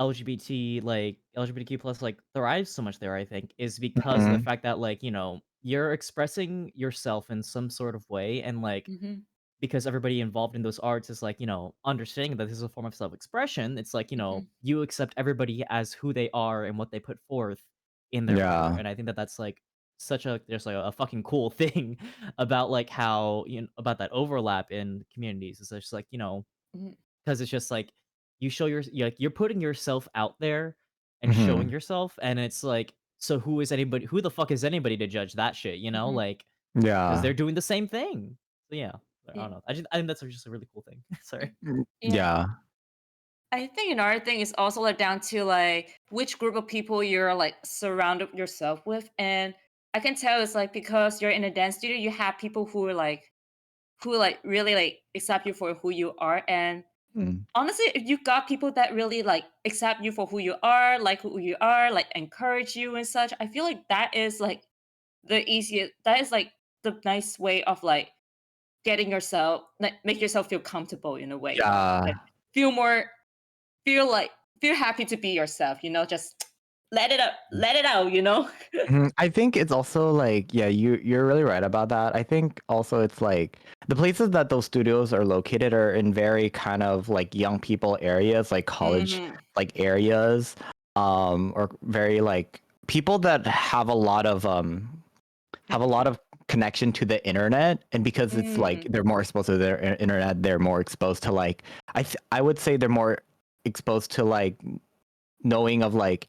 D: LGBTQ plus like thrives so much there, I think, is because of the
B: Mhm.
D: fact that like, you're expressing yourself in some sort of way, and like
C: Mhm.
D: because everybody involved in those arts is like, understanding that this is a form of self-expression. It's like,
C: Mhm.
D: you accept everybody as who they are and what they put forth in their art.
B: Yeah.
D: And I think that that's like such a there's like a fucking cool thing about like how about that overlap in communities. It's just like,
C: Mhm.
D: because it's just like like you're putting yourself out there and showing
B: Mhm.
D: yourself, and it's like, so who the fuck is anybody to judge that shit,
C: Mhm.
D: like because
B: Yeah.
D: they're doing the same thing. So yeah, I
C: Yeah.
D: don't know. I think that's just a really cool thing. Sorry.
C: Yeah.
B: Yeah.
C: I think another thing is also like down to like which group of people you're like surrounded yourself with. And I can tell it's like because you're in a dance studio, you have people who like really like accept you for who you are. And
B: Mm.
C: honestly, if you got people that really like accept you for who you are, like who you are, like encourage you and such, I feel like that is like the easiest, that is like the nice way of like getting yourself, like make yourself feel comfortable in a way, like
B: Yeah.
C: feel more, feel like, feel happy to be yourself, just let it out,
B: I think it's also like, yeah, you're really right about that. I think also it's like the places that those studios are located are in very kind of like young people areas, like college
C: Mhm.
B: like areas, or very like people that have a lot of connection to the internet, and because it's like
C: Mm.
B: they're more exposed to their internet, they're more exposed to like I would say they're more exposed to like knowing of like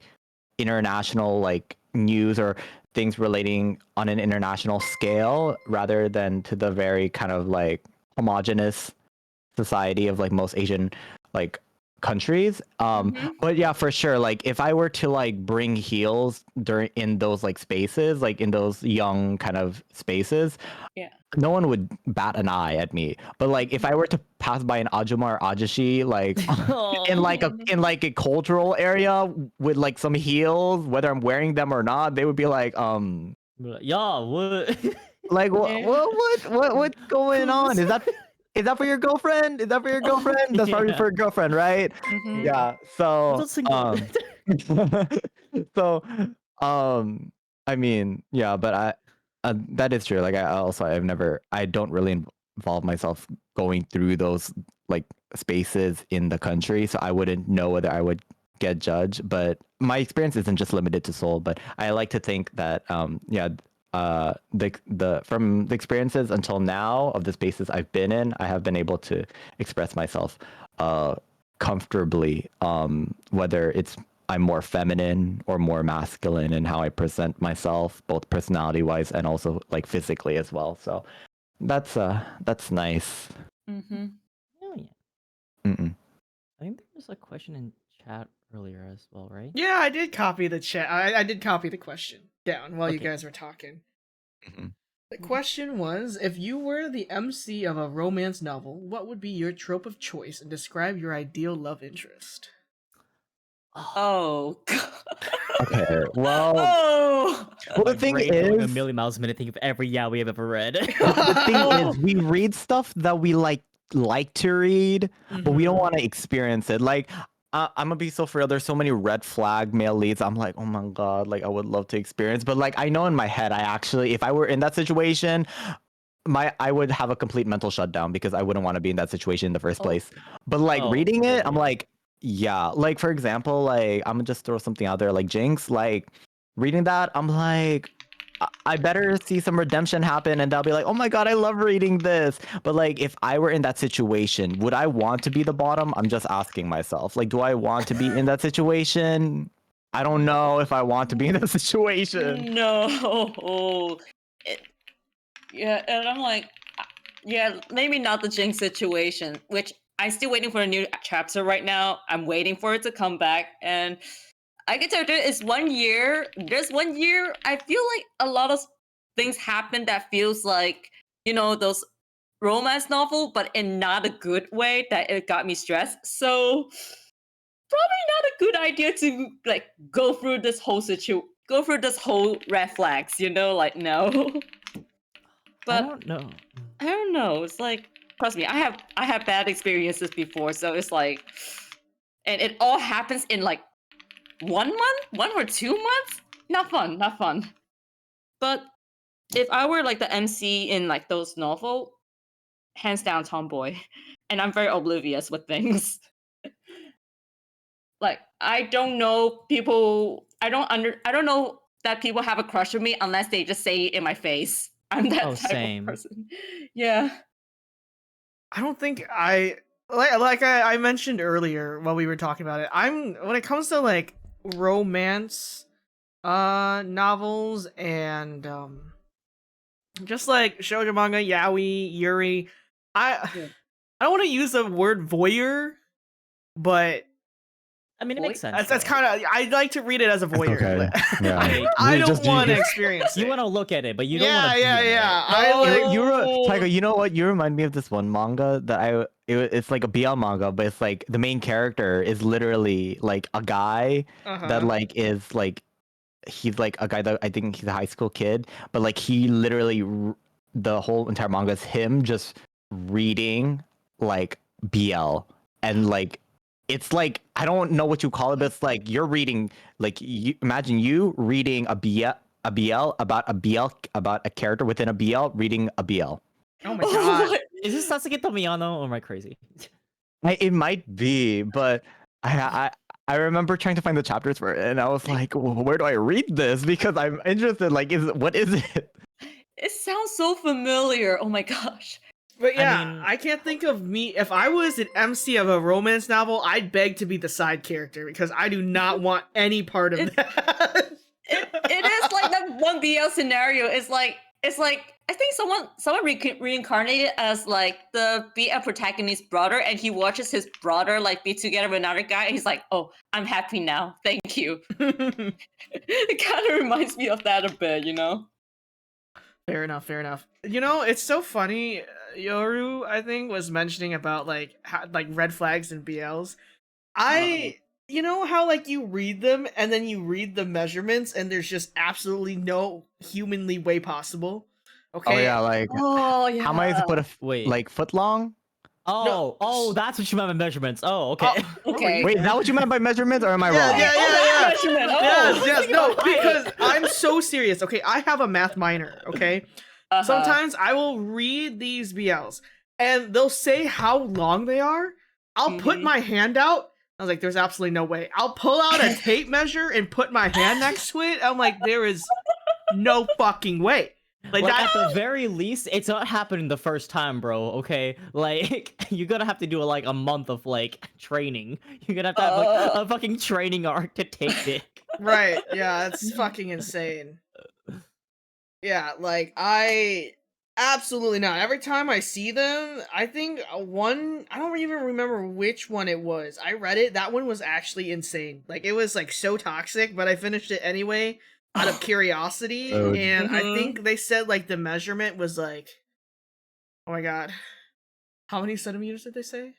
B: international like news or things relating on an international scale rather than to the very kind of like homogenous society of like most Asian like countries.
C: Mhm.
B: But yeah, for sure, like if I were to like bring heels during in those like spaces, like in those young kind of spaces,
C: Yeah.
B: no one would bat an eye at me. But like if I were to pass by an Ajuma or Ajashi, like in
D: Oh,
B: like a cultural area with like some heels, whether I'm wearing them or not, they would be
D: yeah, what?
B: like
C: Yeah.
B: what's going on?
D: Who's
B: Is that for your girlfriend? Is that for your
D: oh,
B: girlfriend? That's probably
D: yeah,
B: for your girlfriend, right?
C: Mhm.
D: yeah.
B: Yeah.
D: I'm
B: So
D: just single.
B: so um I mean, yeah, but that is true. Like I don't really involve myself going through those like spaces in the country, so I wouldn't know whether I would get judged. But my experience isn't just limited to Seoul, but I like to think that yeah, the from the experiences until now of the spaces I've been in, I have been able to express myself comfortably, whether it's I'm more feminine or more masculine in how I present myself, both personality wise and also like physically as well. So that's nice.
C: Mhm.
D: Oh yeah.
B: Mm-mm.
D: I think there was a question in chat earlier as well, right?
A: Yeah, I did copy the chat. I did copy the question down while you
D: Okay.
A: guys were talking.
B: Mhm.
A: The question was, if you were the MC of a romance novel, what would be your trope of choice and describe your ideal love interest?
C: Oh.
B: Okay. Well,
C: Oh.
B: well,
D: My
B: the thing
D: brain going a
B: is,
D: million miles a minute, thinking of every yeah we have ever read.
B: the thing is,
C: Oh.
B: we read stuff that we like to read, but we don't
A: Mhm.
B: want to experience it. Like, I'm gonna be so for real. There's so many red flag male leads. I'm like, oh my god, like I would love to experience, but like I know in my head, I actually, if I were in that situation, I would have a complete mental shutdown because I wouldn't want to be in that situation in the first place. But like
D: Oh,
B: reading it, I'm
D: really?
B: like, yeah. Like for example, like I'm gonna just throw something out there, like Jinx. Like reading that, I'm like, I better see some redemption happen, and I'll be like, oh my god, I love reading this. But like, if I were in that situation, would I want to be the bottom? I'm just asking myself. Like, do I want to be in that situation? I don't know if I want to be in that situation.
C: No. It- yeah, and I'm like, yeah, maybe not the Jinx situation, which I'm still waiting for a new chapter right now. I'm waiting for it to come back, and I can tell you there is 1 year. There's 1 year. I feel like a lot of things happen that feels like those romance novel, but in not a good way. That it got me stressed. So probably not a good idea to like go through this whole go through this whole red flags. Like no.
D: I
C: But
D: don't know.
C: I don't know. It's like trust me, I have bad experiences before, so it's like, and it all happens in like 1 month, 1 or 2 months. Not fun, not fun. But if I were like the MC in like those novel, hands down tomboy, and I'm very oblivious with things. Like I don't know people. I don't know that people have a crush on me unless they just say it in my face. I'm that
D: Oh,
C: type
D: same.
C: of person. Yeah.
A: I don't think I mentioned earlier while we were talking about it. When it comes to like romance novels and just like shoujo manga, yaoi, yuri, I
C: Yeah.
A: I don't want to use the word voyeur, but
D: I mean, it makes sense.
A: that's
D: though.
A: kind of I like to read it as a voyeur.
B: okay.
A: Like,
B: Yeah.
A: I
B: You
A: don't
B: just-
A: want to
B: you-
A: experience
D: You
A: it.
D: want to look at it, but you don't
A: Yeah,
D: want to.
A: yeah. I
C: No.
A: like
B: Tyga, you know what? You remind me of this one manga that it's like a BL manga, but it's like the main character is literally like a guy that like is like he's like a guy that I think he's a high school kid, but like he literally the whole entire manga is him just reading like BL and like it's like I don't know what you call it, but it's like you're reading like imagine you reading a BL about a character within a BL reading a BL.
A: Oh my god.
C: what?
D: Is this Sasuke Tomiyano or am I crazy?
B: It might be, but I remember trying to find the chapters for it, and I was like, where do I read this? Because I'm interested. Like, what is it?
C: It sounds so familiar. Oh my gosh.
A: But yeah,
D: mean-
A: I can't think of me. If I was an MC of a romance novel, I'd beg to be the side character because I do not want any part of that.
C: It is like that one BL scenario. It's like I think someone reincarnated as like the BL protagonist's brother, and he watches his brother like be together with another guy, and he's like, "Oh, I'm happy now, thank you." It kind of reminds me of that a bit,
A: Fair enough. You know, it's so funny. Yoru, I think, was mentioning about like like red flags and BLs. You know how like you read them and then you read the measurements and there's just absolutely no humanly way possible. Okay.
B: Oh yeah, like
C: Oh yeah.
B: how am I supposed to put
D: Wait.
B: like foot long?
D: Oh, that's what you meant by measurements. Oh, okay.
C: Okay.
B: Wait, is that what you meant by measurements, or am I
A: Yeah,
B: wrong?
A: yeah.
C: that's measurement. Oh.
A: Yes, no, because I'm so serious. Okay, I have a math minor. Okay,
C: Uh-huh.
A: sometimes I will read these BLs and they'll say how long they are. I'll put
C: Mhm.
A: my hand out. I was like, there's absolutely no way. I'll pull out a tape measure and put my hand next to it. I'm like, there is no fucking way. Like
D: Like,
A: that.
D: at the very least, it's not happening the first time, bro. Okay, like you're gonna have to do like a month of like training. You're gonna have to have like a fucking training arc to take it.
A: Right. Yeah, it's fucking insane. Yeah, like I absolutely not. Every time I see them, I think one, I don't even remember which one it was. I read it. That one was actually insane. Like it was like so toxic, but I finished it anyway out of curiosity.
B: Oh.
A: And I
C: Mhm.
A: think they said like the measurement was like, oh my god, how many centimeters did they say?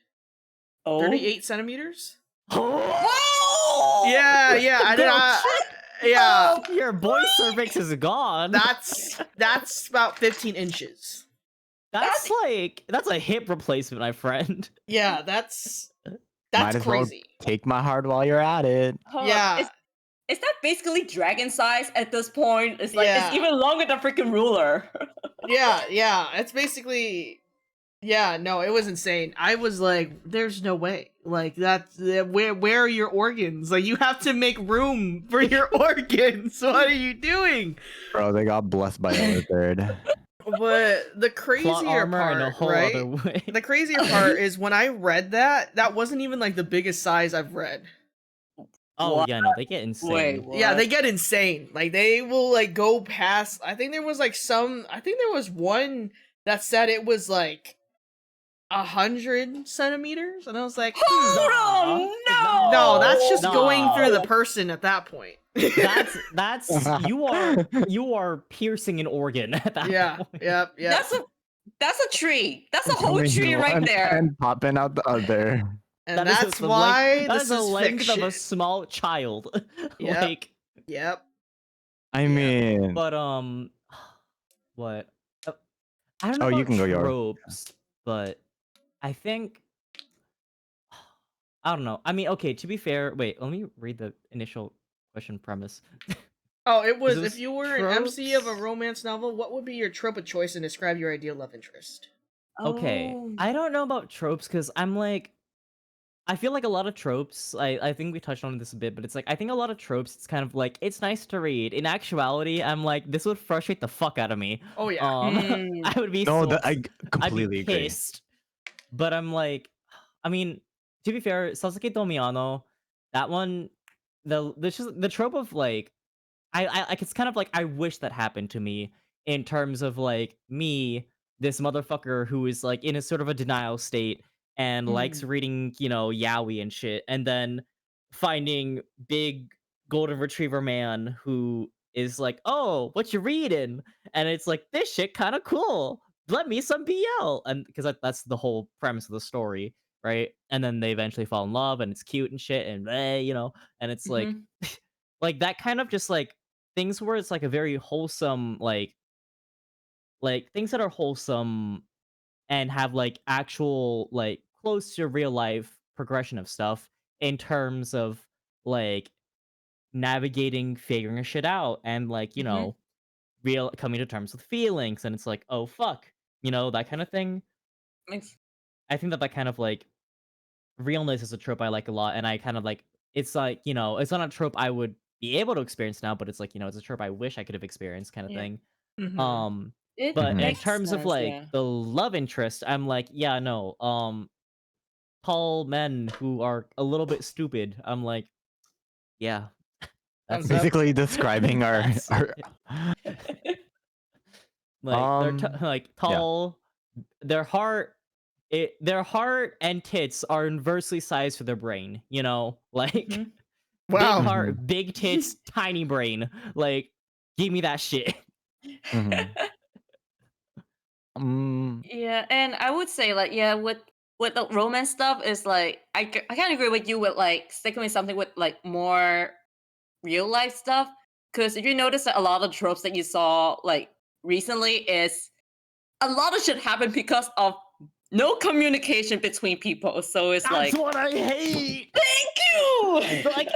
C: Oh.
A: 38 centimeters?
C: Whoa!
A: Yeah, I did. Yeah.
D: Your boy cervix is gone.
A: That's about 15 inches.
D: That's a hip replacement, my friend.
A: Yeah, that's
B: Might as well
A: crazy.
B: take my heart while you're at it.
C: Hold on.
A: Yeah.
C: is that basically dragon size at this point? It's like
A: Yeah.
C: it's even longer than freaking ruler.
A: Yeah, it's basically. Yeah, no, it was insane. I was like, "There's no way." Like where are your organs? Like you have to make room for your organs. What are you doing?
B: Bro, they got blessed by the lizard.
A: But the
D: Plot
A: crazier
D: armor
A: part,
D: in a whole
A: right?
D: other way.
A: The crazier part is when I read that wasn't even like the biggest size I've read.
D: Oh
C: What?
D: yeah, no, they get insane.
C: Wait, what?
A: Yeah, they get insane. Like they will like go past. I think there was like I think there was one that said it was like 100 centimeters, and I was like,
C: Hold on, no!
A: no, that's just going through the
C: No.
A: person at that point.
D: That's you are piercing an organ at that
A: Yeah,
D: point.
A: yep.
C: That's a tree. That's a whole
B: Between
C: tree right
B: one
C: there.
B: And popping out the other.
A: And
D: That is
A: that's
D: the
A: why
D: that
A: this
D: is the
A: is
D: length
A: fiction.
D: of a small child.
A: Yep.
D: Like,
A: Yep.
B: I mean,
D: but what? I don't know
B: Oh, you
D: about
B: can go, Yor.
D: tropes, but I think I don't know. I mean, okay, to be fair, wait, let me read the initial question premise.
A: Oh, it was,
D: was
A: if you were an MC of a
D: tropes.
A: romance novel, what would be your trope of choice and describe your ideal love interest?
D: Okay,
C: Oh.
D: I don't know about tropes because I'm like, I feel like a lot of tropes. I think we touched on this a bit, but it's like I think a lot of tropes. It's kind of like it's nice to read. In actuality, I'm like this would frustrate the fuck out of me.
A: Oh yeah.
C: Mm.
D: I would be
B: no,
D: so
B: I
D: I'd
B: completely
D: be
B: agree.
D: pissed. But I'm like, I mean, to be fair, Sasuke Tomiano, that one, the trope of like, I it's kind of like I wish that happened to me in terms of like me, this motherfucker who is like in a sort of a denial state and likes reading, yaoi and shit, and then finding big golden retriever man who is like, oh, what you reading? And it's like this shit kind of cool. Let me some BL, and because that's the whole premise of the story, right? And then they eventually fall in love, and it's cute and shit, and and it's like, like that kind of just like things where it's like a very wholesome like things that are wholesome and have like actual like close to real life progression of stuff in terms of like navigating figuring shit out and like real coming to terms with feelings, and it's like, oh fuck, that kind of thing.
C: Makes-
D: I think that kind of like realness is a trope I like a lot, and I kind of like it's like, it's not a trope I would be able to experience now, but it's like, it's a trope I wish I could have experienced kind of
C: Yeah.
D: thing.
A: Mhm.
C: It
D: But in
C: makes
D: terms of
C: sense,
D: like
C: yeah.
D: the love interest, I'm like, yeah, no. Tall men who are a little bit stupid. I'm like, yeah. That's
A: Thumbs up.
B: Basically describing our
D: That's
B: our.
D: like they're
B: yeah.
D: like tall. Their heart, their heart and tits are inversely sized for their brain. Like
C: Mhm.
A: Wow.
D: big heart, big tits, tiny brain. Like, give me that shit.
C: Yeah, and I would say like yeah, with the romance stuff is like I kind of agree with you with like sticking with something with like more real life stuff. Because if you notice that a lot of tropes that you saw like recently is a lot of shit happened because of no communication between people. So it's like
D: what I hate.
C: thank you.
D: Like,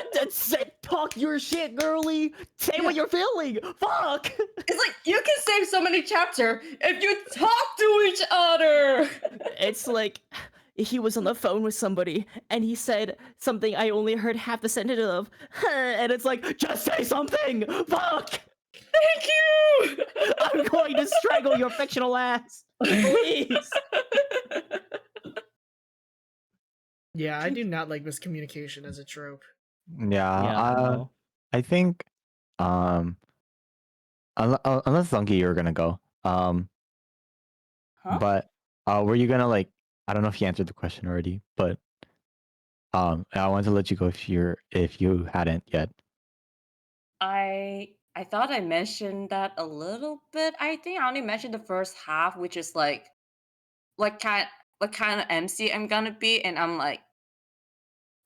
D: talk your shit, girly. Say what you're feeling. Fuck.
C: It's like you can save so many chapters if you talk to each other.
D: It's like he was on the phone with somebody and he said something I only heard half the sentence of, and it's like, just say something. Fuck.
C: Thank you.
D: I'm going to strangle your fictional ass. Please.
A: Yeah, I do not like miscommunication as a trope.
B: Yeah.
D: No.
B: I think unless Zunky you're gonna go.
C: Huh?
B: But were you gonna like? I don't know if you answered the question already, but I wanted to let you go if you hadn't yet.
C: I thought I mentioned that a little bit. I think I only mentioned the first half, which is like what kind of MC I'm gonna be, and I'm like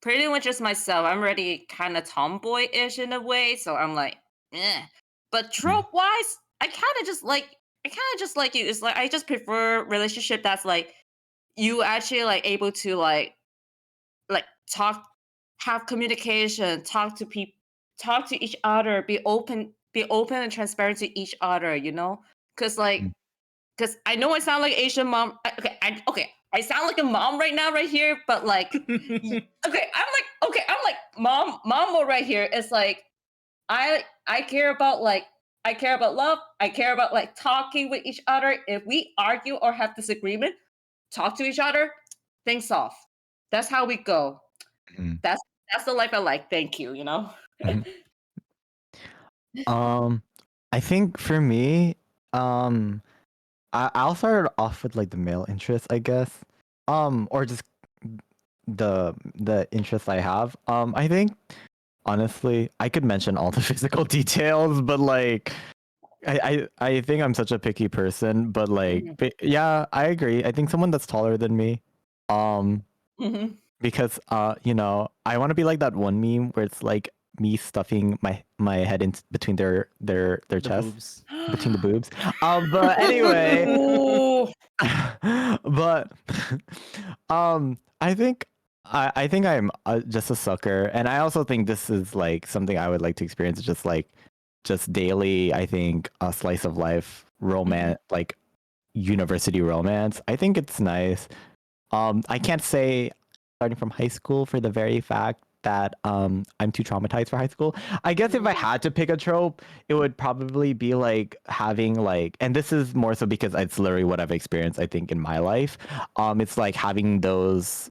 C: pretty much just myself. I'm already kind of tomboy-ish in a way, so I'm like, eh. But trope-wise, I kind of just like you. It's like I just prefer relationship that's like you actually like able to like talk, have communication, talk to people, talk to each other, be open and transparent to each other, you know? Because like, because I know I sound like Asian mom. Okay, I sound like a mom right now, right here. But like, I'm like mom right here. It's like I care about like I care about love. I care about like talking with each other. If we argue or have disagreement, talk to each other, things off. That's how we go.
B: Mhm.
C: That's the life I like. Thank you. You know.
B: Mhm. I think for me, I'll start off with like the male interest, I guess. Or just the interest I have. I think honestly, I could mention all the physical details, but like I think I'm such a picky person, but like
C: Mhm.
B: yeah, I agree. I think someone that's taller than me. Um
C: Mhm.
B: because you know, I want to be like that one meme where it's like me stuffing my head in between their
D: The
B: chests,
D: boobs.
B: between the boobs. But anyway,
C: Ooh.
B: but I think I think I'm just a sucker, and I also think this is like something I would like to experience, just daily. I think a slice of life romance, like university romance. I think it's nice. I can't say starting from high school for the very fact that I'm too traumatized for high school. I guess if I had to pick a trope, it would probably be like having like, and this is more so because it's literally what I've experienced, I think, in my life. It's like having those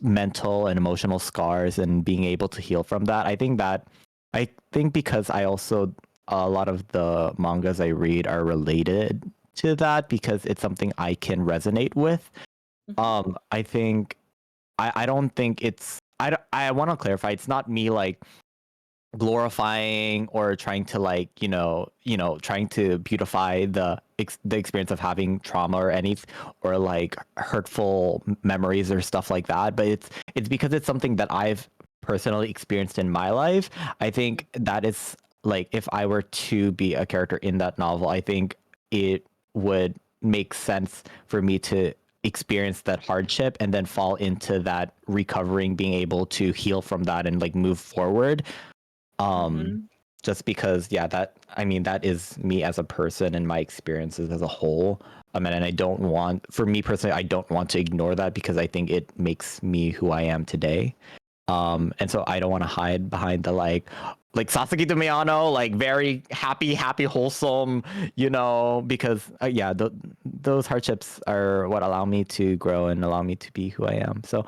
B: mental and emotional scars and being able to heal from that. I think because I also a lot of the mangas I read are related to that because it's something I can resonate with. I think I don't think it's I want to clarify it's not me like glorifying or trying to like trying to beautify the experience of having trauma or any or like hurtful memories or stuff like that, but it's because it's something that I've personally experienced in my life. I think that is like if I were to be a character in that novel, I think it would make sense for me to experience that hardship and then fall into that recovering, being able to heal from that and like move forward. Just because that I mean that is me as a person and my experiences as a whole. And I don't want, for me personally, I don't want to ignore that because I think it makes me who I am today. And so I don't want to hide behind the like Sasaki to Miyano, like very happy, wholesome, because those hardships are what allow me to grow and allow me to be who I am. So,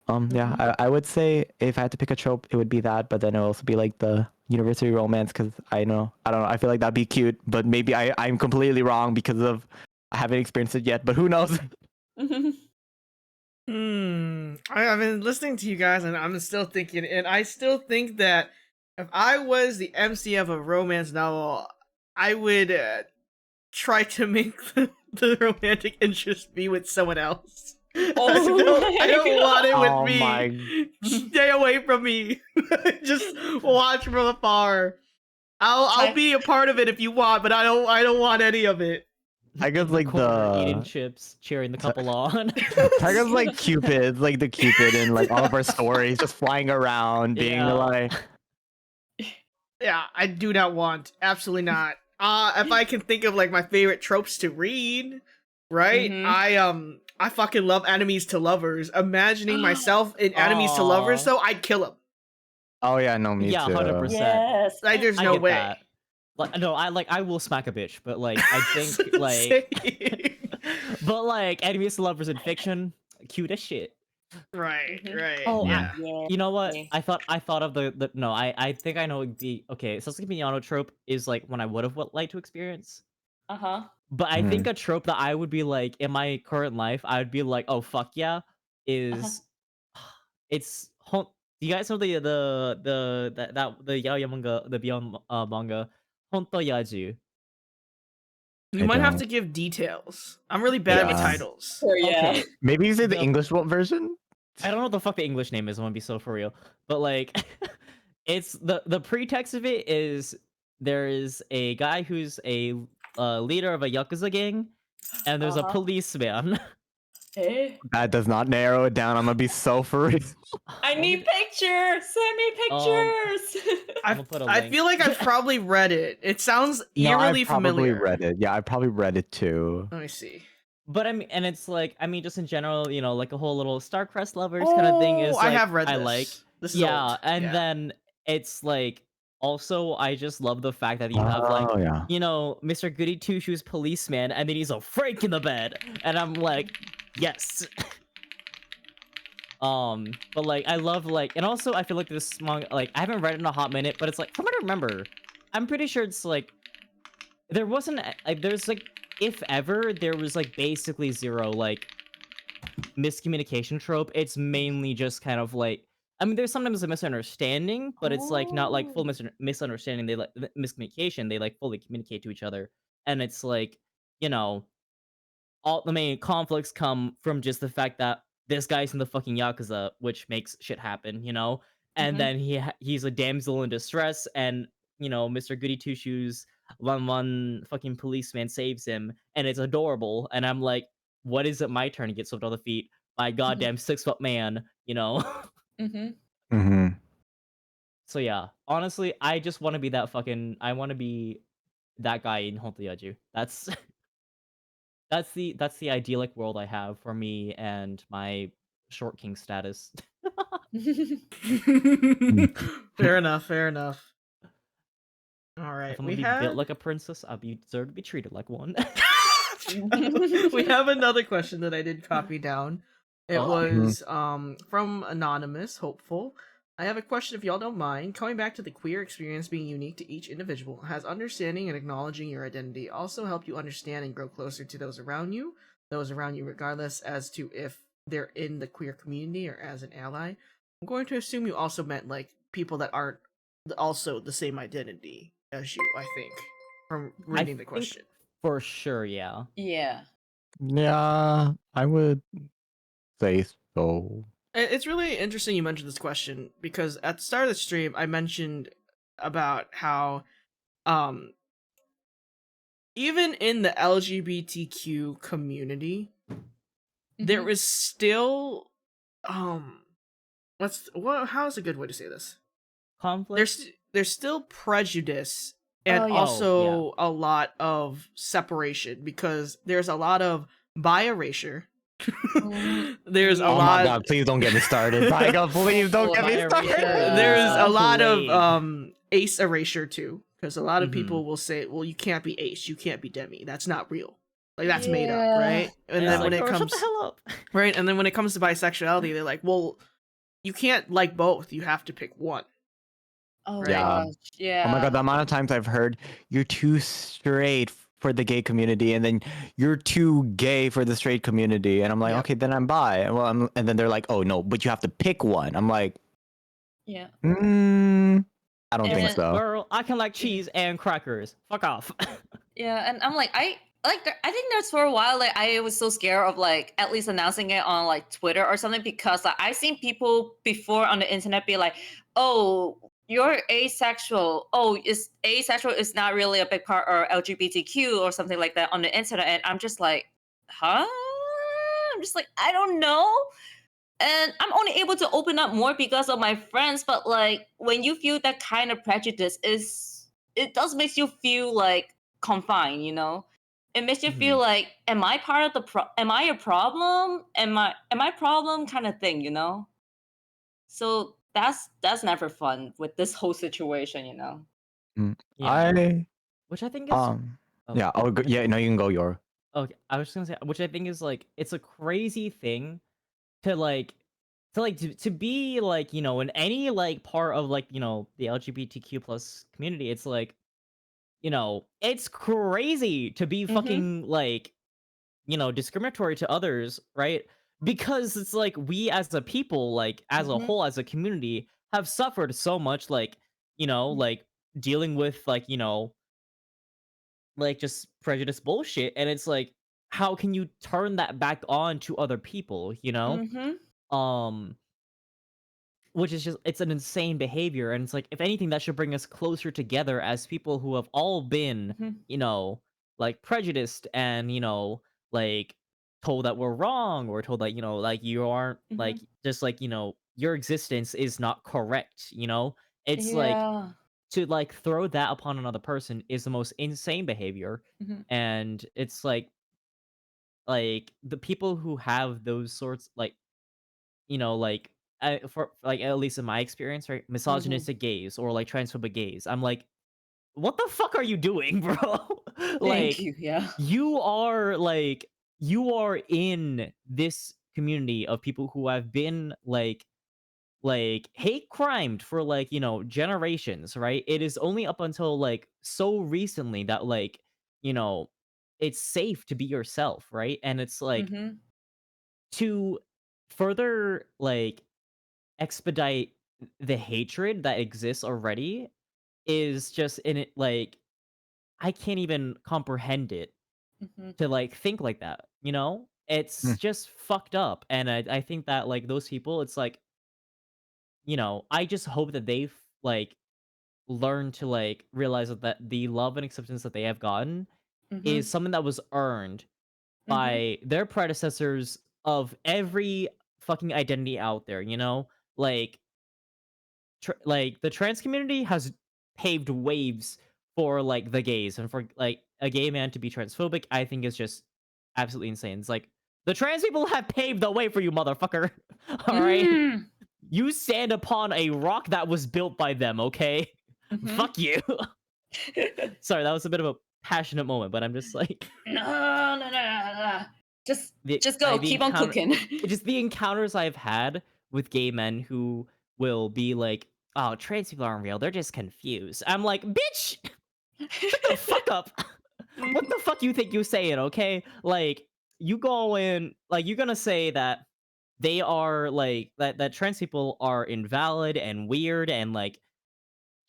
B: I would say if I had to pick a trope, it would be that, but then it would also be like the university romance because I don't know, I feel like that'd be cute, but maybe I'm completely wrong because of I haven't experienced it yet, but who knows?
A: I've been listening to you guys, and I'm still thinking, and I still think that if I was the MC of a romance novel, I would try to make the romantic interest be with someone else. I don't want it with
B: Oh
A: me.
B: my-
A: Stay away from me. Just watch from afar. I'll be a part of it if you want, but I don't want any of it.
B: I guess
D: In the
B: like
D: corner, eating
B: the
D: chips, cheering the couple on.
B: Tiger's like Cupid, like the Cupid in like all of our stories, just flying around, being
D: Yeah.
B: like,
A: Yeah, I do not want. Absolutely not. If I can think of like my favorite tropes to read, right? I fucking love enemies to lovers. Imagining myself in enemies to lovers,
D: Aw.
A: though, I'd kill him.
B: oh yeah, no, me
D: Yeah,
B: too.
D: 100%.
C: Yes.
A: Like, there's
D: I
A: no
D: get
A: way.
D: that. Like, no, I will smack a bitch, but like I think like, but like enemies to lovers in fiction, cute as shit.
A: right.
D: Oh,
A: Yeah.
D: you know what? I thought of the no. I think I know the okay. Sasuke Miyano trope is like when I would have liked to experience. But I think a trope that I would be like in my current life, I would be like, oh fuck yeah, is it's do you guys know the yaoi manga, the Beyond manga, Honto Yaju?
A: You
B: I
A: might have
B: don't.
A: to give details. I'm really bad with
B: Yeah.
A: titles.
C: Yeah.
D: Okay,
B: Maybe you say the
D: The-
B: English version.
D: I don't know what the fuck the English name is. I want to be so for real, but like, it's the pretext of it is there is a guy who's a leader of a yakuza gang, and there's a policeman.
C: Eh?
B: That does not narrow it down. I'm gonna be so for real.
C: I need pictures. Send me pictures.
D: I'm gonna put a
A: I
D: link.
A: feel like I've probably read it. It sounds
B: No,
A: eerily
B: I've probably
A: familiar.
B: read it. Yeah, I probably read it too.
A: Let me see.
D: But I mean, and it's like, I mean, just in general, you know, like a whole little Starcrest lovers kind of thing is
A: Oh, I
D: like,
A: have read
D: I
A: this.
D: like.
A: This is
D: Yeah,
A: old.
D: and
A: Yeah.
D: then it's like, also, I just love the fact that you have like,
B: Oh yeah.
D: you know, Mr. Goody Two Shoes policeman, and then he's a Frank in the bed, and I'm like, yes. But like, I love like, and also I feel like this manga, like, I haven't read it in a hot minute, but it's like, from what I remember, I'm pretty sure it's like, there wasn't like, there's like, if ever, there was like basically zero like miscommunication trope. It's mainly just kind of like, I mean, there's sometimes a misunderstanding, but it's like not like full misunderstanding. They like miscommunication. They like fully communicate to each other, and it's like, you know, all the main conflicts come from just the fact that this guy's in the fucking yakuza, which makes shit happen, you know. And
C: Mhm.
D: then he's a damsel in distress, and you know, Mr. Goody Two Shoes, one fucking policeman saves him, and it's adorable. And I'm like, what is it my turn to get swept off the feet by goddamn 6 foot man, you know?
C: Mhm.
B: Mm-hmm.
D: So yeah, honestly, I just want to be that fucking. I want to be that guy in Hontoyaju. That's the idyllic world I have for me and my short king status.
A: Fair enough. Fair enough. All right,
D: If I'm
A: we
D: gonna be built
A: have
D: like a princess, I'll be deserve to be treated like one.
A: we have another question that I did copy down. It
D: Oh.
A: was from anonymous hopeful. I have a question if y'all don't mind. Coming back to the queer experience being unique to each individual, has understanding and acknowledging your identity also helped you understand and grow closer to those around you regardless as to if they're in the queer community or as an ally? I'm going to assume you also meant like people that aren't also the same identity as you, I think, from reading the
D: think
A: question.
D: For sure, yeah.
C: Yeah.
B: Yeah, I would say so.
A: It's really interesting you mentioned this question because at the start of the stream I mentioned about how um even in the LGBTQ community there is still how's a good way to say this?
D: Conflict.
A: There's still prejudice and
C: Oh, yeah.
A: also a lot of separation because there's a lot of bi erasure. There's a
B: Oh
A: lot
B: my god, please don't get me started. My god, please don't get me
D: Bi
B: started.
D: erasure.
A: there's a lot of
D: Played.
A: ace erasure too because a lot of
D: Mhm.
A: people will say, well, you can't be ace, you can't be demi, that's not real, like that's made up,
C: Yeah.
A: right? And
D: It's
A: then
D: like,
A: when it
D: "Girl,
A: comes
D: shut the hell up."
A: right, and then when it comes to bisexuality they're like, well, you can't like both, you have to pick one.
C: Oh
A: Right.
B: Yeah.
C: gosh. Yeah.
B: Oh my god, the amount of times I've heard you're too straight for the gay community, and then you're too gay for the straight community, and I'm like,
A: Yep.
B: okay, then I'm bi. And then they're like, oh no, but you have to pick one. I'm like,
C: Yeah.
B: I don't
C: And
B: think
C: then-
B: so.
D: Girl, I can like cheese and crackers. Fuck off.
C: Yeah, and I'm like, I think there's for a while like I was so scared of like at least announcing it on like Twitter or something because like, I've seen people before on the internet be like, oh, you're asexual. Oh, is asexual is not really a big part or LGBTQ or something like that on the internet, and I'm just like, huh? I'm just like, I don't know. And I'm only able to open up more because of my friends, but like when you feel that kind of prejudice it does make you feel like confined, you know? It makes you feel like, am I part of am I a problem? Am I problem kind of thing, you know? So that's never fun with this whole situation, you know?
D: Yeah. Which I think is oh,
B: Yeah. Oh, yeah. No, you can go. Your.
D: okay. I was just gonna say, which I think is like, it's a crazy thing to to be like, you know, in any like part of like, you know, the LGBTQ plus community. It's like, you know, it's crazy to be fucking like, you know, discriminatory to others, right? Because it's like we as a people, like as a whole, as a community, have suffered so much, like, you know, like dealing with like, you know, like just prejudice bullshit. And it's like, how can you turn that back on to other people, you know? Which is just, it's an insane behavior. And it's like, if anything, that should bring us closer together as people who have all been, you know, like prejudiced and, you know, like told that we're wrong, or told that, like, you aren't
C: Mhm.
D: like, just like, your existence is not correct. It's like,
C: Yeah.
D: to like throw that upon another person is the most insane behavior.
C: Mhm.
D: And it's like the people who have those sorts, like, like, for like, at least in my experience, right, misogynistic gays or like transphobic gays, I'm like, what the fuck are you doing, bro?
C: Thank
D: Like,
C: you. Yeah.
D: you are in this community of people who have been like hate crimed for like, generations, right? It is only up until like so recently that like, you know it's safe to be yourself, right? And it's like,
C: Mhm.
D: to further like expedite the hatred that exists already is just in it, like, I can't even comprehend it,
C: Mhm.
D: to like think like that, it's
B: Mm.
D: just fucked up. And I think that like those people, it's like, I just hope that they've like learned to like realize that the love and acceptance that they have gotten is
C: Mhm.
D: something that was earned
C: Mhm.
D: by their predecessors of every fucking identity out there, like, like the trans community has paved waves for like the gays, and for like a gay man to be transphobic, I think is just absolutely insane. It's like, the trans people have paved the way for you, motherfucker. All right,
C: Mm.
D: you stand upon a rock that was built by them. Okay,
C: Mhm.
D: fuck you. Sorry, that was a bit of a passionate moment, but I'm just like,
C: No, no, no, no, no. Just,
D: the
C: just
D: I
C: go.
D: the
C: Keep on
D: encounter
C: cooking.
D: just the encounters I've had with gay men who will be like, "Oh, trans people aren't real. They're just confused." I'm like, "Bitch, shut the fuck up." What the fuck you think you saying, okay? Like, you go in, like, you're gonna say that they are like that trans people are invalid and weird and like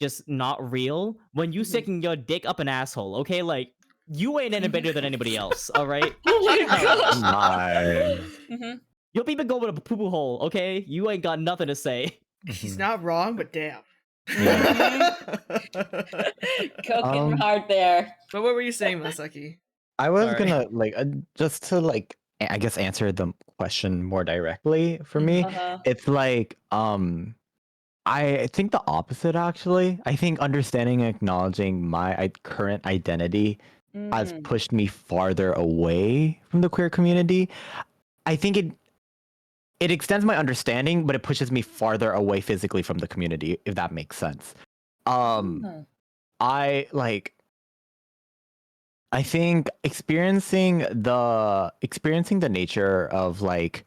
D: just not real when you
C: Mhm.
D: sticking your dick up an asshole, okay? Like, you ain't any better than anybody else, all right?
C: Oh my
D: Hell
C: gosh.
D: no.
B: My.
C: Mhm.
D: You'll even go with a poo poo hole, okay? You ain't got nothing to say.
A: He's
B: Mhm.
A: not wrong, but damn.
B: Yeah.
C: Cooking
B: Um,
C: hard there.
A: But what were you saying, Masaki?
B: I was
D: Sorry.
B: gonna like just to like I guess answer the question more directly for me.
C: Uh-huh.
B: It's like I think the opposite actually. I think understanding and acknowledging my current identity has
C: Mm.
B: pushed me farther away from the queer community. I think it extends my understanding, but it pushes me farther away physically from the community, if that makes sense.
C: Oh.
B: I like I think experiencing the nature of like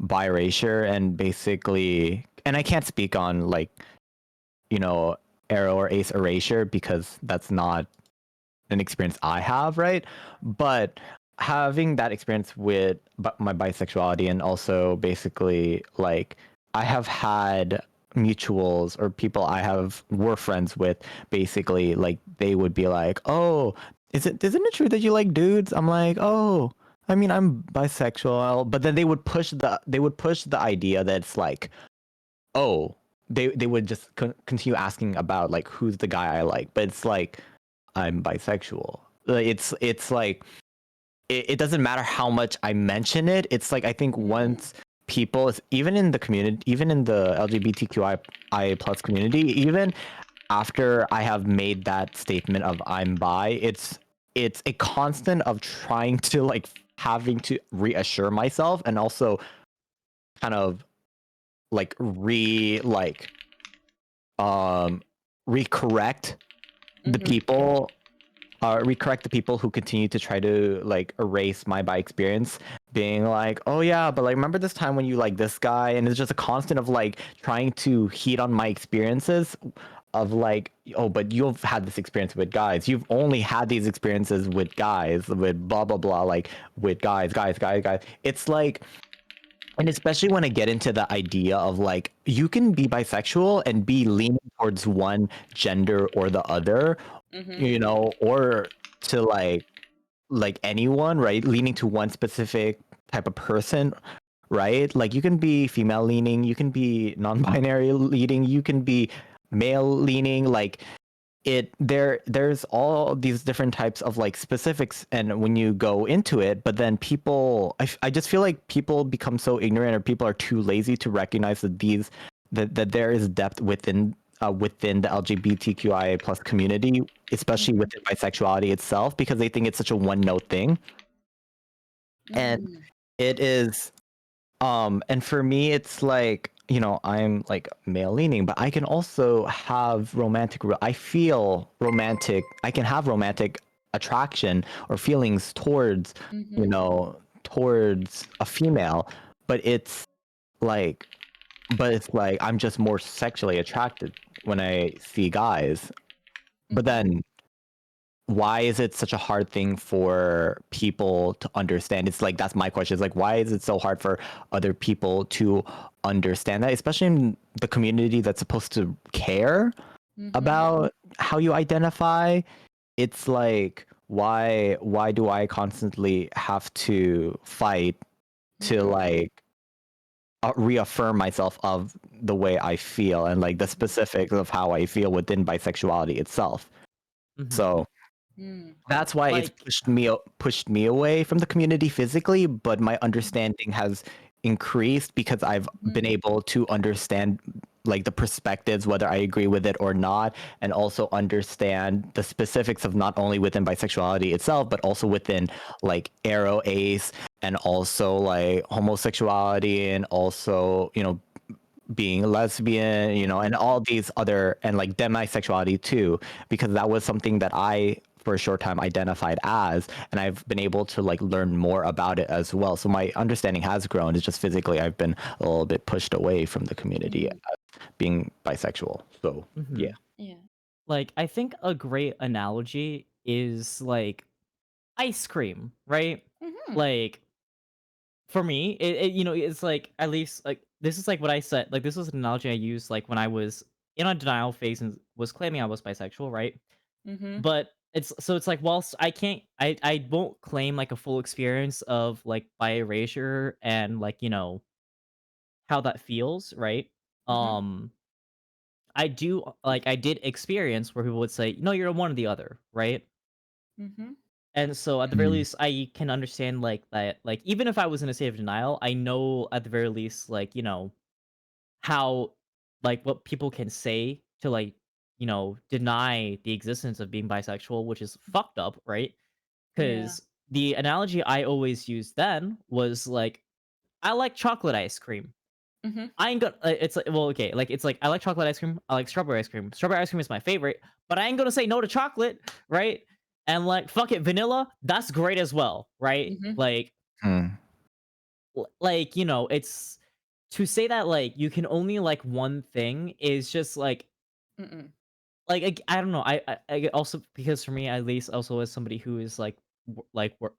B: biracial and basically, and I can't speak on like, arrow or ace erasure because that's not an experience I have, right? But having that experience with my bisexuality, and also basically like I have had mutuals or people were friends with, basically like they would be like, "Oh, isn't it true that you like dudes?" I'm like, "Oh, I mean, I'm bisexual," but then they would push the idea that it's like, "Oh," they would just continue asking about like who's the guy I like, but it's like I'm bisexual. Like, it's like it doesn't matter how much I mention it. It's like I think once people, even in the community, even in the LGBTQI plus community, even after I have made that statement of I'm bi, it's a constant of trying to like having to reassure myself, and also kind of like um recorrect the
C: Mhm.
B: people recorrect the people who continue to try to like erase my bi experience, being like, "Oh yeah, but like remember this time when you like this guy?" And it's just a constant of like trying to heat on my experiences of like, "Oh, but you've had this experience with guys, you've only had these experiences with guys, with blah blah blah, like with guys." It's like, and especially when I get into the idea of like you can be bisexual and be leaning towards one gender or the other,
C: Mhm.
B: or to like anyone, right? Leaning to one specific type of person, right? Like you can be female leaning, you can be non-binary leaning, you can be male leaning. Like there's all these different types of like specifics, and when you go into it, but then I just feel like people become so ignorant, or people are too lazy to recognize that there is depth within the LGBTQIA plus community, especially within bisexuality itself, because they think it's such a one note thing. And it is and for me it's like, I'm like male leaning, but I can also have I can have romantic attraction or feelings towards towards a female, but it's like I'm just more sexually attracted when I see guys. But then why is it such a hard thing for people to understand? It's like, that's my question. It's like, why is it so hard for other people to understand that, especially in the community that's supposed to care about how you identify? It's like, why do I constantly have to fight to like reaffirm myself of the way I feel and like the specifics of how I feel within bisexuality itself? So that's why it's pushed me away from the community physically, but my understanding has increased because I've been able to understand like the perspectives, whether I agree with it or not, and also understand the specifics of not only within bisexuality itself, but also within like aro ace, and also like homosexuality, and also being lesbian, and all these other, and like demisexuality too, because that was something that I for a short time identified as, and I've been able to like learn more about it as well. So my understanding has grown. It's just physically I've been a little bit pushed away from the community as being bisexual. So yeah.
D: Like, I think a great analogy is like ice cream, right? Like, for me, it's like, at least like, this is like what I said. Like, this was an analogy I used like when I was in a denial phase and was claiming I was bisexual, right? But it's like, whilst I won't claim like a full experience of like bi erasure and like how that feels, right? Um, I did experience where people would say, no, you're one or the other, right? And so at the very least, I can understand like that. Like, even if I was in a state of denial, I know at the very least, like, how, like, what people can say to like, deny the existence of being bisexual, which is fucked up, right? Because the analogy I always used then was like, I like chocolate ice cream. I ain't gonna. It's like, well, okay, like, it's like, I like chocolate ice cream. I like strawberry ice cream. Strawberry ice cream is my favorite, but I ain't gonna say no to chocolate, right? And like, fuck it, vanilla, that's great as well, right? Like, it's to say that like you can only like one thing is just like, I don't know. I also, because for me at least, also as somebody who is like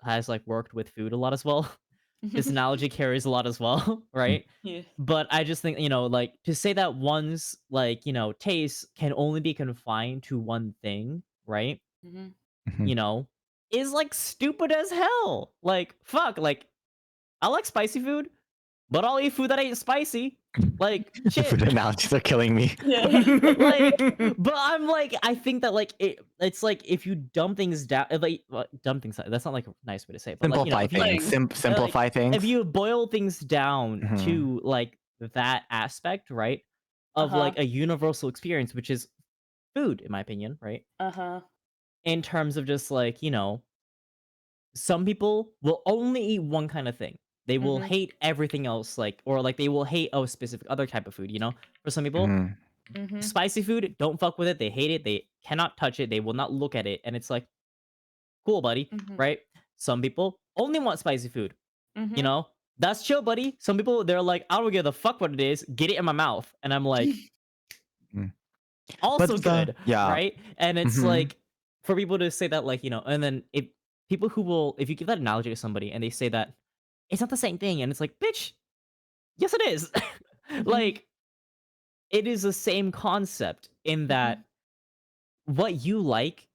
D: has like worked with food a lot as well, this analogy carries a lot as well, right? But I just think, like, to say that one's like, taste can only be confined to one thing, right? Is like stupid as hell. Like, fuck, like, I like spicy food, but I'll eat food that ain't spicy. Like,
B: The
D: shit.
B: food analogies are killing me.
D: Like, but I'm like, I think that like it's like, if you dumb things down, like, dumb things. That's not like a nice way to say it, but like,
B: Simplify
D: if you,
B: things. Simplify things.
D: if you boil things down to like that aspect, right, of like a universal experience, which is food, in my opinion, right? In terms of just like, some people will only eat one kind of thing. They will hate everything else, like, or like they will hate a specific other type of food, For some people, spicy food, don't fuck with it. They hate it. They cannot touch it. They will not look at it. And it's like, cool, buddy, right? Some people only want spicy food, That's chill, buddy. Some people, they're like, I don't give a fuck what it is. Get it in my mouth. And I'm like, also good, right? And it's like, for people to say that, like, and then if you give that analogy to somebody and they say that it's not the same thing, and it's like, bitch, yes it is. Like, it is the same concept in that what you like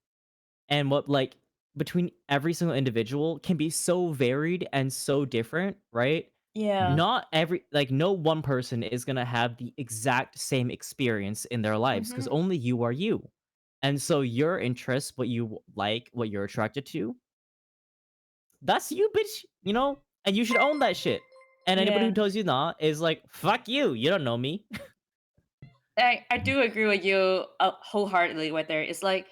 D: and what, like, between every single individual can be so varied and so different, right? Not no one person is gonna have the exact same experience in their lives, because only you are you. And so your interests, what you like, what you're attracted to, that's you, bitch. You know, and you should own that shit. And anybody
C: Yeah.
D: who tells you not is like, fuck you. You don't know me.
C: I do agree with you wholeheartedly with there. It's like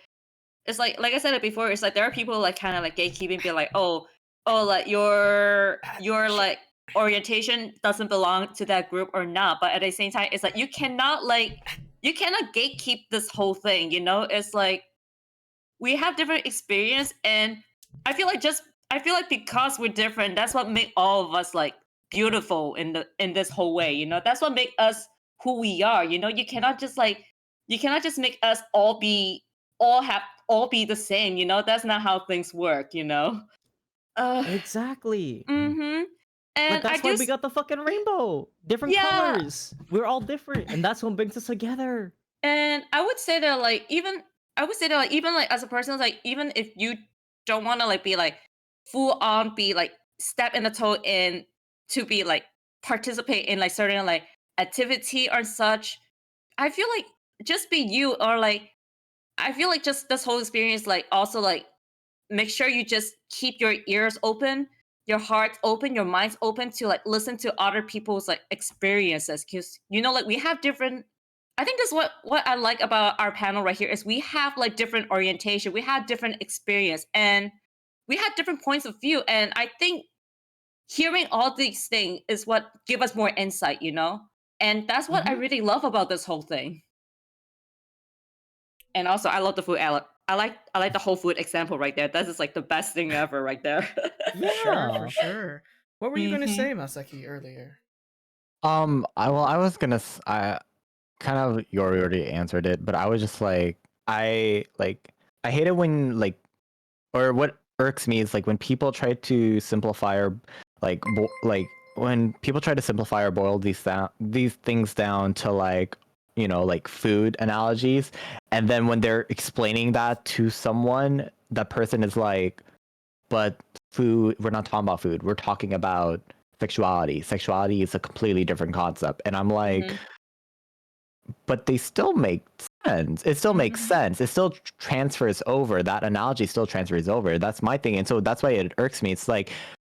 C: I said it before, it's like there are people like kind of like gatekeeping, be like, oh, like your like orientation doesn't belong to that group or not. But at the same time, it's like you cannot gatekeep this whole thing, you know? It's like we have different experience, and I feel like because we're different, that's what make all of us like beautiful in this whole way, you know? That's what make us who we are, you know? You cannot just make us all be the same, you know? That's not how things work, you know? Uh
D: Exactly.
C: mhm.
D: Like
C: And I
D: that's why
C: do
D: we got the fucking rainbow. Different
C: yeah.
D: colors. We're all different, and that's what brings us together.
C: And I would say that like even like as a person, like even if you don't want to like be like full on be like step in the toe in to be like participate in like certain like activity or such, I feel like just be you, or like I feel like just this whole experience like also like make sure you just keep your ears open, your heart open, your minds open to like listen to other people's like experiences, because you know like we have different. I think that's what I like about our panel right here is we have like different orientation, we have different experience, and we have different points of view, and I think hearing all these things is what give us more insight, you know, and that's what I really love about this whole thing. And also, I love the food. I like the whole food example right there. That is like the best thing ever right there.
A: For sure, for
D: Yeah.
A: sure. What were you gonna
C: Mhm.
A: say, Masaki, earlier?
B: I was gonna I kind of you already answered it, but I was just like I hate it when like or what irks me is like when people try to simplify or like when people try to simplify or boil these things down to like like food analogies, and then when they're explaining that to someone, that person is like, but food, we're not talking about food, we're talking about sexuality is a completely different concept, and I'm like,
C: Mhm.
B: but they still make sense. It still makes
C: Mhm.
B: sense. It still transfers over. That analogy still transfers over. That's my thing. And so that's why it irks me. It's like,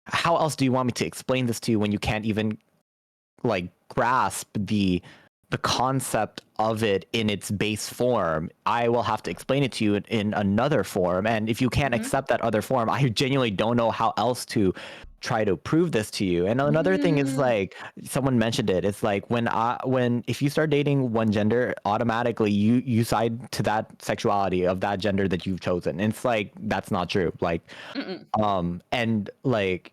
B: how else do you want me to explain this to you when you can't even like grasp the concept of it in its base form? I will have to explain it to you in another form. And if you can't
C: Mhm.
B: accept that other form, I genuinely don't know how else to try to prove this to you. And another thing is like someone mentioned it. It's like when if you start dating one gender, automatically you side to that sexuality of that gender that you've chosen. And it's like that's not true. Like
C: Mm-mm.
B: and like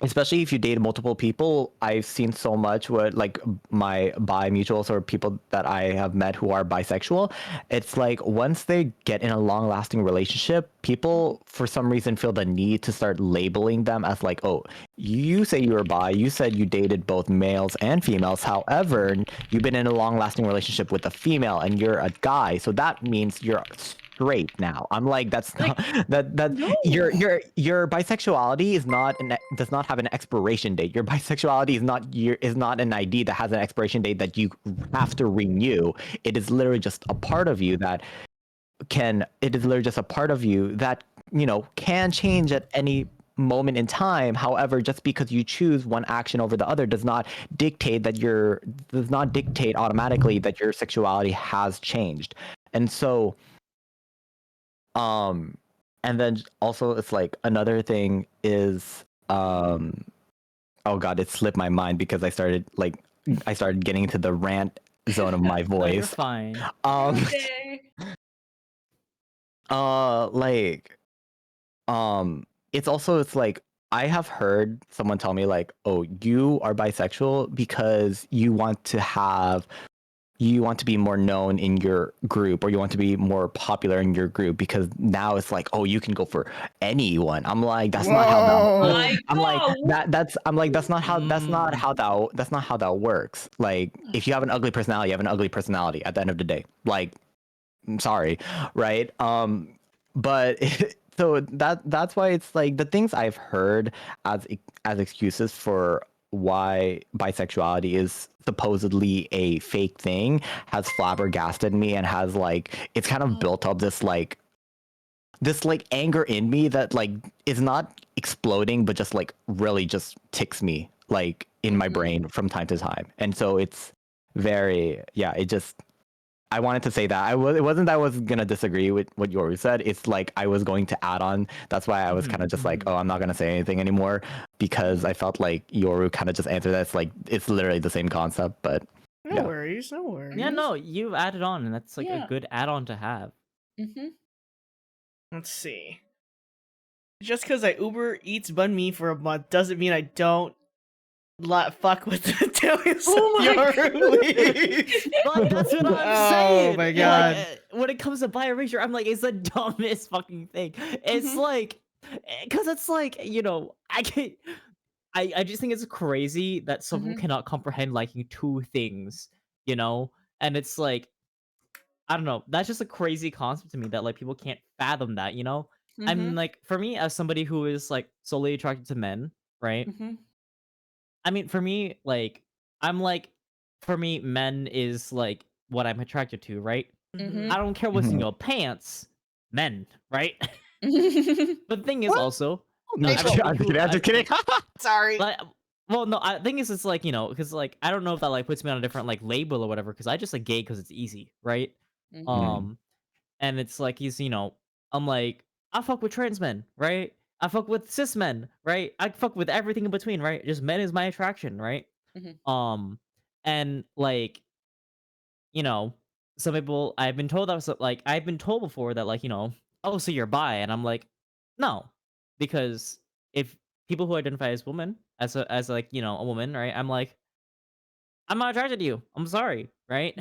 B: especially if you date multiple people, I've seen so much what like my bi mutuals or people that I have met who are bisexual. It's like once they get in a long lasting relationship, people for some reason feel the need to start labeling them as like, oh, you say you're bi, you said you dated both males and females. However, you've been in a long lasting relationship with a female and you're a guy. So that means you're straight now. I'm like, that's
C: Like,
B: not that
C: no.
B: your bisexuality does not have an expiration date. Your bisexuality is not an ID that has an expiration date that you have to renew. It is literally just a part of you that can change at any moment in time. However, just because you choose one action over the other does not dictate automatically that your sexuality has changed. And so and then also it's like another thing is oh god, it slipped my mind because I started getting into the rant zone of my
D: No, you're
B: voice.
D: fine.
C: Okay.
B: Like it's also it's like I have heard someone tell me like, oh, you are bisexual because you want to be more known in your group, or you want to be more popular in your group, because now it's like, oh, you can go for anyone. I'm like, that's not how that
C: My
B: I'm like
C: God.
B: that's not how that works. Like if you have an ugly personality, you have an ugly personality at the end of the day. Like I'm sorry, right? But so that's why it's like the things I've heard as excuses for why bisexuality is supposedly a fake thing has flabbergasted me and has like it's kind of built up this like anger in me that like is not exploding but just like really just ticks me like in my brain from time to time. And so it's very it just I wanted to say that it wasn't that I was gonna disagree with what Yoru said. It's like I was going to add on. That's why I was kind of just like, oh, I'm not gonna say anything anymore because I felt like Yoru kind of just answered that. It's like it's literally the same concept, but
A: No worries, no worries.
D: Yeah, no, you added on, and that's like
C: Yeah.
D: a good add-on to have.
A: Let's see. Just because I Uber Eats bun me for a month doesn't mean I don't fuck with the
D: Like, that's what I'm
A: Oh
D: saying.
A: my
D: Like,
A: God.
D: when it comes to bi erasure, I'm like, it's the dumbest fucking thing. It's like, because it's like, I just think it's crazy that some people cannot comprehend liking two things, and it's like, I don't know, that's just a crazy concept to me that like people can't fathom that, I mean, like, for me as somebody who is like solely attracted to men, right? I mean, for me, like, for me, men is like what I'm attracted to, right? I don't care what's in your pants, men, right? But the thing is also,
B: I'm just kidding.
A: Sorry.
D: like, well, no, I think it's like, because like I don't know if that like puts me on a different like label or whatever, because I just like gay because it's easy, right? And it's like I'm like, I fuck with trans men, right? I fuck with cis men, right? I fuck with everything in between, right? Just men is my attraction, right? And like, some people I've been told that was like I've been told before that like, oh, so you're bi, and I'm like, no, because if people who identify as woman, as like, a woman, right? I'm like, I'm not attracted to you. I'm sorry, right?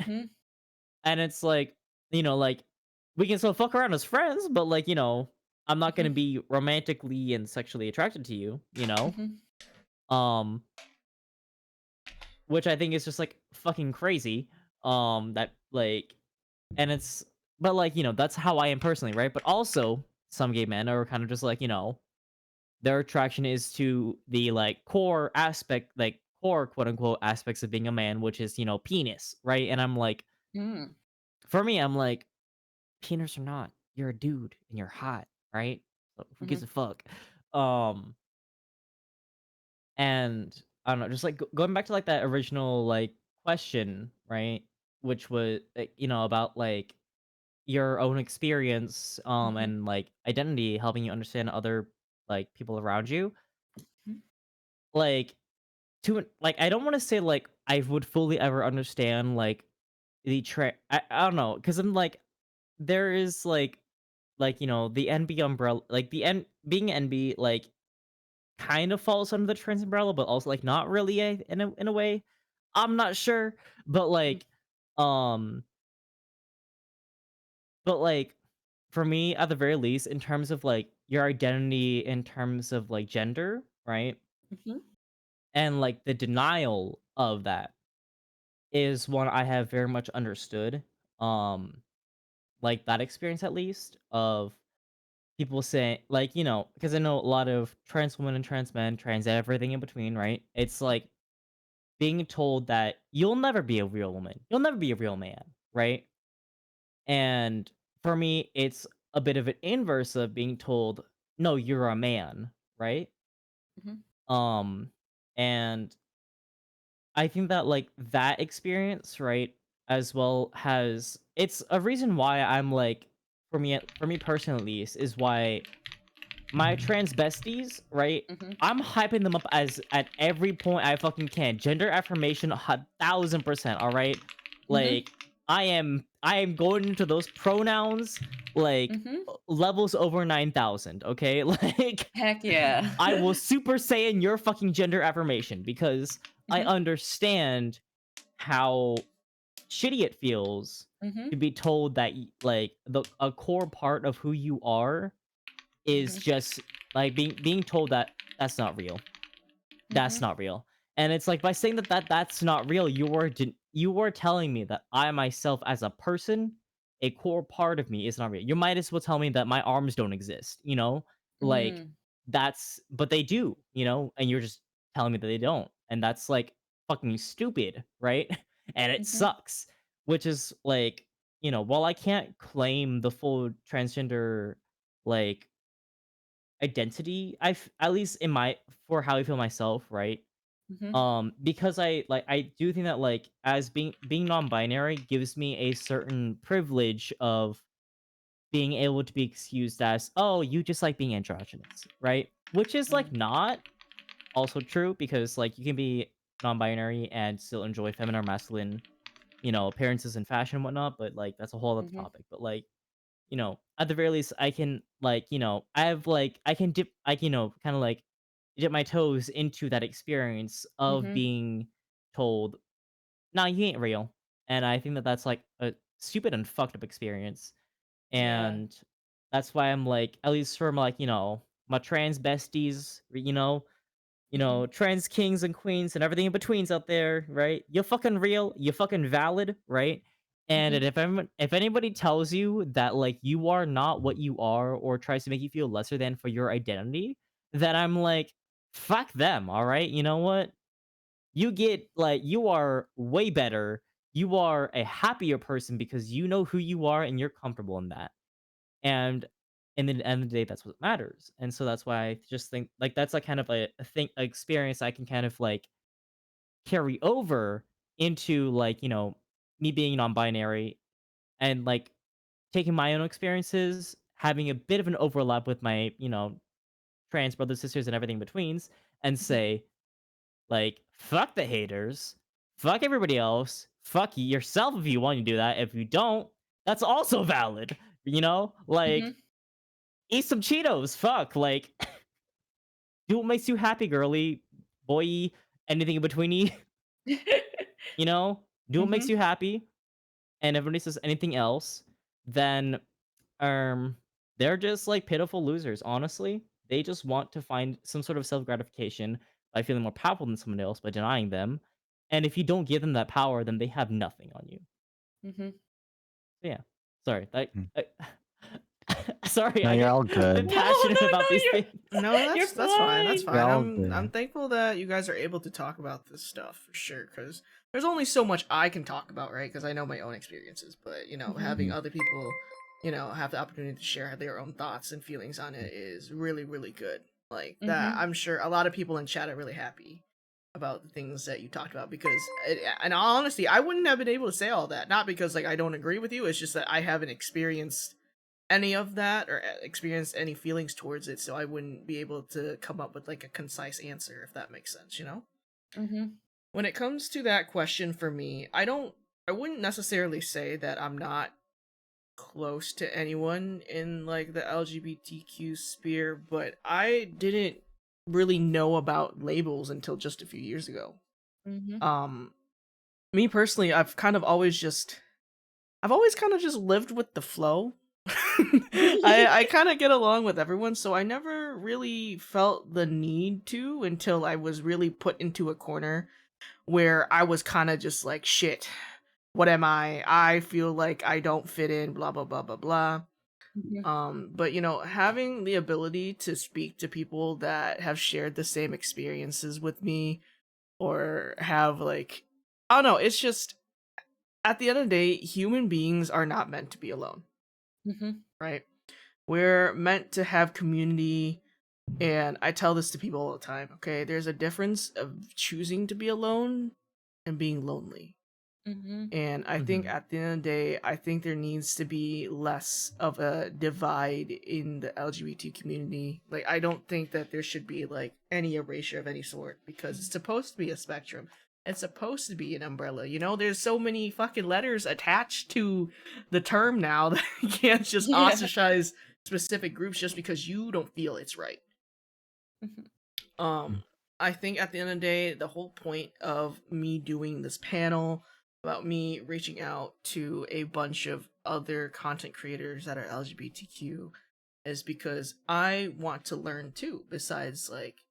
D: And it's like, like we can still fuck around as friends, but like, I'm not gonna be romantically and sexually attracted to you, um, which I think is just like fucking crazy. That like, and it's, but like, that's how I am personally, right? But also, some gay men are kind of just like, their attraction is to the like core aspect, like core quote unquote aspects of being a man, which is, penis, right? And I'm like, for me, I'm like, penis or not, you're a dude and you're hot, right? So who gives a fuck? And I don't know, just like going back to like that original like question, right? Which was like, about like your own experience, and like identity, helping you understand other like people around you. Like like I don't want to say like I would fully ever understand like I don't know, because I'm like there is like the NB umbrella, like the N being NB like kind of falls under the trans umbrella, but also like not really in a way. I'm not sure, but like um but like for me at the very least, in terms of like your identity in terms of like gender, right? And like the denial of that is one I have very much understood. Like that experience at least of people saying like, because I know a lot of trans women and trans men, trans everything in between, right? It's like being told that you'll never be a real woman, you'll never be a real man, right? And for me, it's a bit of an inverse of being told, no, you're a man, right? Um, and I think that like that experience, right, as well has it's a reason why I'm like for me personally at least is why my trans besties, right? I'm hyping them up as at every point I fucking can. Gender affirmation, 1000%. All right, like I am going into those pronouns like levels over 9,000. Okay, like
C: Heck yeah.
D: I will super saiyan your fucking gender affirmation because I understand how shitty it feels to be told that like a core part of who you are is just like being told that that's not real. That's not real. And it's like by saying that's not real, you are telling me that I myself as a person, a core part of me is not real. You might as well tell me that my arms don't exist, Like but they do, and you're just telling me that they don't. and that's like fucking stupid, right? And it
C: Mhm.
D: sucks. Which is like, while I can't claim the full transgender like identity, at least in my for how I feel myself, right?
C: Mhm.
D: Because I do think that like as being non-binary gives me a certain privilege of being able to be excused as, oh, you just like being androgynous, right? Which is like not also true, because like you can be non-binary and still enjoy feminine or masculine, appearances and fashion and whatnot, but like that's a whole other
C: Mhm.
D: topic. But like, at the very least, I can like, I have like I can dip like, kind of like dip my toes into that experience of
C: Mhm.
D: being told, "Nah, you ain't real." And I think that that's like a stupid and fucked up experience.
C: Yeah.
D: And that's why I'm like, at least for my, like, my trans besties,
C: Mhm.
D: trans kings and queens and everything in betweens out there, right? You're fucking real, you're fucking valid, right? And
C: Mhm.
D: if anybody tells you that like you are not what you are, or tries to make you feel lesser than for your identity, then I'm like, fuck them, all right? You know what? You are way better. You are a happier person because you know who you are and you're comfortable in that. And in the end of the day, that's what matters. And so that's why I just think like that's like kind of a thing, experience I can kind of like carry over into like, me being non-binary, and like taking my own experiences, having a bit of an overlap with my, trans brothers, sisters, and everything in betweens, and
C: Mhm.
D: say, like, fuck the haters, fuck everybody else, fuck yourself if you want to do that. If you don't, that's also valid. Like,
C: Mhm.
D: eat some Cheetos. Fuck, like, do what makes you happy, girly, boy, anything in between. Do what makes
C: Mhm.
D: you happy. And everybody says anything else, then um, they're just like pitiful losers. Honestly, they just want to find some sort of self gratification by feeling more powerful than someone else by denying them. And if you don't give them that power, then they have nothing on you.
C: Mhm.
D: So yeah, sorry.
B: Mm.
D: Sorry,
B: No,
D: I
B: you're
D: get
B: all
D: I'm
B: good.
C: No, no,
D: passionate about
C: no,
D: these things.
A: No,
C: you're
A: that's fine. That's
C: fine.
B: You're
A: fine.
B: all
A: I'm
B: good.
A: thankful that you guys are able to talk about this stuff for sure. Because there's only so much I can talk about, right? Because I know my own experiences, but
C: Mhm.
A: having
B: Mhm.
A: other people, have the opportunity to share their own thoughts and feelings on it is really, really good. Like that,
C: Mhm.
A: I'm sure a lot of people in chat are really happy about the things that you talked about because, in all honesty, I wouldn't have been able to say all that. Not because like I don't agree with you. It's just that I haven't experienced any of that or experienced any feelings towards it, so I wouldn't be able to come up with like a concise answer, if that makes sense.
C: Mhm.
A: When it comes to that question for me, I wouldn't necessarily say that I'm not close to anyone in like the LGBTQ sphere, but I didn't really know about labels until just a few years ago.
C: Mhm.
A: Um Me personally, I've always kind of just lived with the flow. I kind of get along with everyone, so I never really felt the need to until I was really put into a corner where I was kind of just like, shit, what am I? I feel like I don't fit in, blah blah blah blah blah.
C: Mhm.
A: But having the ability to speak to people that have shared the same experiences with me or have like, I don't know, it's just at the end of the day, human beings are not meant to be alone,
C: Mhm.
A: right? We're meant to have community, and I tell this to people all the time, okay? There's a difference of choosing to be alone and being lonely.
C: Mhm.
A: And I think
B: Mhm.
A: at the end of the day, I think there needs to be less of a divide in the LGBT community. Like, I don't think that there should be like any erasure of any sort because it's supposed to be a spectrum. It's supposed to be an umbrella. There's so many fucking letters attached to the term now that you can't just
C: Yeah.
A: ostracize specific groups just because you don't feel it's right.
C: Mhm.
A: Um, I think at the end of the day, the whole point of me doing this panel about me reaching out to a bunch of other content creators that are LGBTQ is because I want to learn too, besides like,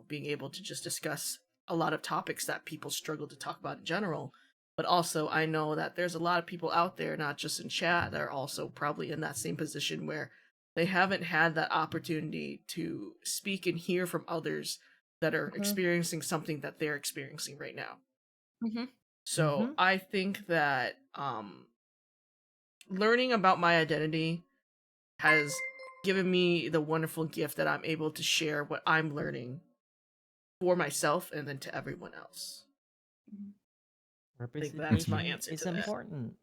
A: being able to just discuss a lot of topics that people struggle to talk about in general. But also, I know that there's a lot of people out there, not just in chat, that are also probably in that same position where they haven't had that opportunity to speak and hear from others that are
C: Mhm.
A: experiencing something that they're experiencing right now.
C: Mm-hmm.
A: So
D: Mhm.
A: I think that learning about my identity has given me the wonderful gift that I'm able to share what I'm learning for myself and then to everyone else. I think that's my
D: Representation
A: answer
D: is
A: to that.
D: important.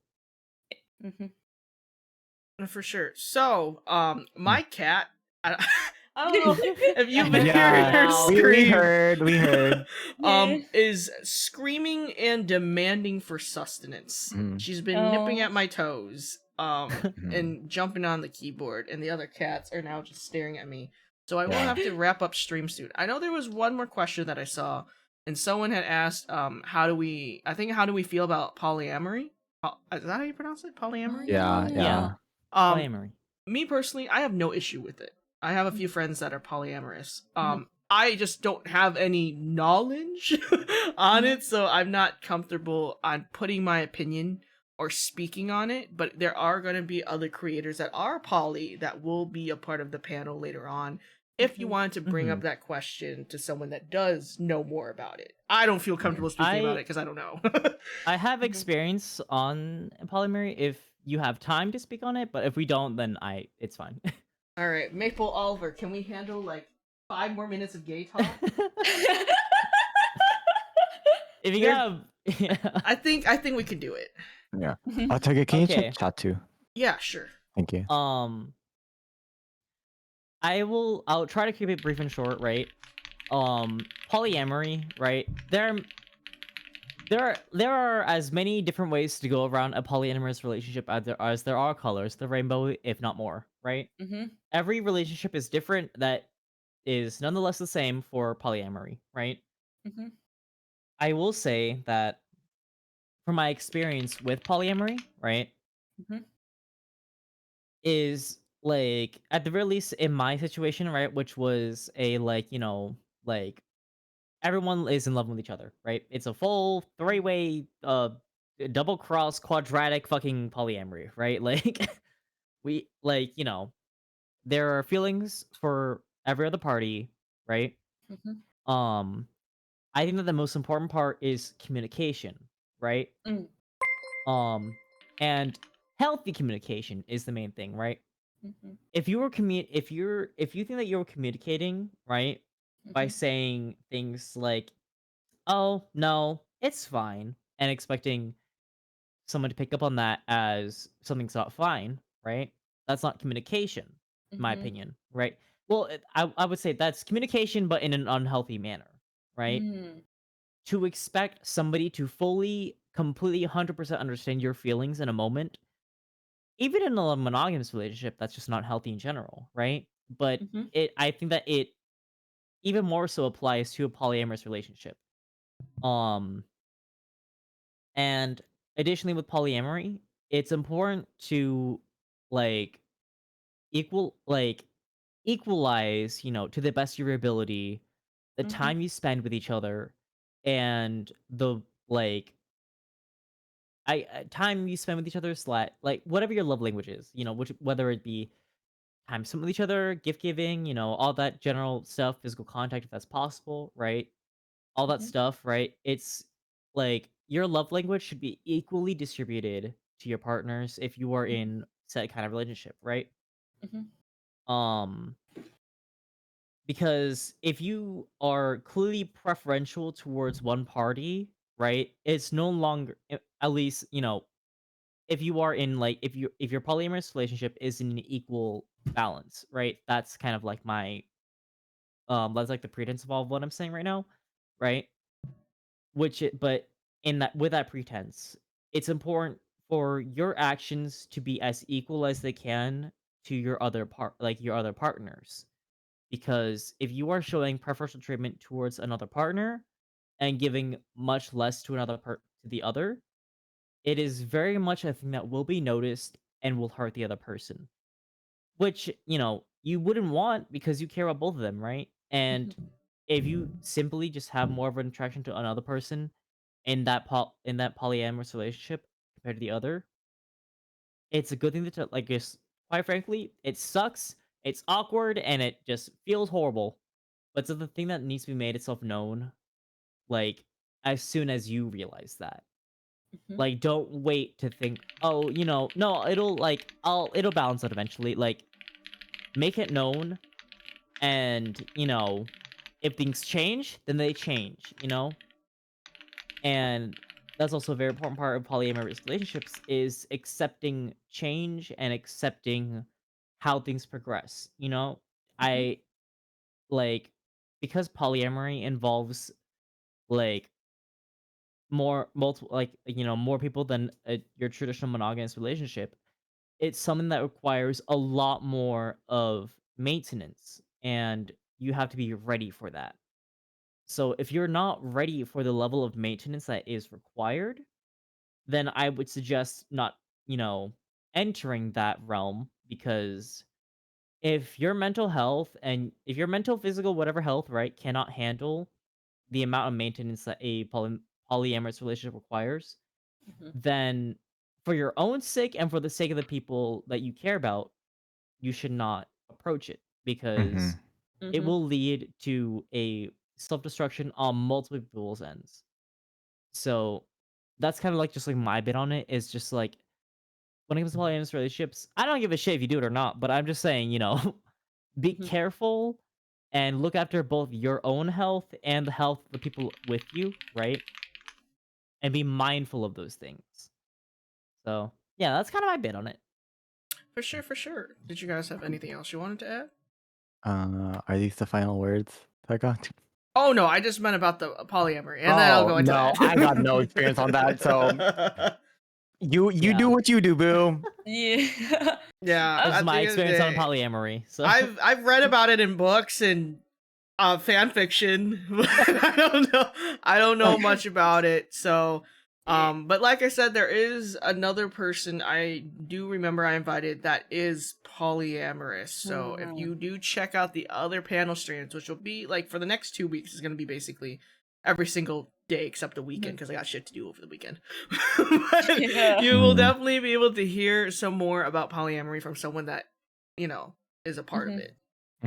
C: Mm-hmm.
A: For sure. So, my cat, I, I don't know if you've been
B: Yeah,
A: hearing her
C: Wow.
B: we
A: scream,
B: heard.
A: is screaming and demanding for sustenance.
B: Mm.
A: She's been nipping
C: Oh.
A: at my toes,
B: Mhm.
A: and jumping on the keyboard, and the other cats are now just staring at me. So I will
B: Yeah.
A: have to wrap up stream soon. I know there was one more question that I saw, and someone had asked, how do we feel about polyamory? Is that how you pronounce it? Polyamory?
B: Yeah,
D: Yeah.
A: Um,
D: Polyamory.
A: me personally, I have no issue with it. I have a few friends that are polyamorous.
C: Mhm.
A: I just don't have any knowledge on it, so I'm not comfortable on putting my opinion or speaking on it. But there are going to be other creators that are poly that will be a part of the panel later on. If you
C: Mhm.
A: wanted to bring up
D: Mhm.
A: that question to someone that does know more about it, I don't feel comfortable speaking about it because I don't know.
D: I have
C: Mhm.
D: experience on polyamory if you have time to speak on it, but if we don't, then it's fine.
A: All right, Maple Oliver, can we handle like 5 more minutes of gay talk?
D: If you
A: There-
D: got, yeah.
A: I think we can do it.
B: Yeah.
C: Mhm.
B: Tiger, can you
D: Okay.
B: check chat too?
A: Yeah, sure.
B: Thank you.
D: I'll try to keep it brief and short, right? Polyamory, right? There are as many different ways to go around a polyamorous relationship as there are colors, the rainbow, if not more, right?
C: Mhm.
D: Every relationship is different that is nonetheless the same for polyamory, right?
C: Mhm.
D: I will say that from my experience with polyamory, right,
C: Mhm.
D: is like at the very least in my situation, right, which was a like everyone is in love with each other, right? It's a full three-way double cross quadratic fucking polyamory, right? Like we there are feelings for every other party, right?
C: Mhm.
D: Um I think that the most important part is communication, right?
C: Mm.
D: And healthy communication is the main thing, right?
C: Mhm.
D: If you think that you're communicating, right, by
C: Mhm.
D: saying things like, "Oh, no, it's fine," and expecting someone to pick up on that as something's not fine, right? That's not communication, in my
C: Mhm.
D: opinion, right? Well, I would say that's communication, but in an unhealthy manner, right?
C: Mm.
D: To expect somebody to fully, completely, 100% understand your feelings in a moment, even in a monogamous relationship, that's just not healthy in general, right? But
C: Mhm.
D: I think that it even more so applies to a polyamorous relationship. Um, and additionally with polyamory, it's important to like equal like equalize, to the best of your ability, the
C: Mhm.
D: time you spend with each other and the like time you spend with each other like whatever your love language is, which whether it be time spent with each other, gift giving, all that general stuff, physical contact if that's possible, right? All that
C: Mhm.
D: stuff, right? It's like your love language should be equally distributed to your partners if you are
C: Mhm.
D: in said kind of relationship, right?
C: Mhm.
D: Um, because if you are clearly preferential towards one party, right? It's no longer at least, if you are in like if your polyamorous relationship is in an equal balance, right? That's kind of like my that's like the pretense of all of what I'm saying right now, right? But in that with that pretense, it's important for your actions to be as equal as they can to your other partners. Because if you are showing preferential treatment towards another partner and giving much less to to the other, it is very much a thing that will be noticed and will hurt the other person. Which, you wouldn't want because you care about both of them, right? And if you simply just have more of an attraction to another person in that polyamorous relationship compared to the other, it's a good thing to like just quite frankly, it sucks, it's awkward, and it just feels horrible. but so the thing that needs to be made itself known, like as soon as you realize that.
C: Mhm.
D: Like, don't wait to think, oh, no, it'll balance out eventually. Like, make it known, and if things change, then they change, and that's also a very important part of polyamorous relationships is accepting change and accepting how things progress. I like because polyamory involves like more people than your traditional monogamous relationship. It's something that requires a lot more of maintenance, and you have to be ready for that. So if you're not ready for the level of maintenance that is required, then I would suggest not, entering that realm, because if your mental health and if your mental, physical, whatever health, right, cannot handle the amount of maintenance that a polyamorous relationship requires,
C: Mhm.
D: then for your own sake and for the sake of the people that you care about, you should not approach it, because it
C: Mhm.
D: will lead to a self-destruction on multiple people's ends. So that's kind of like just like my bit on it is just like when it comes to polyamorous relationships, I don't give a shit if you do it or not, but I'm just saying, be
C: Mhm.
D: careful and look after both your own health and the health of the people with you, right? And be mindful of those things. So yeah, that's kind of my bit on it.
A: For sure, for sure. Did you guys have anything else you wanted to add?
B: Are these the final words, Taika?
A: Oh no, I just meant about the polyamory, and then I'll
B: Oh
A: go into
B: no,
A: that.
B: I got no experience on that. So you
D: Yeah.
B: do what you do, boo.
C: Yeah.
A: yeah,
D: This
A: at
D: is my
A: the end of the
D: experience on
A: day,
D: polyamory. So
A: I've read about it in books and fan fiction. But I don't know much about it. So but like I said, there is another person I do remember I invited that is polyamorous. So if you do check out the other panel streams, which will be like for the next 2 weeks, is going to be basically every single day except the weekend because I got shit to do over the weekend. But
C: Yeah.
A: you will definitely be able to hear some more about polyamory from someone that is a part of
C: Mhm.
A: it.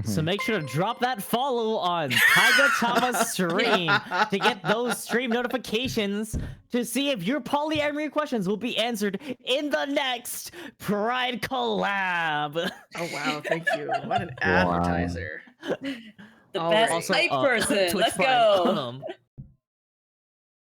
D: So make sure to drop that follow on Taiga Chama's stream to get those stream notifications to see if your polyamory questions will be answered in the next Pride collab.
A: Oh wow, thank you. What an
B: Wow.
A: advertiser.
C: The
A: Alright.
C: best
A: Also,
C: hype person.
D: Twitch
C: Let's
D: Prime.
C: go.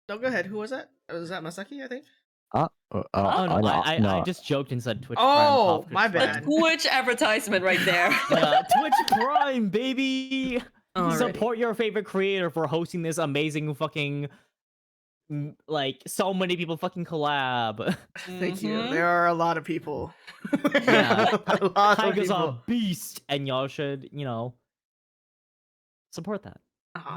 A: No, go ahead. Who was that? Was that Masaki, I think?
D: Oh no, I
B: no.
D: just joked and said Twitch
A: Oh,
D: Prime.
A: my
C: The
A: bad.
C: Twitch advertisement right there.
D: Yeah, Twitch Prime, baby.
A: Alrighty.
D: Support your favorite creator for hosting this amazing fucking like so many people fucking collab.
A: Thank you.
C: Mhm.
A: There are a lot of people.
D: Yeah,
A: a lot of
D: Taiga's
A: people.
D: a beast, and y'all should, support that.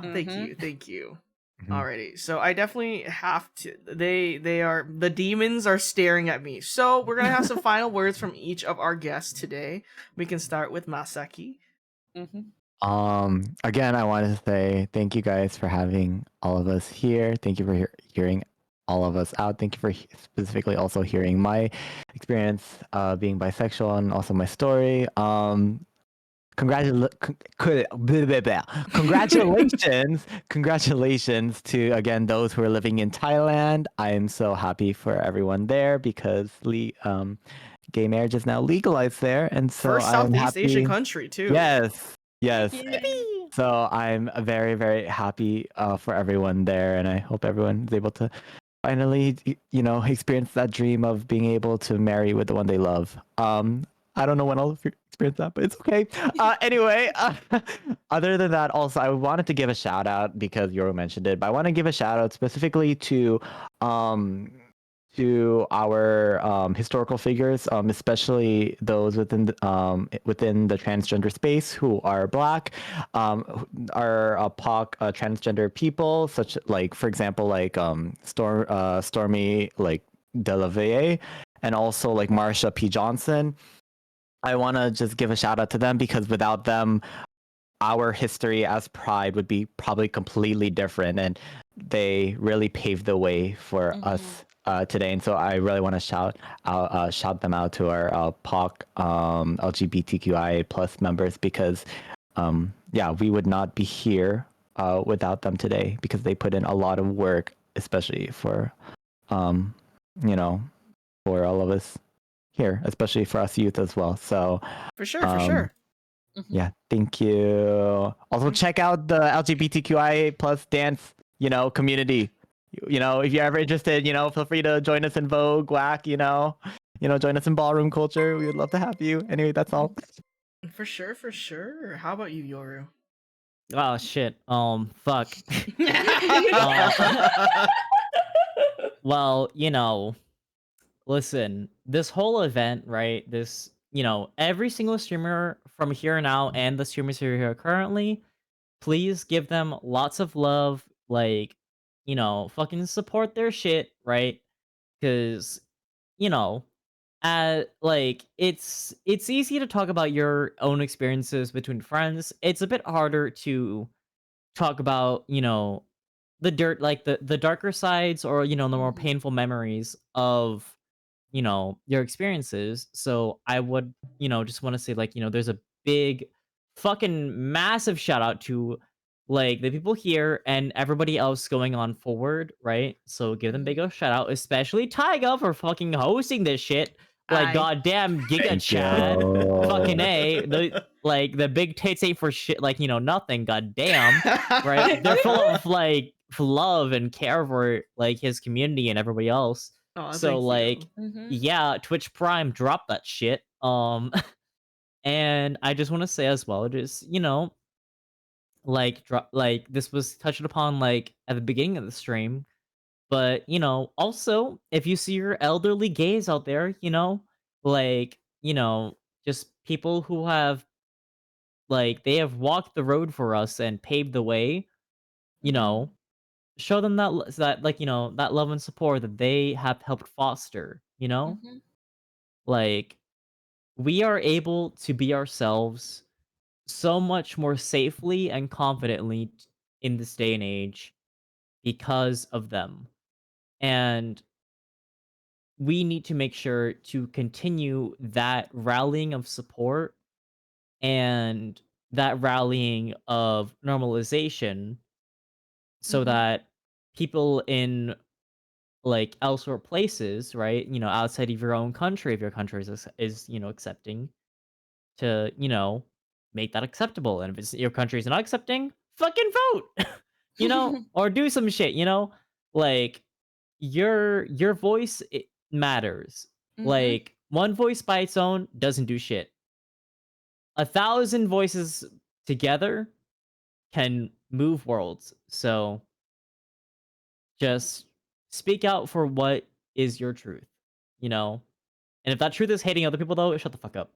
A: Thank
C: Mhm.
A: you. Thank you.
B: Mhm.
A: Alrighty. So I definitely have to they are the demons are staring at me. So we're gonna have some final words from each of our guests today. We can start with Masaki.
C: Mhm.
B: Again, I wanted to say thank you guys for having all of us here. Thank you for hearing all of us out. Thank you for specifically also hearing my experience being bisexual and also my story. Congratulations to again those who are living in Thailand. I'm so happy for everyone there because gay marriage is now legalized there, and so
A: First
B: I'm
A: Southeast
B: happy.
A: Asian country too.
B: Yes.
C: Yay.
B: So I'm very, very happy for everyone there, and I hope everyone is able to finally, experience that dream of being able to marry with the one they love. I don't know when I'll experience that, but it's okay. Anyway, other than that, also I wanted to give a shout out because Yoro mentioned it, but I want to give a shout out specifically to our historical figures, especially those within the transgender space who are Black, are POC transgender people, such like for example like Stormy like Delaveye, and also like Marsha P. Johnson. I want to just give a shout out to them because without them, our history as Pride would be probably completely different, and they really paved the way for us today. And so I really want to shout them out to our POC LGBTQIA plus members because yeah, we would not be here without them today because they put in a lot of work, especially for, you know, for all of us here, especially for us youth as well. So
A: For sure.
B: yeah, thank you. Also, check out the LGBTQIA plus dance, community. If you're ever interested, feel free to join us in Vogue, WAC, join us in ballroom culture. We would love to have you. Anyway, that's all.
A: For sure. How about you, Yoru?
D: Oh shit. Fuck. Well, listen, this whole event, right? This, every single streamer from here on out and the streamers who are here currently, please give them lots of love. Like, fucking support their shit, right? Because, you know, like it's easy to talk about your own experiences between friends. It's a bit harder to talk about, the dirt, like the darker sides, or the more painful memories of your experiences. So I would just want to say, like, there's a big fucking massive shout out to like the people here and everybody else going on forward, right? So give them big old shout out, especially Taiga for fucking hosting this shit. Like,
A: Aye.
D: goddamn Giga
B: Thank
D: Chad.
B: you.
D: Fucking A. The big tits ain't for shit, like, nothing, goddamn. Right? They're full of like love and care for like his community and everybody else.
A: Aw,
D: So
A: thank
D: like,
A: you.
D: yeah, Twitch Prime, drop that shit. And I just want to say as well, just like this was touched upon like at the beginning of the stream, but also if you see your elderly gays out there, like just people who have like they have walked the road for us and paved the way, show them that like that love and support that they have helped foster, like we are able to be ourselves so much more safely and confidently in this day and age because of them. And we need to make sure to continue that rallying of support and that rallying of normalization so that people in like elsewhere places, right, outside of your own country, if your country is accepting, to make that acceptable. And if your country is not accepting, fucking vote. Or do some shit, like your voice, it matters. Like one voice by its own doesn't do shit. 1,000 voices together can move worlds. So just speak out for what is your truth, and if that truth is hating other people, though, shut the fuck up.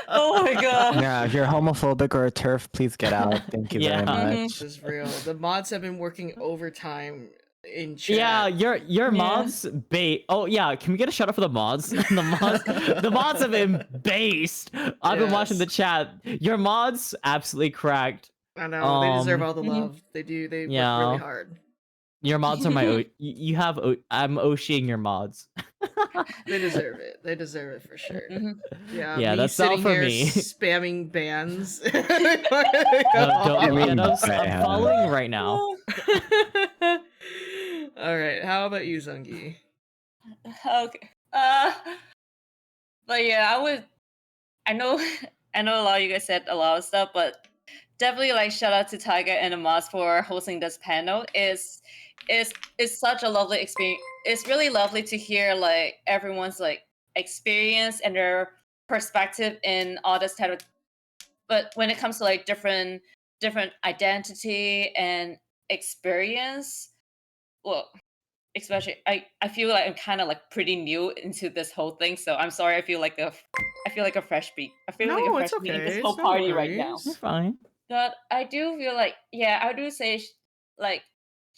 C: Oh my god.
B: Yeah, if you're homophobic or a turf, please get out. Thank you
D: Yeah.
B: very
A: This
B: much.
A: is real. The mods have been working overtime in chat.
D: Yeah, your mods oh yeah, can we get a shout out for the mods? The mods have been based. I've been watching the
A: Yes.
D: chat. Your mods absolutely cracked.
A: I know, they deserve all the
C: Mhm.
A: love. They do. They work
D: Yeah.
A: really hard.
D: Your mods are my you have I'm Oshiing your mods.
A: They deserve it. They deserve it for sure. Yeah,
D: Yeah,
A: me
D: that's all
A: sitting
D: for
A: here
D: me.
A: spamming bans.
D: No, don't
B: I
D: look
B: mean,
D: at us. I'm
B: bad.
D: following right now.
A: All right, how about you, Zungi?
C: Okay. But yeah, I know a lot of you guys said a lot of stuff, but definitely like shout out to Tiger and the mods for hosting this panel. It's such a lovely experience. It's really lovely to hear like everyone's like experience and their perspective in all this type of, but when it comes to like different identity and experience, well, especially I feel like I'm kind of like pretty new into this whole thing, so I'm sorry. I feel like a fresh beat. I feel like a
A: No,
C: fresh
A: it's
C: beat in
A: okay.
C: this whole
A: It's no
C: party right now.
A: worries.
D: You're fine.
C: But I do feel like, yeah, I do say like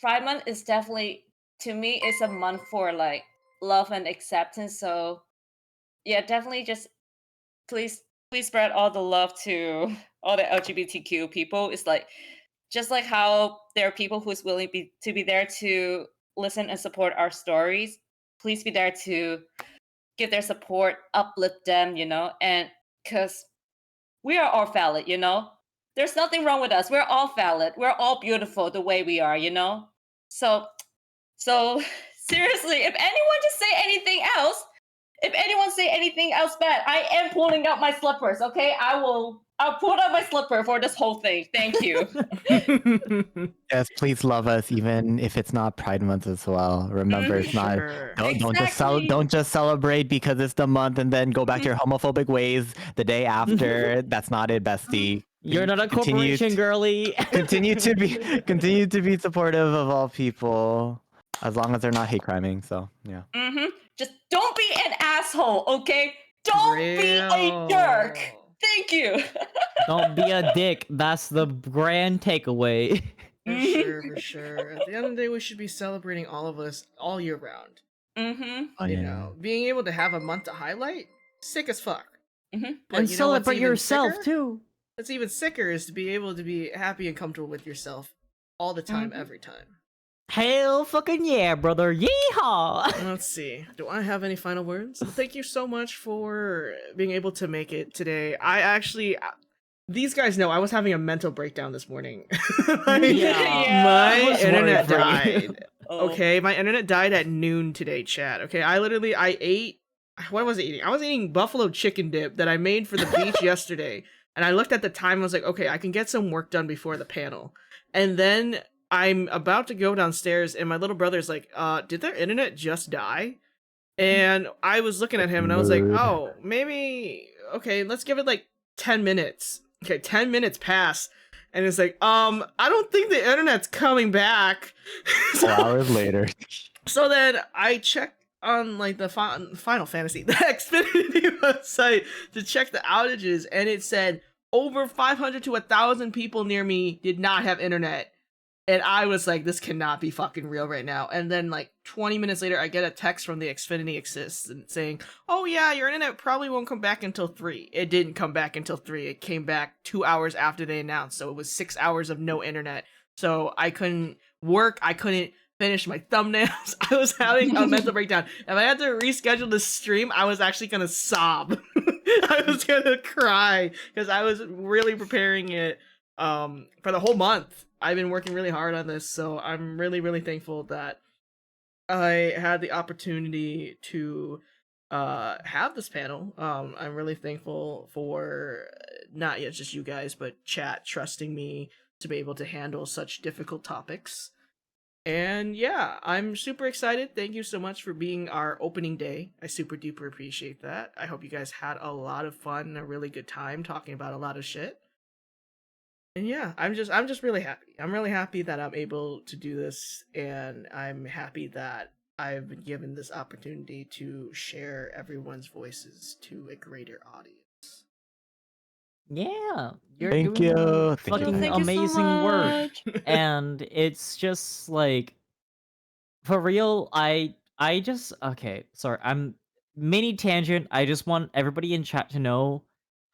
C: Pride Month is definitely, to me, it's a month for like love and acceptance. So yeah, definitely just please spread all the love to all the LGBTQ people. It's like just like how there are people who's willing to be there to listen and support our stories. Please be there to give their support, uplift them, and because we are all valid, you know? There's nothing wrong with us. We're all valid. We're all beautiful the way we are, you know? So seriously, if anyone just say anything else, if anyone say anything else bad, I am pulling out my slippers, okay? I'll pull out my slipper for this whole thing. Thank you.
B: Yes, please love us, even if it's not Pride Month as well. Remember, it's not.
A: Sure.
B: Don't just celebrate because it's the month and then go back to your homophobic ways the day after. That's not it, bestie.
D: You're not a
B: Continue
D: corporation, girly.
B: continue to be supportive of all people, as long as they're not hate criming. So yeah.
C: Just don't be an asshole, okay? Don't be a jerk. Thank you.
D: Don't be a dick. That's the grand takeaway.
A: For sure. At the end of the day, we should be celebrating all of us all year round.
B: Oh,
A: You
B: yeah.
A: know, being able to have a month to highlight, sick as fuck. But
D: And
A: you know what's
D: celebrate
A: even
D: yourself
A: sicker?
D: too.
A: What's even sicker is to be able to be happy and comfortable with yourself all the time, every time.
D: Hell fucking yeah, brother. Yeehaw!
A: Let's see. Do I have any final words? Thank you so much for being able to make it today. I actually, these guys know I was having a mental breakdown this morning. My
D: I was
A: internet
D: worried for you.
A: died. Okay, my internet died at noon today, chat. Okay, I ate, what was I eating? I was eating buffalo chicken dip that I made for the beach yesterday. And I looked at the time, I was like, okay, I can get some work done before the panel. And then I'm about to go downstairs, and my little brother's like, did their internet just die? And I was looking at him, and I was like, oh, maybe, okay, let's give it like 10 minutes. Okay, 10 minutes pass. And it's like, I don't think the internet's coming back.
B: 4 hours later.
A: So then I checked on like the Final Fantasy, the Xfinity website to check the outages, and it said over 500 to 1,000 people near me did not have internet. And I was like, this cannot be fucking real right now. And then like 20 minutes later, I get a text from the Xfinity assistant saying, oh yeah, your internet probably won't come back until 3. It didn't come back until 3. It came back 2 hours after they announced. So it was 6 hours of no internet. So I couldn't work. I couldn't finish my thumbnails. I was having a mental breakdown. If I had to reschedule the stream, I was actually going to sob. I was going to cry because I was really preparing it for the whole month. I've been working really hard on this, so I'm really, really thankful that I had the opportunity to have this panel. I'm really thankful for not yet just you guys, but chat trusting me to be able to handle such difficult topics. And yeah, I'm super excited. Thank you so much for being our opening day. I super duper appreciate that. I hope you guys had a lot of fun, a really good time talking about a lot of shit. And yeah, I'm just really happy. I'm really happy that I'm able to do this, and I'm happy that I've been given this opportunity to share everyone's voices to a greater audience.
D: Yeah, you're
B: Thank
D: doing
B: you. Thank you.
D: fucking
C: Thank you so
D: amazing work.
C: much.
D: And it's just like, for real, I just, okay, sorry, I'm mini tangent. I just want everybody in chat to know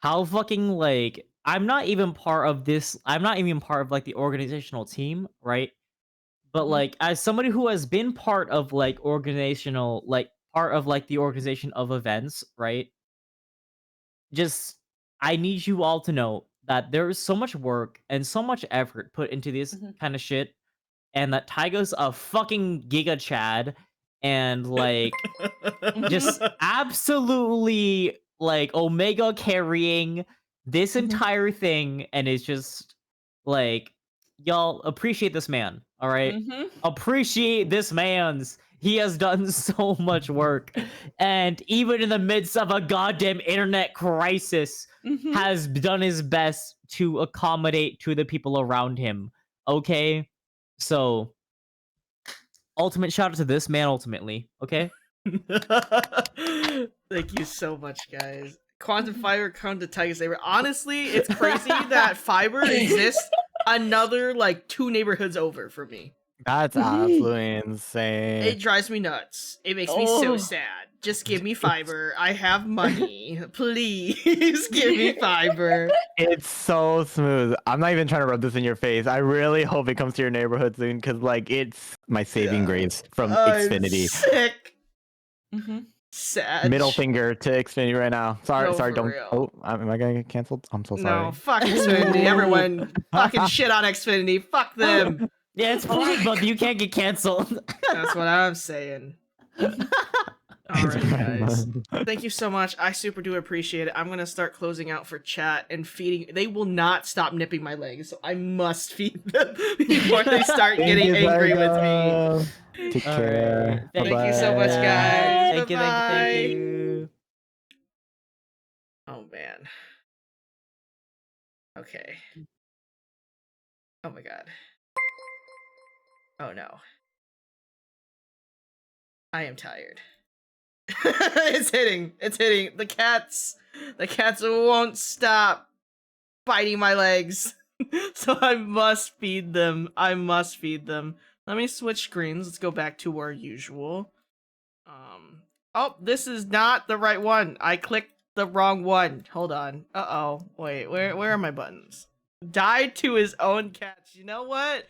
D: how fucking, like, I'm not even part of like the organizational team, right? But like, as somebody who has been part of like part of like the organization of events, right? Just, I need you all to know that there is so much work and so much effort put into this kind of shit, and that Taiga's a fucking giga chad, and like just absolutely like omega carrying this entire thing, and it's just like, y'all appreciate this man, all right? Appreciate this man's. He has done so much work, and even in the midst of a goddamn internet crisis, has done his best to accommodate to the people around him. Okay, so ultimate shout out to this man. Ultimately, okay.
A: Thank you so much, guys. Quantum Fiber, come to Tiger Saber. Honestly, it's crazy that fiber exists another like 2 neighborhoods over for me.
B: That's absolutely insane.
A: It drives me nuts. It makes me so sad. Just give me fiber. I have money. Please give me fiber.
B: It's so smooth. I'm not even trying to rub this in your face. I really hope it comes to your neighborhood soon, because like, it's my saving grace from Xfinity.
A: Sick. Sad.
B: Middle finger to Xfinity right now. Sorry,
A: No,
B: sorry,
A: for
B: don't.
A: real.
B: Oh, am I gonna get canceled? I'm so sorry.
A: No, fuck Xfinity. Everyone fucking shit on Xfinity. Fuck them.
D: Yeah, it's Polish month. You can't get canceled.
A: That's what I'm saying. Alrighty, guys. Thank you so much. I super do appreciate it. I'm gonna start closing out for chat and feeding. They will not stop nipping my legs, so I must feed them before they start getting angry with me.
B: Take
D: All
B: care.
D: right.
A: Thank you so much,
B: Bye-bye.
A: guys.
D: Thank you, thank you.
A: Oh man. Okay. Oh my god. Oh no. I am tired. It's hitting. It's hitting. The cats won't stop biting my legs. So I must feed them. I must feed them. Let me switch screens. Let's go back to our usual. Oh, this is not the right one. I clicked the wrong one. Hold on. Uh-oh. Wait, where are my buttons? Died to his own cats. You know what?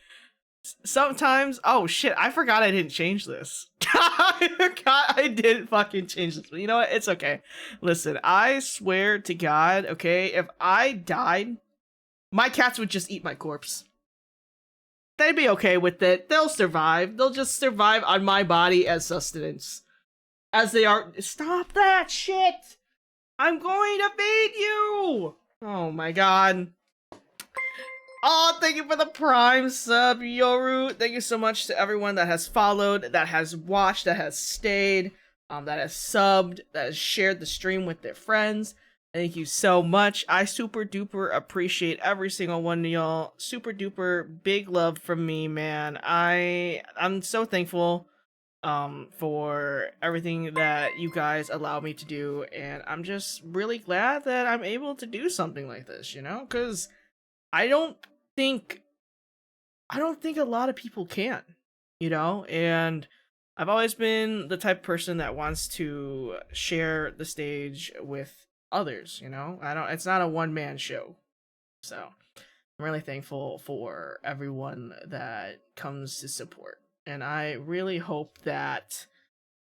A: Sometimes, oh shit, I forgot I didn't change this. I forgot I didn't fucking change this. But you know what? It's okay. Listen, I swear to God, okay, if I died, my cats would just eat my corpse. They'd be okay with it. They'll survive. They'll just survive on my body as sustenance. As they are. Stop that shit! I'm going to feed you! Oh my god. Oh, thank you for the Prime sub, Yoru. Thank you so much to everyone that has followed, that has watched, that has stayed, that has subbed, that has shared the stream with their friends. Thank you so much. I super duper appreciate every single one of y'all. Super duper big love from me, man. I'm so thankful for everything that you guys allow me to do, and I'm just really glad that I'm able to do something like this, you know? Because I don't think a lot of people can, you know? And I've always been the type of person that wants to share the stage with others, you know? It's not a one-man show. So, I'm really thankful for everyone that comes to support. And I really hope that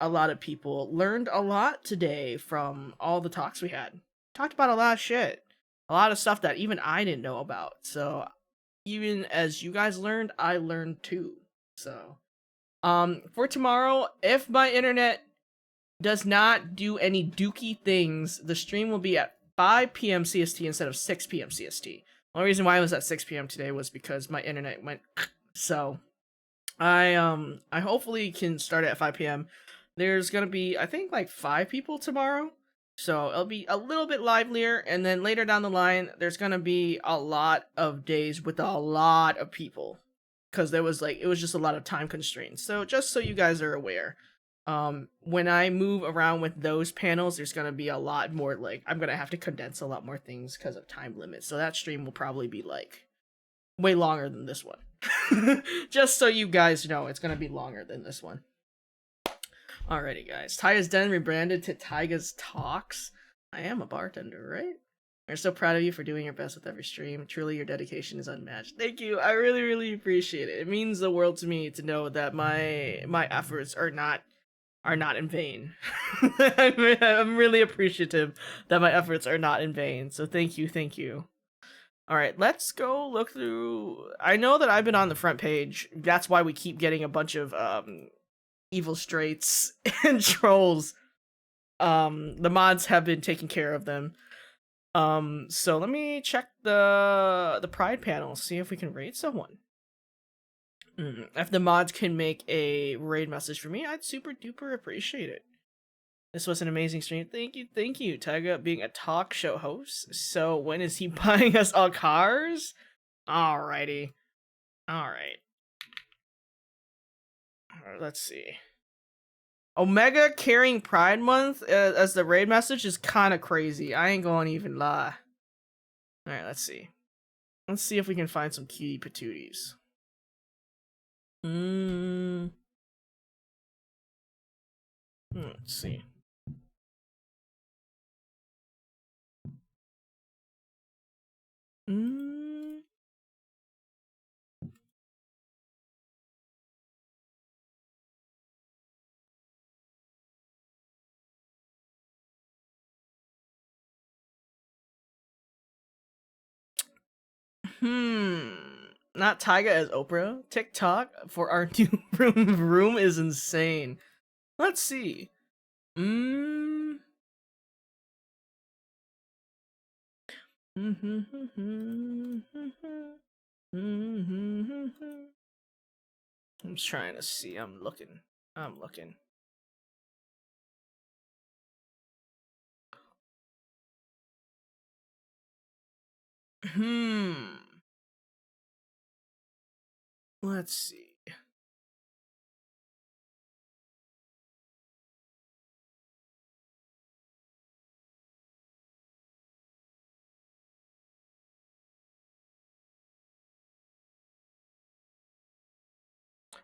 A: a lot of people learned a lot today from all the talks we had. Talked about a lot of shit. A lot of stuff that even I didn't know about. So, even as you guys learned, I learned too. So, for tomorrow, if my internet does not do any dookie things, the stream will be at 5 p.m. CST instead of 6 p.m. CST. The only reason why I was at 6 p.m. today was because my internet went so I hopefully can start at 5 p.m. There's gonna be, I think, like 5 people tomorrow. So it'll be a little bit livelier, and then later down the line, there's gonna be a lot of days with a lot of people. Cause it was just a lot of time constraints. So just so you guys are aware. When I move around with those panels, there's gonna be a lot more, like, I'm gonna have to condense a lot more things because of time limits. So that stream will probably be like way longer than this one. Just so you guys know, it's gonna be longer than this one. Alrighty, guys. Taiga's Den rebranded to Taiga's Talks. I am a bartender, right? We're so proud of you for doing your best with every stream. Truly, your dedication is unmatched. Thank you. I really, really appreciate it. It means the world to me to know that my efforts are not in vain. I'm really appreciative that my efforts are not in vain. So thank you, thank you. All right, let's go look through. I know that I've been on the front page. That's why we keep getting a bunch of evil straights and trolls. The mods have been taking care of them. So let me check the pride panel, see if we can raid someone. If the mods can make a raid message for me, I'd super duper appreciate it. This was an amazing stream. Thank you, Taiga, being a talk show host. So when is he buying us all cars? Alrighty. Alright. Let's see. Omega carrying Pride Month as the raid message is kind of crazy. I ain't gonna even lie. Alright, let's see. Let's see if we can find some cutie patooties. Let's see. Not Tyga as Oprah. TikTok for our new room is insane. Let's see. I'm trying to see. I'm looking. Let's see.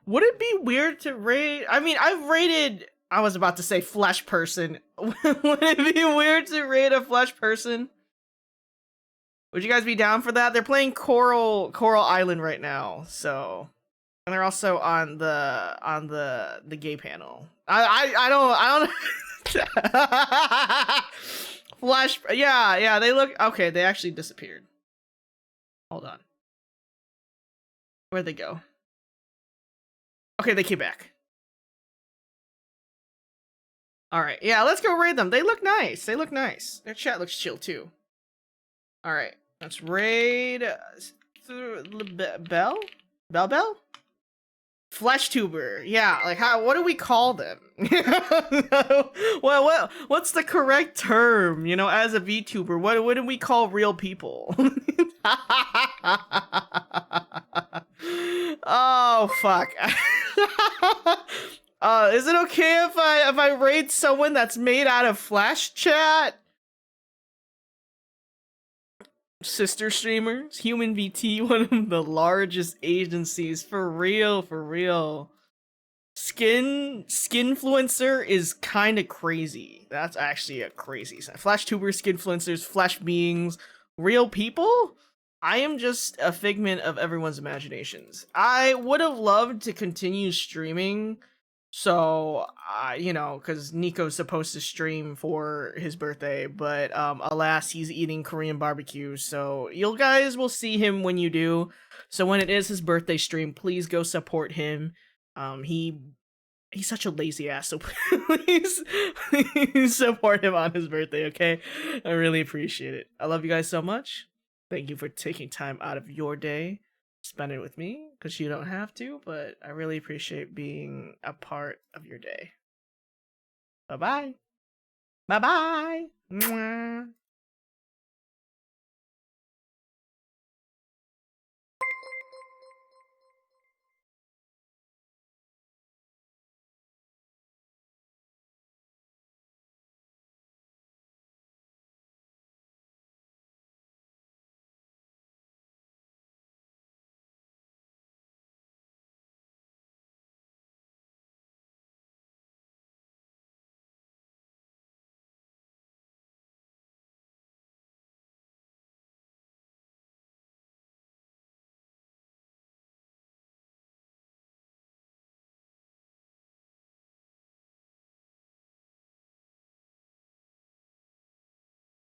A: Would it be weird to rate? I mean, I've rated. I was about to say flesh person. Would it be weird to rate a flesh person? Would you guys be down for that? They're playing Coral Island right now, so, and they're also on the gay panel. I don't. Flesh. Yeah. They look okay. They actually disappeared. Hold on. Where'd they go? Okay, they came back. Alright, yeah, let's go raid them. They look nice. Their chat looks chill, too. Alright, let's raid... Bell? Bell? Flesh tuber. Yeah, like, what do we call them? Well, what's the correct term, you know, as a VTuber? What do we call real people? Oh, fuck. Is it okay if I raid someone that's made out of flesh, chat? Sister streamers, Human VT, one of the largest agencies, for real. Skinfluencer is kind of crazy. That's actually a crazy sign. Flash tubers, skinfluencers, flesh beings, real people? I am just a figment of everyone's imaginations. I would have loved to continue streaming, so you know, because Nico's supposed to stream for his birthday, but alas, he's eating Korean barbecue, so you guys will see him when you do. So when it is his birthday stream, please go support him. He's such a lazy ass, so please support him on his birthday, okay? I really appreciate it. I love you guys so much. Thank you for taking time out of your day, spend it with me, because you don't have to, but I really appreciate being a part of your day. Bye-bye. Bye-bye. Mwah.